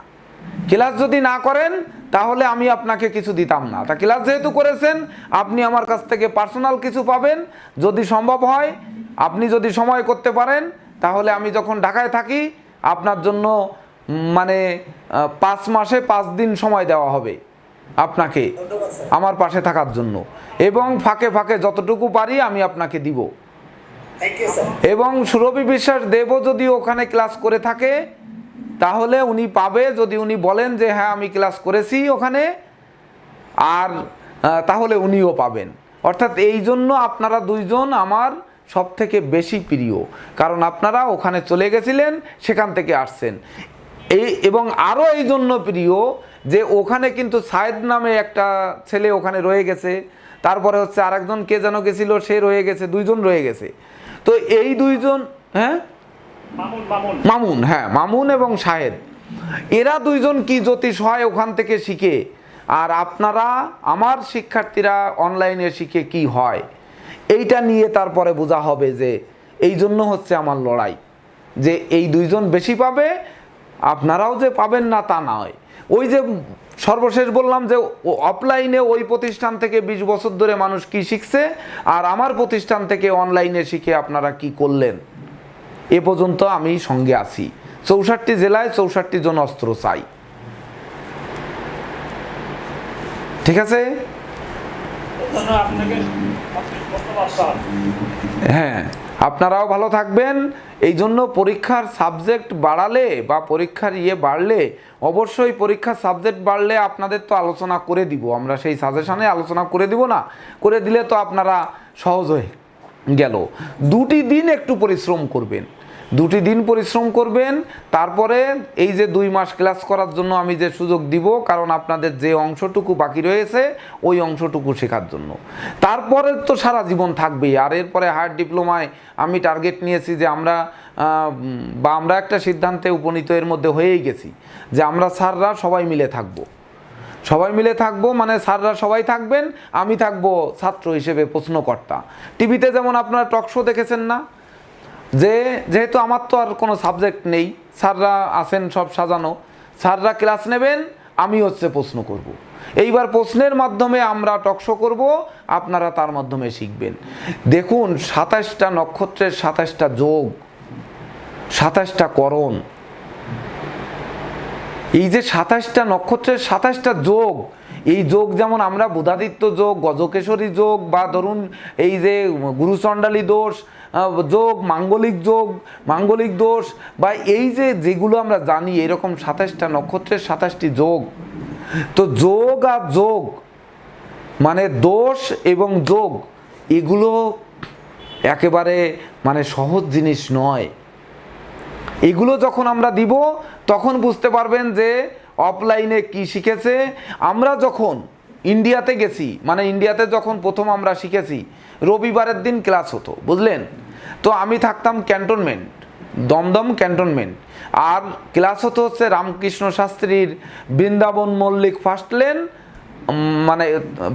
ক্লাস যদি না করেন তাহলে আমি আপনাকে কিছু দিতাম না। তা ক্লাস যেহেতু করেছেন, আপনি আমার কাছ থেকে পার্সোনাল কিছু পাবেন। যদি সম্ভব হয়, আপনি যদি সময় করতে পারেন, তাহলে আমি যখন ঢাকায় থাকি আপনার জন্য মানে 5 মাসে 5 দিন সময় দেওয়া হবে আপনাকে ধন্যবাদ স্যার। আমার পাশে থাকার জন্য, এবং ফাঁকে ফাঁকে যতটুকু পারি আমি আপনাকে দিব। Thank you sir. এবং সুরভি বিশ্বাস দেবও যদি ওখানে ক্লাস করে থাকে তাহলে উনি পাবে, যদি উনি বলেন যে হ্যাঁ আমি ক্লাস করেছি ওখানে, আর তাহলে উনিও পাবেন। অর্থাৎ এই জন্য আপনারা দুইজন আমার সব থেকে বেশি প্রিয়, কারণ আপনারা ওখানে চলে গেছিলেন, সেখান থেকে আসছেন। এবং আরও এই জন্য প্রিয় যে ওখানে কিন্তু সায়েদ নামে একটা ছেলে ওখানে রয়ে গেছে, তারপরে হচ্ছে আরেকজন কে যেন গেছিল, সে রয়ে গেছে, 2 জন রয়ে গেছে। তো এই 2 জন, হ্যাঁ মামুন, হ্যাঁ মামুন এবং শাহেদ, এরা 2 জন কি জ্যোতিষ হয় ওখান থেকে শিখে, আর আপনারা আমার শিক্ষার্থীরা অনলাইনে শিখে কি হয়, এইটা নিয়ে তারপরে বোঝা হবে যে এই জন্য হচ্ছে আমার লড়াই, যে এই 2 জন বেশি পাবে, আপনারাও যে পাবেন না তা নয়। ওই যে সর্বশেষ বললাম যে অফলাইনে ওই প্রতিষ্ঠান থেকে 20 বছর ধরে মানুষ কি শিখছে, আর আমার প্রতিষ্ঠান থেকে অনলাইনে শিখে আপনারা কি করলেন, এ পর্যন্ত আমি সঙ্গে আছি। 64 জেলায় 64 জন অস্ত্র চাই। ঠিক আছে? হ্যাঁ, আপনারাও ভালো থাকবেন। এই জন্য পরীক্ষার সাবজেক্ট বাড়ালে বা পরীক্ষার বাড়লে, অবশ্যই পরীক্ষার সাবজেক্ট বাড়লে আপনাদের তো আলোচনা করে দিব, আমরা সেই সাজেশনে আলোচনা করে দিব না, করে দিলে তো আপনারা সহজ হয়ে গেল। 2টি দিন একটু পরিশ্রম করবেন, 2টি দিন পরিশ্রম করবেন। তারপরে এই যে 2 মাস ক্লাস করার জন্য আমি যে সুযোগ দিব, কারণ আপনাদের যে অংশটুকু বাকি রয়েছে ওই অংশটুকু শেখার জন্য, তারপরে তো সারা জীবন থাকবেই। আর এরপরে হায়ার ডিপ্লোমায় আমি টার্গেট নিয়েছি যে আমরা একটা সিদ্ধান্তে উপনীত এর মধ্যে হয়েই গেছি যে আমরা স্যাররা সবাই মিলে থাকবো, সবাই মিলে থাকবো, মানে স্যাররা সবাই থাকবেন, আমি থাকবো ছাত্র হিসেবে প্রশ্নকর্তা। টিভিতে যেমন আপনারা টক শো দেখেছেন না, যেহেতু আমার তো আর কোনো সাবজেক্ট নেই, স্যাররা আছেন সব সাজানো, স্যাররা ক্লাস নেবেন, আমি হচ্ছে প্রশ্ন করব। এইবার প্রশ্নের মাধ্যমে আমরা টকশো করব, আপনারা তার মাধ্যমে শিখবেন। দেখুন 27টা নক্ষত্রের 27টা যোগ, 27টা করণ, এই যে 27টা নক্ষত্রের 27টা যোগ, এই যোগ যেমন আমরা বুধাদিত্য যোগ, গজকেশরী যোগ, বা ধরুন এই যে গুরুচণ্ডালী দোষ যোগ, মাঙ্গলিক দোষ, বা এই যে যেগুলো আমরা জানি, এরকম 27টা নক্ষত্রের 27টি যোগ। তো যোগ আর যোগ মানে দোষ এবং যোগ, এগুলো একেবারে মানে সহজ জিনিস নয়। এগুলো যখন আমরা দিব তখন বুঝতে পারবেন যে অফলাইনে কি শিখেছে। আমরা যখন ইন্ডিয়াতে গেছি, মানে ইন্ডিয়াতে যখন প্রথম আমরা শিখেছি, রবিবারের দিন ক্লাস হতো, বুঝলেন? তো আমি থাকতাম ক্যান্টনমেন্ট, দমদম ক্যান্টনমেন্ট, আর ক্লাস হতো হচ্ছে রামকৃষ্ণ শাস্ত্রীর বৃন্দাবন মল্লিক ফার্স্ট লেন, মানে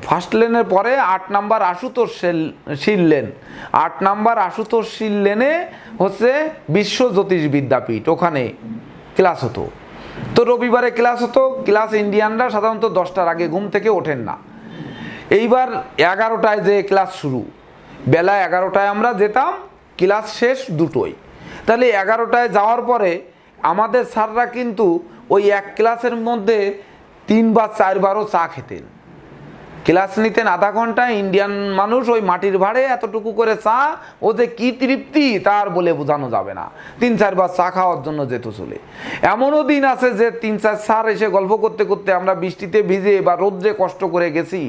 ফার্স্ট লেনের পরে 8 নাম্বার আশুতোষ শীল লেন, 8 নাম্বার আশুতোষ শীল লেনে হচ্ছে বিশ্ব জ্যোতিষ বিদ্যাপীঠ, ওখানে ক্লাস হতো। তো রবিবারে ক্লাস হতো। ক্লাস ইন্ডিয়ানরা সাধারণত 10টার আগে ঘুম থেকে ওঠেন না। এইবার 11টায় যে ক্লাস শুরু, বেলা 11টায় আমরা যেতাম, ক্লাস শেষ 2টোয়। তাহলে 11টায় যাওয়ার পরে আমাদের স্যাররা কিন্তু ওই এক ক্লাসের মধ্যে 3 বা 4 বারও চা খেতেন। ক্লাস নিতেন আধা ঘন্টা, ইন্ডিয়ান মানুষ ওই মাটির ভাড়ে এতটুকু করে চা, ও যে কি তৃপ্তি তার বলে বোঝানো যাবে না। 3-4 বার চা খাওয়ার জন্য যেত চলে। এমনও দিন আছে যে 3-4 স্যার এসে গল্প করতে করতে আমরা বৃষ্টিতে ভিজে বা রোদ্রে কষ্ট করে গেছি,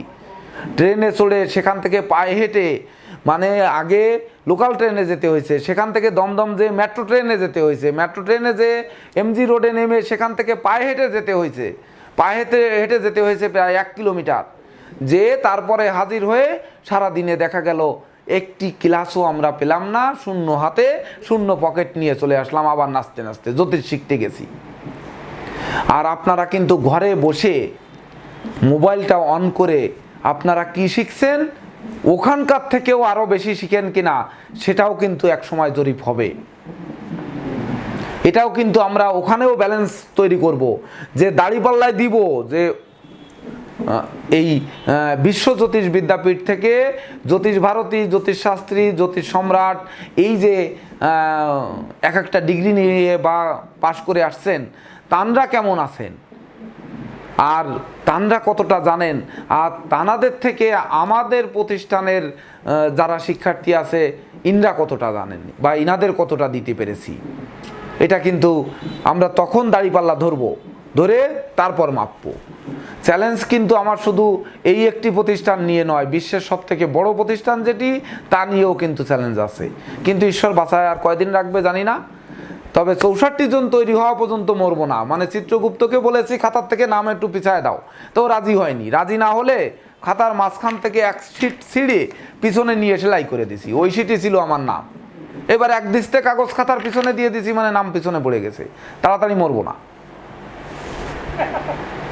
ট্রেনে চড়ে সেখান থেকে পায়ে হেঁটে, মানে আগে লোকাল ট্রেনে যেতে হয়েছে, সেখান থেকে দমদম যে মেট্রো ট্রেনে যেতে হয়েছে, মেট্রো ট্রেনে যে MG রোডে নেমে সেখান থেকে পায়ে হেঁটে যেতে হয়েছে, পায়ে হেঁটে হেঁটে যেতে হয়েছে প্রায় 1 কিলোমিটার, যে তারপরে হাজির হয়ে সারা দিনে দেখা গেল একটি ক্লাসও আমরা পেলাম না, শূন্য হাতে শূন্য পকেট নিয়ে চলে আসলাম আবার নাচতে নাচতে জ্যোতিষ শিখতে গেছি। আর আপনারা কিন্তু ঘরে বসে মোবাইলটা অন করে আপনারা কি শিখছেন, ওখানকার থেকেও আরও বেশি শিখেন কিনা সেটাও কিন্তু এক সময় জরিপ হবে। এটাও কিন্তু আমরা ওখানেও ব্যালেন্স তৈরি করব, যে দাঁড়িপাল্লায় দিব যে এই বিশ্ব জ্যোতিষ বিদ্যাপীঠ থেকে জ্যোতিষ ভারতী, জ্যোতিষ শাস্ত্রী, জ্যোতিষ সম্রাট, এই যে এক একটা ডিগ্রি নিয়ে বা পাশ করে আসছেন, তানরা কেমন আছেন আর তানরা কতটা জানেন, আর তানাদের থেকে আমাদের প্রতিষ্ঠানের যারা শিক্ষার্থী আছে ইনরা কতটা জানেন বা ইনাদের কতটা দিতে পেরেছি, এটা কিন্তু আমরা তখন দাঁড়িপাল্লা ধরবো, ধরে তারপর মাপবো। চ্যালেঞ্জ কিন্তু আমার শুধু এই একটি প্রতিষ্ঠান নিয়ে নয়, বিশ্বের সবথেকে বড় প্রতিষ্ঠান যেটি, তা নিয়েও কিন্তু চ্যালেঞ্জ আছে। কিন্তু ঈশ্বর বাঁচায় আর কয়দিন রাখবে জানি না। তবে 64 জন তৈরি হওয়া পর্যন্ত মরবো না। মানে চিত্রগুপ্তকে বলেছি খাতার থেকে নাম একটু পিছায় দাও, তো রাজি হয়নি। রাজি না হলে খাতার মাঝখান থেকে এক শিট ছিঁড়ে পিছনে নিয়ে সেলাই করে দিছি, ওই শিটই ছিল আমার নাম। এবার এক দিস্তে কাগজ খাতার পিছনে দিয়ে দিছি, মানে নাম পিছনে পড়ে গেছে। তাড়াতাড়ি মরবো না,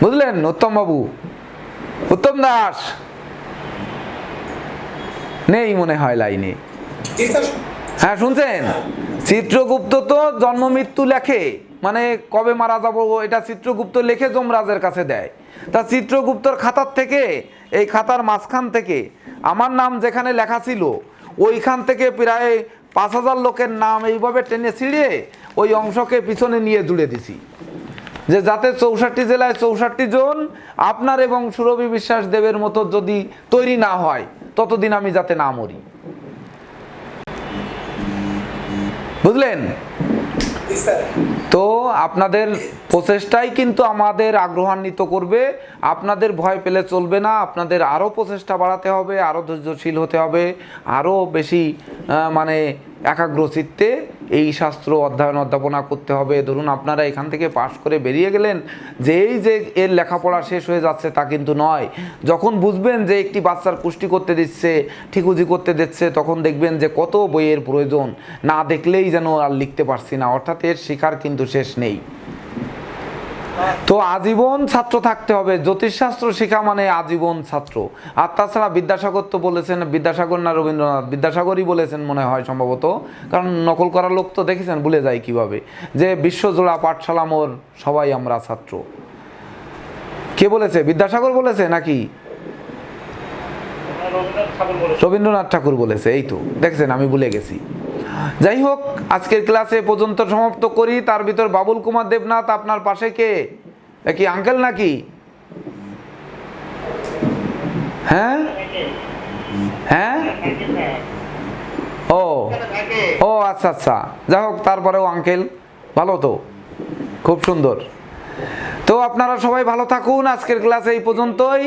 বুঝলেন উত্তম বাবু? উত্তম দাস নেই মনে হয় লাইনে। জি স্যার। হ্যাঁ শুনছেন? চিত্রগুপ্ত তো জন্ম মৃত্যু লেখে, মানে কবে মারা যাব এটা চিত্রগুপ্ত লেখে যমরাজের কাছে দেয়। তা চিত্রগুপ্তর খাতার থেকে, এই খাতার মাঝখান থেকে আমার নাম যেখানে লেখা ছিল ওইখান থেকে প্রায় 5000 লোকের নাম এইভাবে টেনে ছিঁড়ে ওই অংশকে পিছনে নিয়ে জুড়ে দিছি, যে যাতে 64 জেলায় 64 জন আপনার এবং সুরভি বিশ্বাস দেবের মতো যদি তৈরি না হয় ততদিন আমি যাতে না মরি, বুঝলেন? জি স্যার। তো আপনাদের প্রচেষ্টাই কিন্তু আমাদের আগ্রহান্বিত করবে। আপনাদের ভয় পেলে চলবে না, আপনাদের আরও প্রচেষ্টা বাড়াতে হবে, আরও ধৈর্যশীল হতে হবে, আরও বেশি মানে একাগ্র চিত্তে এই শাস্ত্র অধ্যয়ন অধ্যাপনা করতে হবে। ধরুন আপনারা এখান থেকে পাশ করে বেরিয়ে গেলেন, যে এই যে এর লেখাপড়া শেষ হয়ে যাচ্ছে তা কিন্তু নয়। যখন বুঝবেন যে একটি বাচ্চার পুষ্টি করতে দিচ্ছে, ঠিকুজি করতে দিচ্ছে, তখন দেখবেন যে কত বইয়ের প্রয়োজন, না দেখলেই যেন আর লিখতে পারছি না। অর্থাৎ এর শিখার কিন্তু শেষ নেই। তো আজীবন ছাত্র থাকতে হবে। জ্যোতিষশাস্ত্র শেখা মানে আজীবন ছাত্র। আর তাছাড়া বিদ্যাসাগর তো বলেছেন, বিদ্যাসাগর না রবীন্দ্রনাথ, বিদ্যাসাগরই বলেছেন মনে হয় সম্ভবত, কারণ নকল করা লোক তো দেখেছেন ভুলে যায় কিভাবে, যে বিশ্বজোড়া পাঠশালা মোর সবাই আমরা ছাত্র। কে বলেছে? বিদ্যাসাগর বলেছে নাকি রবীন্দ্রনাথ ঠাকুর বলেছে? এই তো দেখছেন, আমি ভুলে গেছি। যাই হোক, আজকের ক্লাসে পর্যন্ত সমাপ্ত করি। তার ভিতর বাবুল কুমার দেবনাথ আপনার পাশে কে? কি আঙ্কেল নাকি? হ্যাঁ হ্যাঁ, ও ও আচ্ছা আচ্ছা, যাই হোক, তারপরেও আঙ্কেল ভালো তো, খুব সুন্দর। তো আপনারা সবাই ভালো থাকুন। আজকের ক্লাসে এই পর্যন্তই।